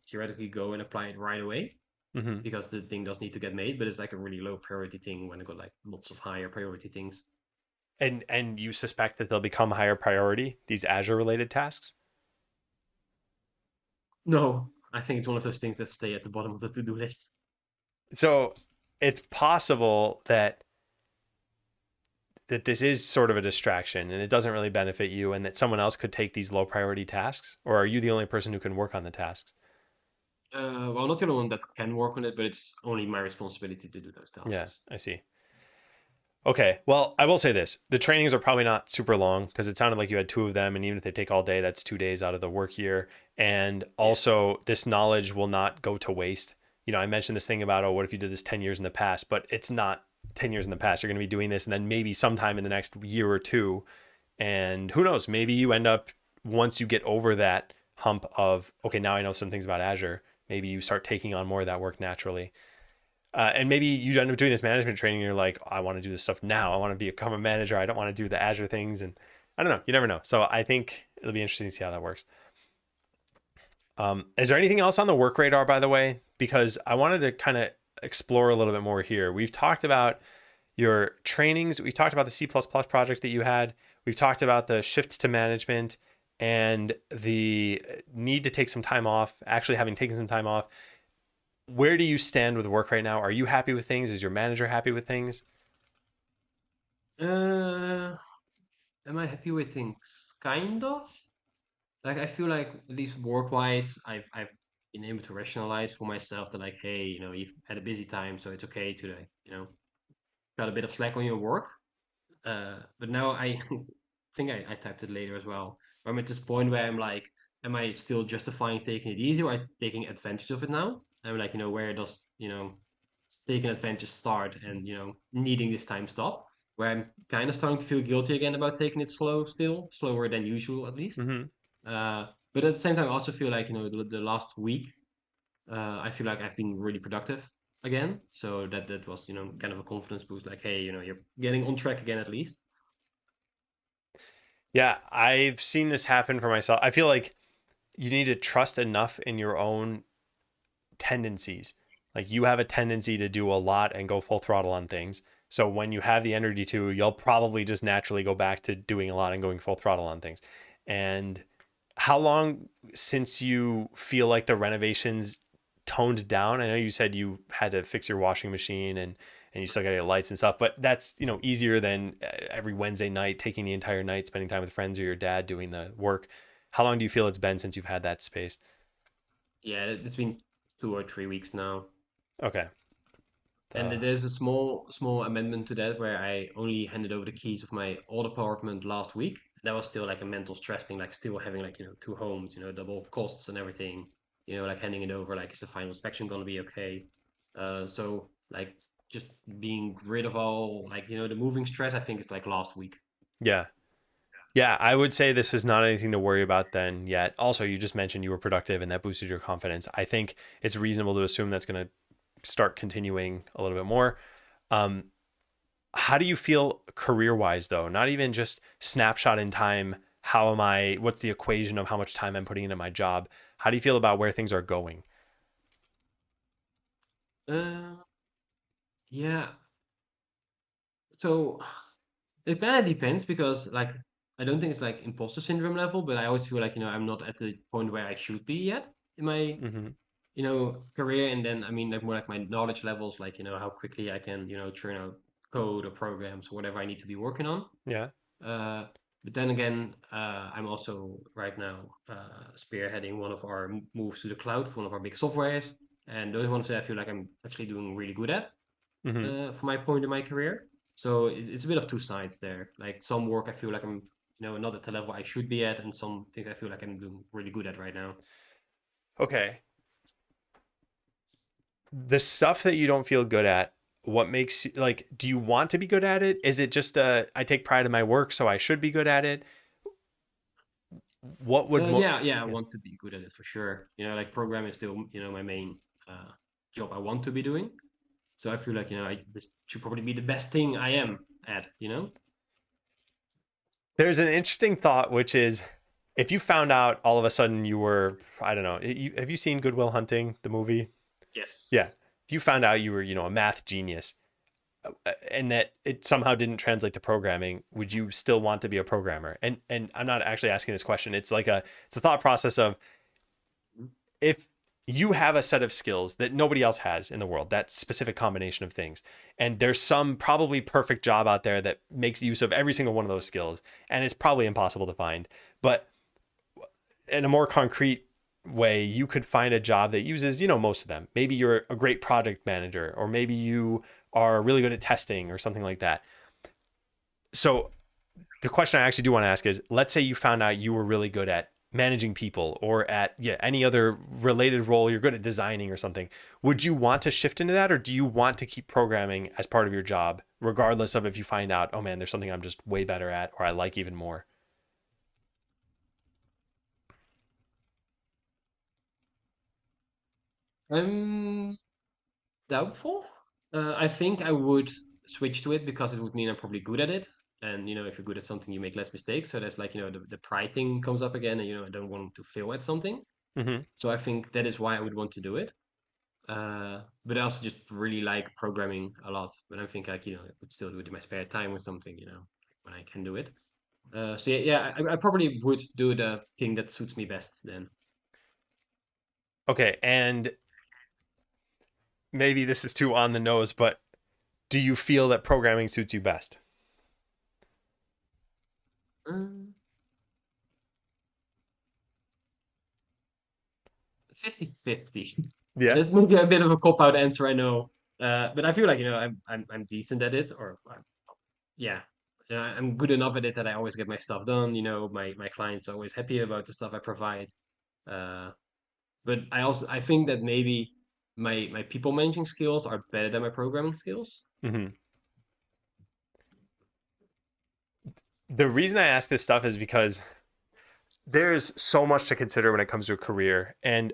theoretically go and apply it right away Hmm. because the thing does need to get made, but it's like a really low priority thing when I got like lots of higher priority things. And you suspect that they'll become higher priority, these Azure related tasks? No, I think it's one of those things that stay at the bottom of the to-do list. So it's possible that this is sort of a distraction and it doesn't really benefit you, and that someone else could take these low priority tasks, or are you the only person who can work on the tasks? Well, not the only one that can work on it, but it's only my responsibility to do those Yeah, tasks. I see. Okay, well, I will say this. The trainings are probably not super long because it sounded like you had two of them. And even if they take all day, that's 2 days out of the work year. And Yeah, also, this knowledge will not go to waste. I mentioned this thing about, oh, what if you did this 10 years in the past? But it's not 10 years in the past. You're going to be doing this and then maybe sometime in the next year or two. And who knows, maybe you end up, once you get over that hump of, okay, now I know some things about Azure, maybe you start taking on more of that work naturally. And maybe you end up doing this management training and you're like, I want to do this stuff now. I want to become a manager. I don't want to do the Azure things. And I don't know. You never know. So I think it'll be interesting to see how that works. Is there anything else on the work radar, by the way? Because I wanted to kind of explore a little bit more here. We've talked about your trainings. We talked about the C++ project that you had. We've talked about the shift to management and the need to take some time off, actually having taken some time off. Where do you stand with work right now? Are you happy with things? Is your manager happy with things? Uh, am I happy with things? Kind of. Like I feel like at least work-wise, I've been able to rationalize for myself that like, hey, you've had a busy time, so it's okay to like, got a bit of slack on your work. But now I think I typed it later as well. I'm at this point where I'm like, am I still justifying taking it easy or taking advantage of it now? I'm like, where does, taking advantage start and, needing this time stop? Where I'm kind of starting to feel guilty again about taking it still, slower than usual at least. Hmm. But at the same time, I also feel like, the last week, I feel like I've been really productive again. So that was, kind of a confidence boost. Like, hey, you're getting on track again at least. Yeah, I've seen this happen for myself. I feel like you need to trust enough in your own tendencies. Like you have a tendency to do a lot and go full throttle on things. So when you have the energy to, you'll probably just naturally go back to doing a lot and going full throttle on things. And how long since you feel like the renovations toned down? I know you said you had to fix your washing machine and you still got to get lights and stuff, but that's, easier than every Wednesday night taking the entire night spending time with friends or your dad doing the work. How long do you feel it's been since you've had that space? Yeah, it's been 2 or 3 weeks now. Okay. And The there's a small amendment to that where I only handed over the keys of my old apartment last week. That was still like a mental stress thing, like still having like, two homes, double costs and everything, like handing it over, like is the final inspection gonna be okay? So like just being rid of all like, the moving stress, I think it's like last week. Yeah. Yeah, I would say this is not anything to worry about then yet. Also, you just mentioned you were productive and that boosted your confidence. I think it's reasonable to assume that's going to start continuing a little bit more. Um, how do you feel career wise, though? Not even just snapshot in time. How am I? What's the equation of how much time I'm putting into my job? How do you feel about where things are going? Uh, yeah. So it kind of depends because like I don't think it's like imposter syndrome level, but I always feel like I'm not at the point where I should be yet in my Hmm. career. And then I mean like more like my knowledge levels, like how quickly I can churn out code or programs or whatever I need to be working on. Yeah. Uh, but then again, I'm also right now spearheading one of our moves to the cloud for one of our big softwares, and those ones that I feel like I'm actually doing really good at Hmm. for my point in my career. So it's a bit of two sides there. Like some work I feel like I'm, not at the level I should be at, and some things I feel like I'm doing really good at right now. Okay. The stuff that you don't feel good at, what makes you like, do you want to be good at it? Is it just I take pride in my work, so I should be good at it? What would Yeah, I yeah. want to be good at it for sure. Like programming is still, my main uh, job I want to be doing. So I feel like, this should probably be the best thing I am at. There's an interesting thought, which is if you found out all of a sudden you were, I don't know, have you seen Goodwill Hunting, the movie? Yes. Yeah. If you found out you were, a math genius and that it somehow didn't translate to programming, would you still want to be a programmer? And I'm not actually asking this question. It's a thought process of if you have a set of skills that nobody else has in the world, that specific combination of things, and there's some probably perfect job out there that makes use of every single one of those skills, and it's probably impossible to find. But in a more concrete way, you could find a job that uses, most of them. Maybe you're a great project manager, or maybe you are really good at testing or something like that. So the question I actually do want to ask is, let's say you found out you were really good at managing people or at any other related role, you're good at designing or something. Would you want to shift into that, or do you want to keep programming as part of your job regardless of if you find out, oh man, there's something I'm just way better at or I like even more? I'm doubtful. I think I would switch to it because it would mean I'm probably good at it. And if you're good at something, you make less mistakes. So that's like, the pride thing comes up again, and I don't want to fail at something. Mm-hmm. So I think that is why I would want to do it. But I also just really like programming a lot. But I think like, I would still do it in my spare time or something, when I can do it. So I probably would do the thing that suits me best then. Okay, and maybe this is too on the nose, but do you feel that programming suits you best? 50-50. Yeah. This may be a bit of a cop out answer, I know. But I feel like I'm decent at it, or yeah. I'm good enough at it that I always get my stuff done. My clients are always happy about the stuff I provide. Uh, but I think that maybe my people managing skills are better than my programming skills. Hmm. The reason I ask this stuff is because there's so much to consider when it comes to a career. And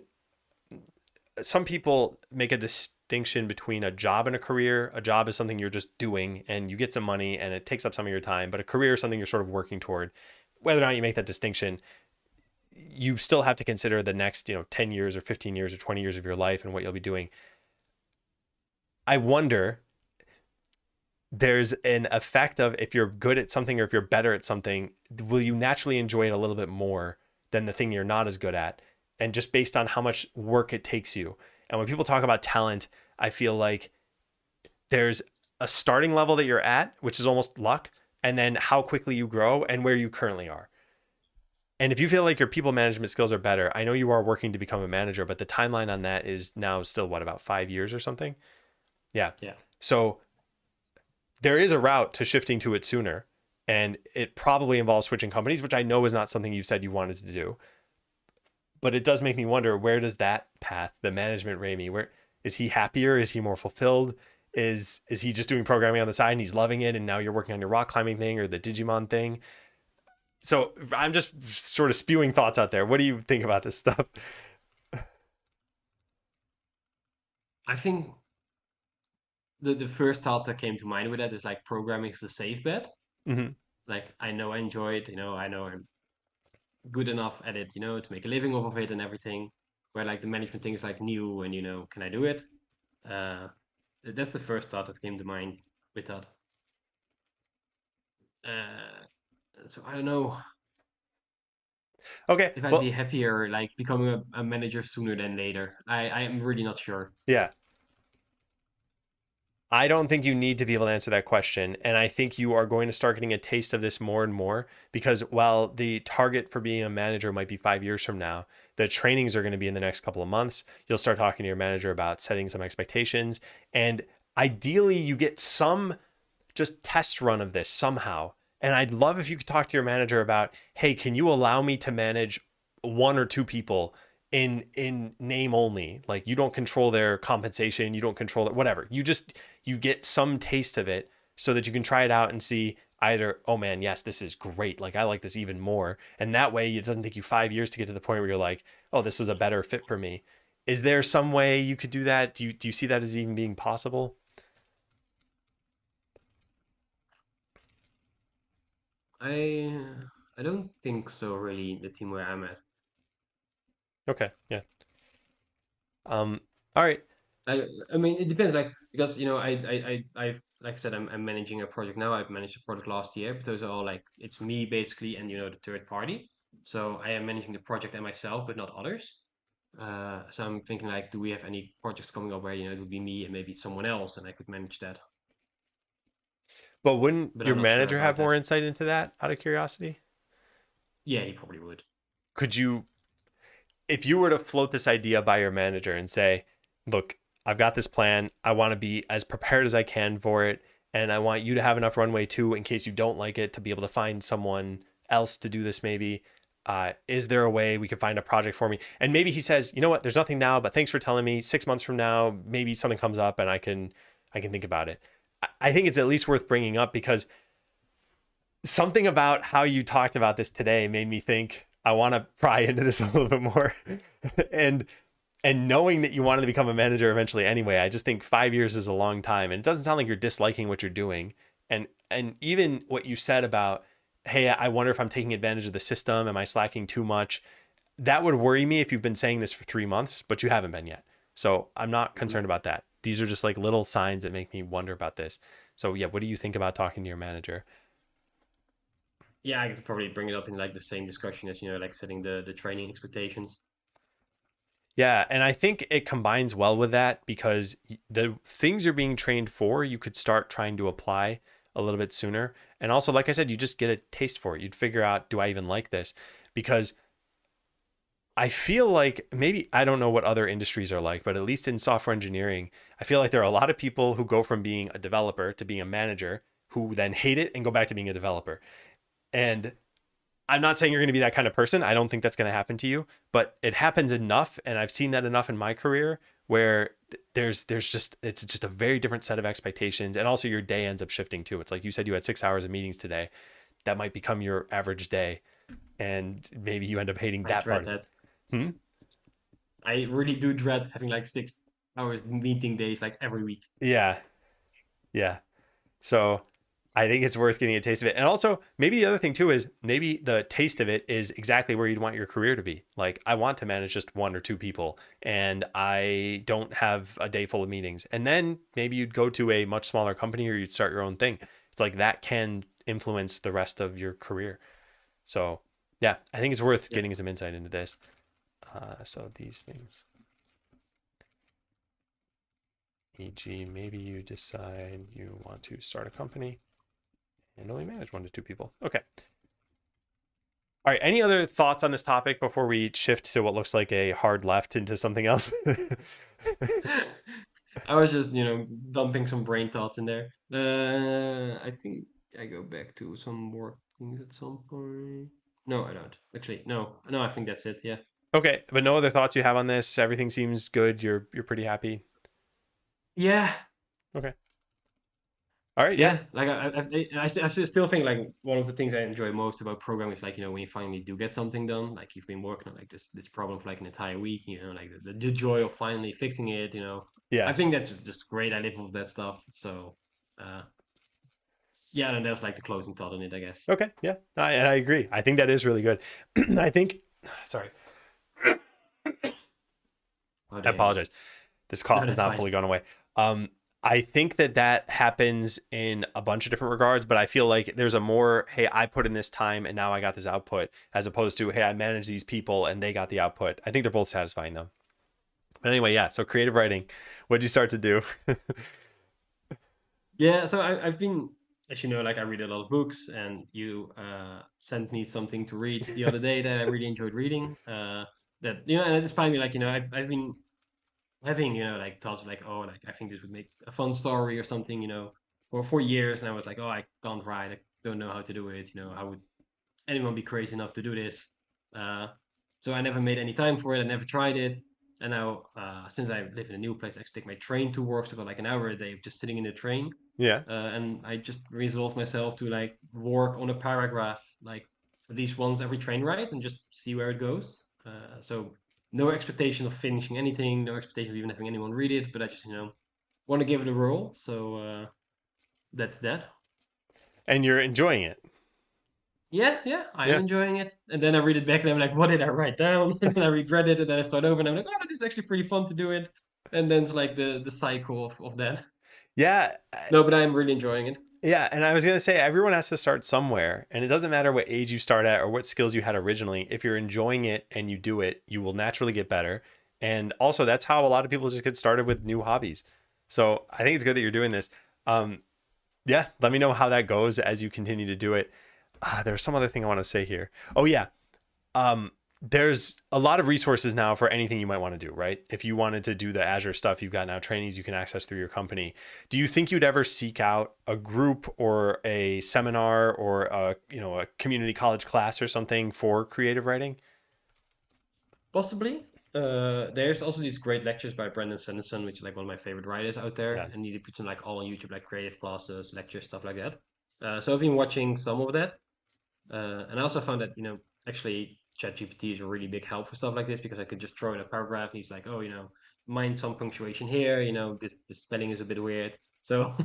some people make a distinction between a job and a career. A job is something you're just doing and you get some money and it takes up some of your time, but a career is something you're sort of working toward. Whether or not you make that distinction, you still have to consider the next, 10 years or 15 years or 20 years of your life and what you'll be doing. I wonder, there's an effect of, if you're good at something or if you're better at something, will you naturally enjoy it a little bit more than the thing you're not as good at? And just based on how much work it takes you. And when people talk about talent, I feel like there's a starting level that you're at, which is almost luck, and then how quickly you grow and where you currently are. And if you feel like your people management skills are better, I know you are working to become a manager, but the timeline on that is now still what, about 5 years or something? Yeah. Yeah. So there is a route to shifting to it sooner. And it probably involves switching companies, which I know is not something you said you wanted to do. But it does make me wonder, where does that path, the management Remy, where is he happier? Is he more fulfilled? Is he just doing programming on the side and he's loving it? And now you're working on your rock climbing thing or the Digimon thing. So I'm just sort of spewing thoughts out there. What do you think about this stuff? I think the first thought that came to mind with that is like programming is the safe bet. Mm-hmm. Like I know I enjoy it, I know I'm good enough at it, to make a living off of it and everything. Where like the management thing is like new and can I do it? Uh, that's the first thought that came to mind with that. So I don't know Okay. if I'd be Well, happier like becoming a manager sooner than later. I am really not sure. yeah. I don't think you need to be able to answer that question. And I think you are going to start getting a taste of this more and more, because while the target for being a manager might be 5 years from now, the trainings are going to be in the next couple of months. You'll start talking to your manager about setting some expectations. And ideally, you get some just test run of this somehow. And I'd love if you could talk to your manager about, hey, can you allow me to manage one or two people in name only? Like, you don't control their compensation, you don't control it, whatever. You get some taste of it so that you can try it out and see either, oh man, yes, this is great. Like, I like this even more. And that way it doesn't take you 5 years to get to the point where you're like, oh, this is a better fit for me. Is there some way you could do that? Do you see that as even being possible? I I don't think so really, the team where I'm at. Okay. Yeah. All right. I I mean it depends, like because I've like I said, I'm managing a project now. I've managed a project last year, but those are all like it's me basically and the third party. So I am managing the project and myself, but not others. So I'm thinking like, do we have any projects coming up where it would be me and maybe someone else, and I could manage that. But wouldn't But your I'm not sure manager about have more that. insight into that, out of curiosity? Yeah, he probably would. Could you, if you were to float this idea by your manager and say, look, I've got this plan. I want to be as prepared as I can for it. And I want you to have enough runway too, in case you don't like it, to be able to find someone else to do this maybe. Is there a way we could find a project for me? And maybe he says, you know what, there's nothing now, but thanks for telling me. 6 months from now, maybe something comes up and I can think about it. I think it's at least worth bringing up, because something about how you talked about this today made me think I want to pry into this a little bit more. and and knowing that you wanted to become a manager eventually anyway, I just think 5 years is a long time. And it doesn't sound like you're disliking what you're doing. And even what you said about, hey, I wonder if I'm taking advantage of the system. Am I slacking too much? That would worry me if you've been saying this for 3 months, but you haven't been yet. So I'm not Mhm. concerned about that. These are just like little signs that make me wonder about this. So yeah, what do you think about talking to your manager? Yeah, I could probably bring it up in like the same discussion as like setting the training expectations. Yeah, and I think it combines well with that, because the things you're being trained for, you could start trying to apply a little bit sooner. And also, like I said, you just get a taste for it. You'd figure out, do I even like this? Because I feel like, maybe, I don't know what other industries are like, but at least in software engineering, I feel like there are a lot of people who go from being a developer to being a manager who then hate it and go back to being a developer. And I'm not saying you're going to be that kind of person. I don't think that's going to happen to you, but it happens enough, and I've seen that enough in my career where there's just it's just a very different set of expectations, and also your day ends up shifting too. It's like you said you had 6 hours of meetings today. That might become your average day, and maybe you end up hating I that part dread of it. that. Hmm? I really do dread having like 6 hours meeting days like every week. Yeah, yeah. So I think it's worth getting a taste of it. And also, maybe the other thing too is maybe the taste of it is exactly where you'd want your career to be. Like, I want to manage just one or two people, and I don't have a day full of meetings. And then maybe you'd go to a much smaller company or you'd start your own thing. It's like that can influence the rest of your career. So, yeah, I think it's worth Yeah. getting some insight into this. So, these things, e.g., maybe you decide you want to start a company and only manage 1 to 2 people. Okay. All right. Any other thoughts on this topic before we shift to what looks like a hard left into something else? I was just, dumping some brain thoughts in there. I think I go back to some more things at some point. No, I don't. Actually, no. No, I think that's it. Yeah. Okay, but no other thoughts you have on this? Everything seems good. You're pretty happy. Yeah. Okay. All right. Yeah. Yeah. Like I still think like one of the things I enjoy most about programming is like, when you finally do get something done, like you've been working on like this problem for like an entire week, like the joy of finally fixing it, I Yeah. think that's just great. I live off that stuff. So, uh, yeah, and that's like the closing thought on it, I guess. Okay. Yeah. And I agree. I think that is really good. I think. Sorry. Oh I damn. apologize. This No, cough has that's not fine. fully gone away. I think that happens in a bunch of different regards, but I feel like there's a more, hey, I put in this time and now I got this output, as opposed to, hey, I managed these people and they got the output. I think they're both satisfying though. But anyway, yeah. So creative writing, what'd you start to do? Yeah, so I've been, as you know, like I read a lot of books, and you sent me something to read the other day that I really enjoyed reading. That and it inspired me. Like I've been having like thoughts of like, oh, like I think this would make a fun story or something. For years, and I was like, oh, I can't write. I don't know how to do it. How would anyone be crazy enough to do this? Uh, so I never made any time for it. I never tried it. And now, since I live in a new place, I actually take my train to work. So I got like an hour a day of just sitting in the train. Yeah. And I just resolved myself to like work on a paragraph, like at least once every train ride, and just see where it goes. So no expectation of finishing anything, no expectation of even having anyone read it, but I just want to give it a whirl. So that's that. And you're enjoying it. Yeah, yeah, I am Yeah. enjoying it. And then I read it back and I'm like, what did I write down? And then I regret it and then I start over and I'm like, oh, this is actually pretty fun to do it. And then it's like the cycle of that. Yeah. No, but I'm really enjoying it. Yeah, and I was gonna say everyone has to start somewhere, and it doesn't matter what age you start at or what skills you had originally. If you're enjoying it and you do it, you will naturally get better. And also, that's how a lot of people just get started with new hobbies. So I think it's good that you're doing this. Um, yeah, let me know how that goes as you continue to do it. There's some other thing I want to say here. Oh yeah, um, there's a lot of resources now for anything you might want to do, right? If you wanted to do the Azure stuff, you've got now trainings you can access through your company. Do you think you'd ever seek out a group or a seminar or a community college class or something for creative writing? Possibly. There's also these great lectures by Brandon Sanderson, which is like one of my favorite writers out there, Yeah. and he puts them like all on YouTube, like creative classes, lectures, stuff like that. So I've been watching some of that, and I also found that actually ChatGPT is a really big help for stuff like this because I could just throw in a paragraph. And he's like, oh, mind some punctuation here. This spelling is a bit weird. So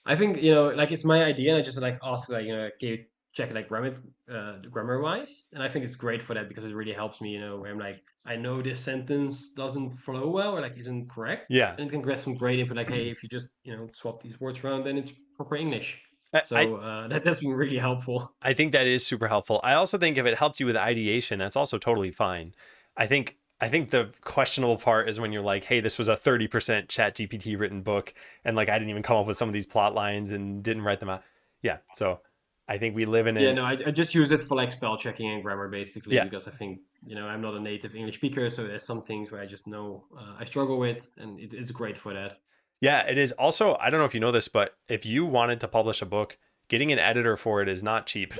I think like it's my idea, and I just like ask like can you check it like grammar wise, and I think it's great for that because it really helps me. Where I'm like I know this sentence doesn't flow well or like isn't correct, Yeah. and it can grab some great info like hey if you just swap these words around then it's proper English. I, I So that's been really helpful. I think that is super helpful. I also think if it helped you with ideation, that's also totally fine. I think the questionable part is when you're like, hey, this was a 30% chat GPT written book and like I didn't even come up with some of these plot lines and didn't write them out. Yeah. So I think we live in Yeah, an no, I just use it for like spell checking and grammar basically yeah. because I think I'm not a native English speaker, so there's some things where I just know I struggle with, and it's great for that. Yeah, it is. Also, I don't know if you know this, but if you wanted to publish a book, getting an editor for it is not cheap.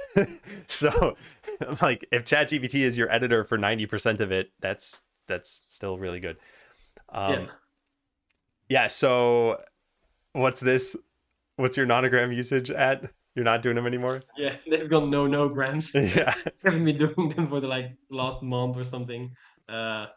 So, like, if ChatGPT is your editor for 90% of it, that's still really good. Yeah, Um, yeah. So, what's this? What's your nonogram usage at? You're not doing them anymore. yeah, they've got no grams. Yeah. Haven't been doing them for the like last month or something. Uh,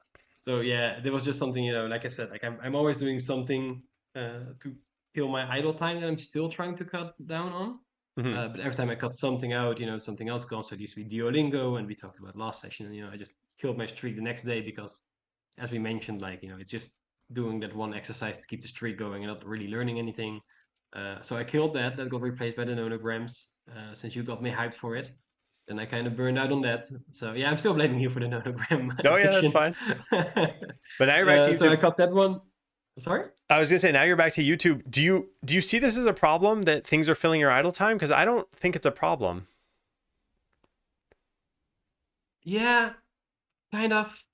so yeah, there was just something, like I said, like I'm always doing something to kill my idle time that I'm still trying to cut down on. Hmm. But every time I cut something out, something else comes. So it used to be Duolingo, and we talked about last session. And I just killed my streak the next day because, as we mentioned, like it's just doing that one exercise to keep the streak going and not really learning anything. So I killed that. That got replaced by the nonograms. Since you got me hyped for it, then I kind of burned out on that. So yeah, I'm still blaming you for the nonogram Oh yeah, that's addiction. fine. But now you're back to So I YouTube. cut that one. Sorry. I was gonna say now you're back to YouTube. Do you see this as a problem that things are filling your idle time? Because I don't think it's a problem. Yeah, kind of.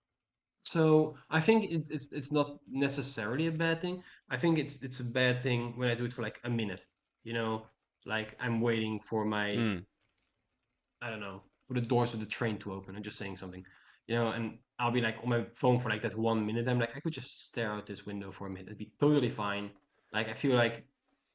So I think it's not necessarily a bad thing. I think it's a bad thing when I do it for like a minute. You know, like I'm waiting for my, Mm, I don't know, for the doors of the train to open and just saying something. And I'll be like on my phone for like that 1 minute. I'm like, I could just stare out this window for a minute. It'd be totally fine. Like I feel like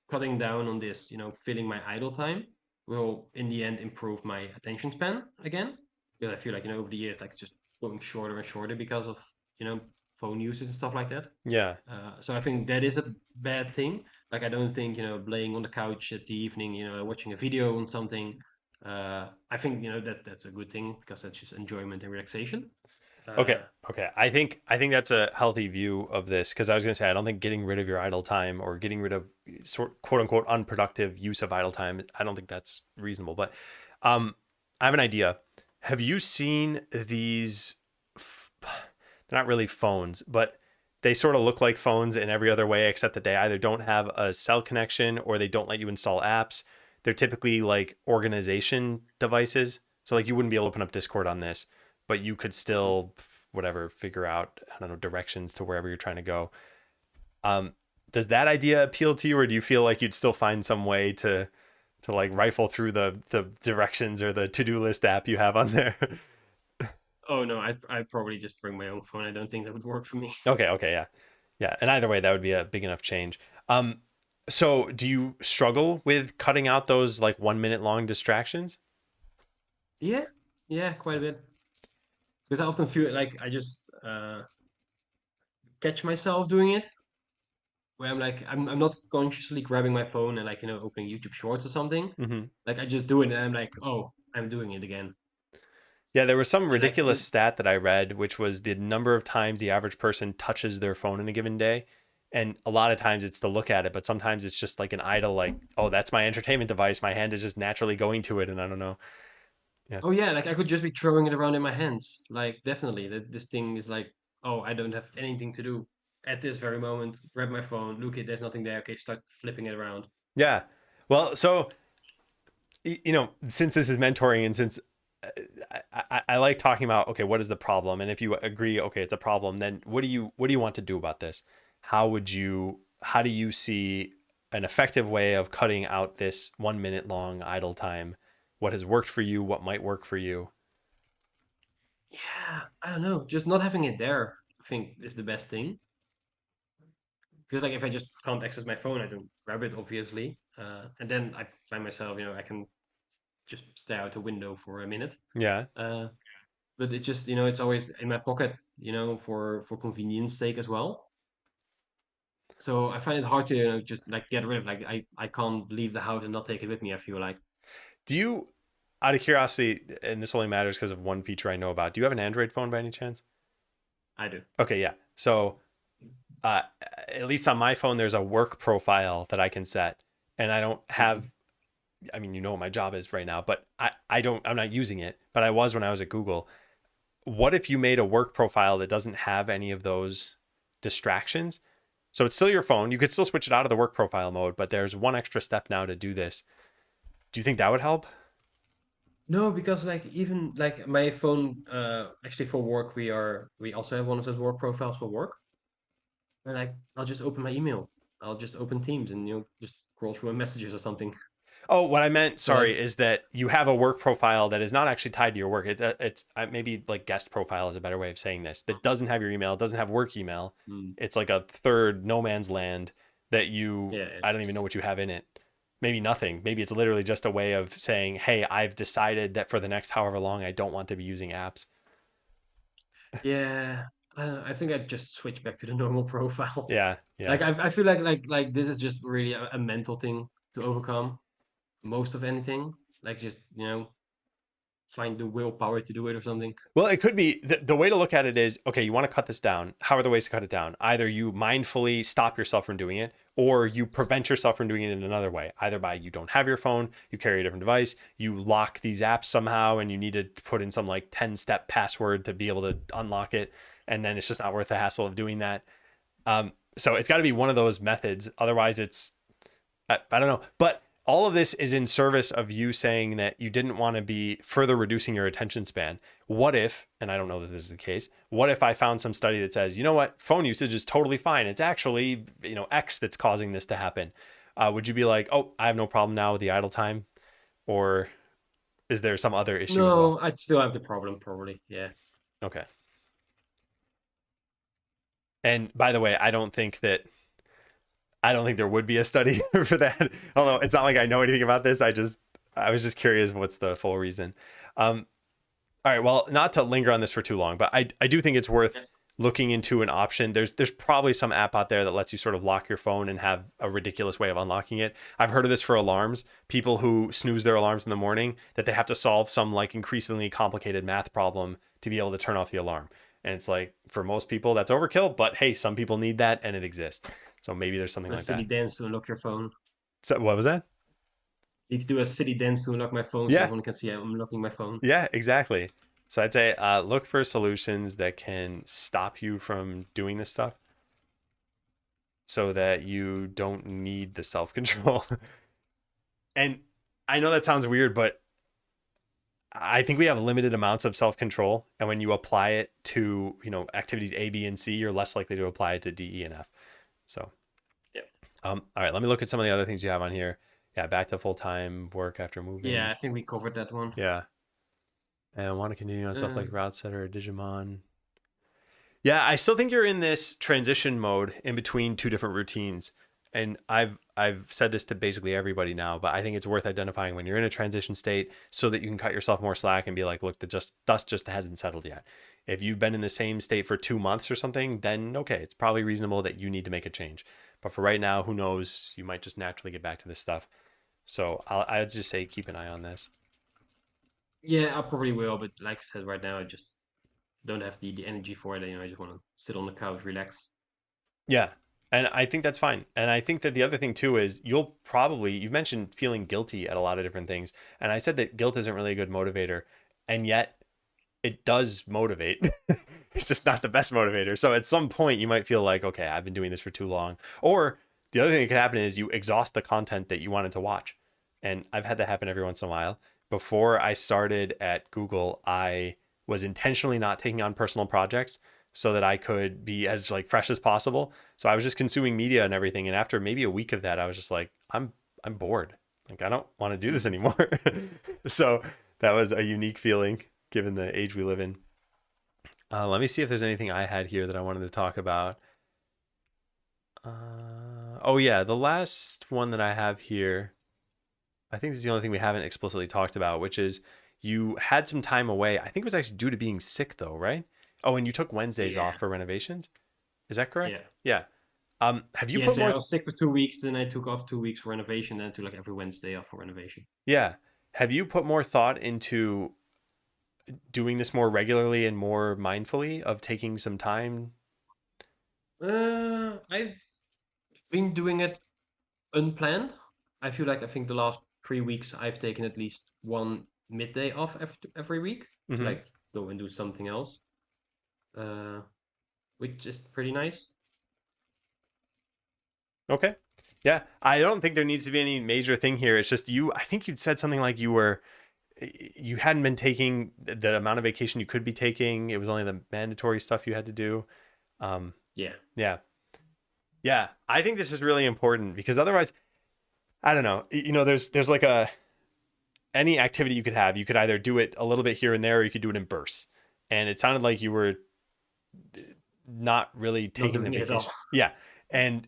cutting down on this, filling my idle time will in the end improve my attention span again. Because I feel like, over the years, like it's just going shorter and shorter because of, you know, phone usage and stuff like that. yeah. So I think that is a bad thing. Like I don't think, laying on the couch at the evening, watching a video on something. I think, that's a good thing because that's just enjoyment and relaxation. Okay. Uh, Okay. I think that's a healthy view of this because I was gonna say I don't think getting rid of your idle time or getting rid of quote unquote unproductive use of idle time, I don't think that's reasonable. But I have an idea. Have you seen these? They're not really phones, but they sort of look like phones in every other way except that they either don't have a cell connection or they don't let you install apps. They're typically like organization devices. So like you wouldn't be able to open up Discord on this, but you could mhm. still whatever figure out, I don't know, directions to wherever you're trying to go. Um, does that idea appeal to you, or do you feel like you'd still find some way to like rifle through the directions or the to-do list app you have on there? Oh no, I'd probably just bring my own phone. I don't think that would work for me. Okay, okay, yeah. Yeah, and either way that would be a big enough change. Um so do you struggle with cutting out those like 1 minute long distractions? Yeah, yeah, quite a bit. Because I often feel like I just catch myself doing it, where I'm like, I'm not consciously grabbing my phone and like, opening YouTube Shorts or something. Mhm. Like I just do it and I'm like, oh, I'm doing it again. Yeah, there was some And like, ridiculous stat that I read, which was the number of times the average person touches their phone in a given day. And a lot of times it's to look at it, but sometimes it's just like an idle, like, oh, that's my entertainment device. My hand is just naturally going to it. And I don't know. Yeah. oh yeah, like I could just be throwing it around in my hands. Like definitely, that this thing is like, oh, I don't have anything to do at this very moment. Grab my phone, look it, there's nothing there. Okay, start flipping it around. Yeah. Well, so, since this is mentoring and since I like talking about, okay, what is the problem? And if you agree, okay, it's a problem, then what do you want to do about this? How do you see an effective way of cutting out this 1 minute long idle time? What has worked for you? What might work for you? Yeah, I don't know. Just not having it there, I think, is the best thing. Because like if I just can't access my phone, I don't grab it, obviously. And then I find myself, I can just stare out the window for a minute. Yeah. Uh, but it's just, it's always in my pocket, for convenience sake as well. So I find it hard to, just like get rid of. Like I can't leave the house and not take it with me. I feel like Do you, out of curiosity, and this only matters because of one feature I know about, do you have an Android phone by any chance? I do. Okay, yeah. So uh, at least on my phone, there's a work profile that I can set, and I don't have. Mhm. I mean, you know what my job is right now, but I'm not using it, but I was when I was at Google. What if you made a work profile that doesn't have any of those distractions? So it's still your phone. You could still switch it out of the work profile mode, but there's one extra step now to do this. Do you think that would help? No, because like even like my phone, actually for work, we also have one of those work profiles for work, and like I'll just open my email. I'll just open Teams and just scroll through messages or something. Oh, what I meant, So like, sorry, is that you have a work profile that is not actually tied to your work. It's maybe like guest profile is a better way of saying this. That doesn't have your email, doesn't have work email. mm, It's like a third no man's land that you, yeah, I don't even know what you have in it. Maybe nothing. Maybe it's literally just a way of saying, hey, I've decided that for the next however long, I don't want to be using apps. yeah. I think I'd just switch back to the normal profile. Yeah, Like yeah. I feel like this is just really a mental thing to overcome most of anything. Like just find the willpower to do it or something. Well, it could be the way to look at it is okay, you want to cut this down. How are the ways to cut it down? Either you mindfully stop yourself from doing it, or you prevent yourself from doing it in another way. Either by you don't have your phone, you carry a different device, you lock these apps somehow, and you need to put in some like 10-step password to be able to unlock it. And then it's just not worth the hassle of doing that. So it's got to be one of those methods. Otherwise, it's I don't know. But all of this is in service of you saying that you didn't want to be further reducing your attention span. What if, and I don't know that this is the case, what if I found some study that says, you know what, phone usage is totally fine. It's actually, X that's causing this to happen. Would you be like, oh, I have no problem now with the idle time? Or is there some other issue as well? No, I'd still have the problem probably. Yeah. Okay. And by the way, I don't think there would be a study for that. Although it's not like I know anything about this. I was just curious what's the full reason. Um, all right. Well, not to linger on this for too long, but I do think it's worth Yeah. looking into an option. There's probably some app out there that lets you sort of lock your phone and have a ridiculous way of unlocking it. I've heard of this for alarms. People who snooze their alarms in the morning, that they have to solve some like increasingly complicated math problem to be able to turn off the alarm. And it's like for most people that's overkill, but hey, some people need that and it exists. So maybe there's something A like silly that. dance to unlock your phone. So what was that? Need to do a silly dance to unlock my phone so Yeah, everyone can see I'm unlocking my phone. yeah, exactly. So I'd say look for solutions that can stop you from doing this stuff so that you don't need the self control. And I know that sounds weird, but I think we have limited amounts of self control. And when you apply it to, activities A, B, and C, you're less likely to apply it to D, E, and F. So, Yeah. all right, let me look at some of the other things you have on here. Yeah, back to full time work after Yeah, moving. I think we covered that one. Yeah. And want to continue on stuff Uh, like Route Setter or Digimon. Yeah, I still think you're in this transition mode in between two different routines. And I've said this to basically everybody now, but I think it's worth identifying when you're in a transition state so that you can cut yourself more slack and be like, look, the dust just hasn't settled yet. If you've been in the same state for 2 months or something, then okay, it's probably reasonable that you need to make a change. But for right now, who knows? You might just naturally get back to this stuff. So I'd just say keep an eye on this. yeah, I probably will, but like I said, right now I just don't have the energy for it. I just want to sit on the couch, relax. Yeah. And I think that's fine. And I think that the other thing too is you've mentioned feeling guilty at a lot of different things. And I said that guilt isn't really a good motivator. And yet it does motivate. It's just not the best motivator. So at some point you might feel like, okay, I've been doing this for too long. Or the other thing that could happen is you exhaust the content that you wanted to watch. And I've had that happen every once in a while. Before I started at Google, I was intentionally not taking on personal projects so that I could be as like fresh as possible. So I was just consuming media and everything. And after maybe a week of that, I was just like, I'm bored. Like I don't want to do this Mm. anymore. So that was a unique feeling given the age we live in. Let me see if there's anything I had here that I wanted to talk about. Oh yeah, the last one that I have here, I think this is the only thing we haven't explicitly talked about, which is you had some time away. I think it was actually due to being sick though, right? Oh, and you took Wednesdays Yeah, off for renovations. Is that correct? yeah. Yeah. Have you Yeah, put so more? I was sick for 2 weeks, then I took off 2 weeks for renovation, then took like every Wednesday off for renovation. Yeah. Have you put more thought into doing this more regularly and more mindfully of taking some time? I've been doing it unplanned. I think the last 3 weeks I've taken at least one midday off every week to Mm-hmm. like go and do something else, uh, which is pretty nice. Okay. Yeah. I don't think there needs to be any major thing here. It's just I think you'd said something like you hadn't been taking the amount of vacation you could be taking. It was only the mandatory stuff you had to do. Um, Yeah. yeah. Yeah, I think this is really important because otherwise, I don't know. There's like a any activity you could have. You could either do it a little bit here and there, or you could do it in bursts. And it sounded like you were not really Not taking the doing it at all. vacation. Yeah, and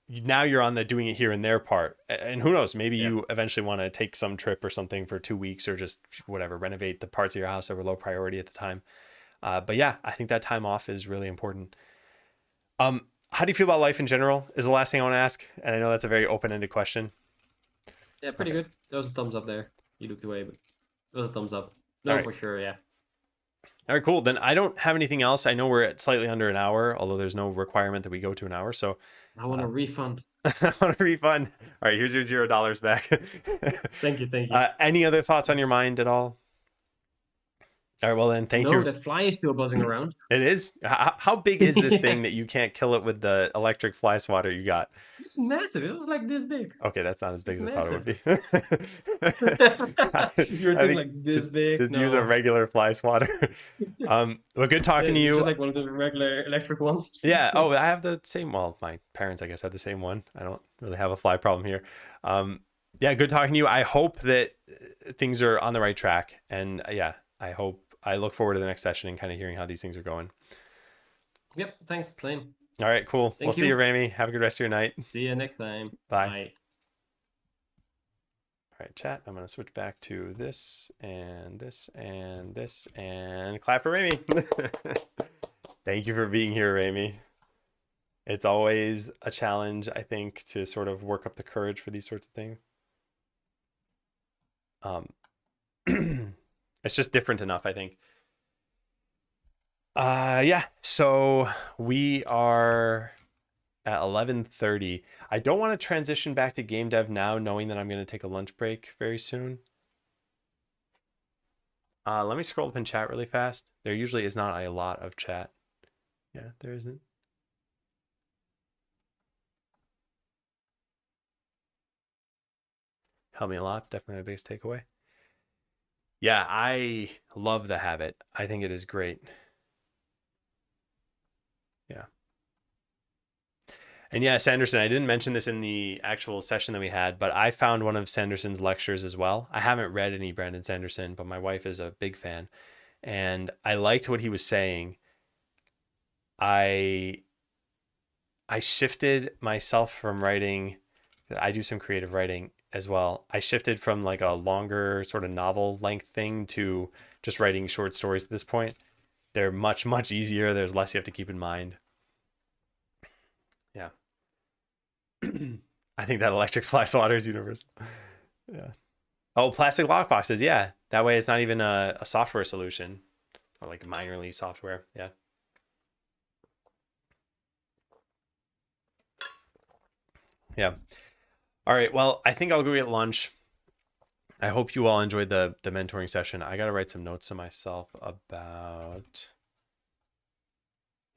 now you're on the doing it here and there part. And who knows? Maybe Yeah. you eventually want to take some trip or something for 2 weeks, or just whatever, renovate the parts of your house that were low priority at the time. But yeah, I think that time off is really important. How do you feel about life in general? Is the last thing I want to ask, and I know that's a very open-ended question. Yeah, pretty Okay. good. There was a thumbs up there. You looked away, but there was a thumbs up. All No, right. for sure, yeah. All right, cool. Then I don't have anything else. I know we're at slightly under an hour, although there's no requirement that we go to an hour. So I want uh, a refund. I want a refund. All right, here's your $0 back. Thank you, thank you. Any other thoughts on your mind at all? All right, well then, thank No, you. that fly is still buzzing around. It is. How big is this Yeah, thing that you can't kill it with the electric fly swatter you got? it's massive. It was like this big. Okay, that's not as big It's as I thought it would massive. be. You were I thinking think like this big? just use a No. regular fly swatter. Well, good talking to It's you. just like one of the regular electric ones. Yeah. Oh, I have the same. Well, my parents, I guess, had the same one. I don't really have a fly problem here. Um, yeah, good talking to you. I hope that things are on the right track, and yeah, I look forward to the next session and kind of hearing how these things are going. Yep, thanks. Same. All right, cool. We'll Thank see you, you. Remy. Have a good rest of your night. See you next time. Bye. Bye. All right, chat. I'm gonna switch back to this and this and this and clap for Remy. Thank you for being here, Remy. It's always a challenge, I think, to sort of work up the courage for these sorts of things. Um, it's just different enough, I think. Yeah. So we are at 11:30. I don't want to transition back to game dev now, knowing that I'm going to take a lunch break very soon. Let me scroll up in chat really fast. There usually is not a lot of chat. Yeah, there isn't. Helped me a lot. Definitely my biggest takeaway. Yeah, I love the habit. I think it is great. Yeah. And yeah, Sanderson, I didn't mention this in the actual session that we had, but I found one of Sanderson's lectures as well. I haven't read any Brandon Sanderson, but my wife is a big fan. And I liked what he was saying. I shifted myself from writing, I do some creative writing as well. I shifted from like a longer sort of novel length thing to just writing short stories at this point. They're much, much easier. There's less you have to keep in mind. Yeah. I think that electric fly swatter is universal. Yeah. Oh, plastic lockboxes. Yeah. That way it's not even a software solution or like minorly software. Yeah. Yeah. All right. Well, I think I'll go get lunch. I hope you all enjoyed the mentoring session. I got to write some notes to myself about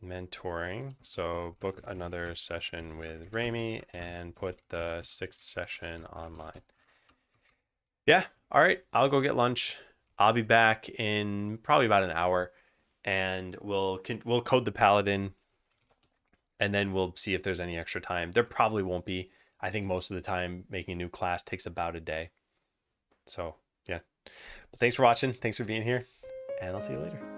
mentoring. So book another session with Remy and put the 6th session online. Yeah. All right. I'll go get lunch. I'll be back in probably about an hour, and we'll code the paladin, and then we'll see if there's any extra time. There probably won't be. I think most of the time making a new class takes about a day. So yeah. But thanks for watching. Thanks for being here, and I'll see you later.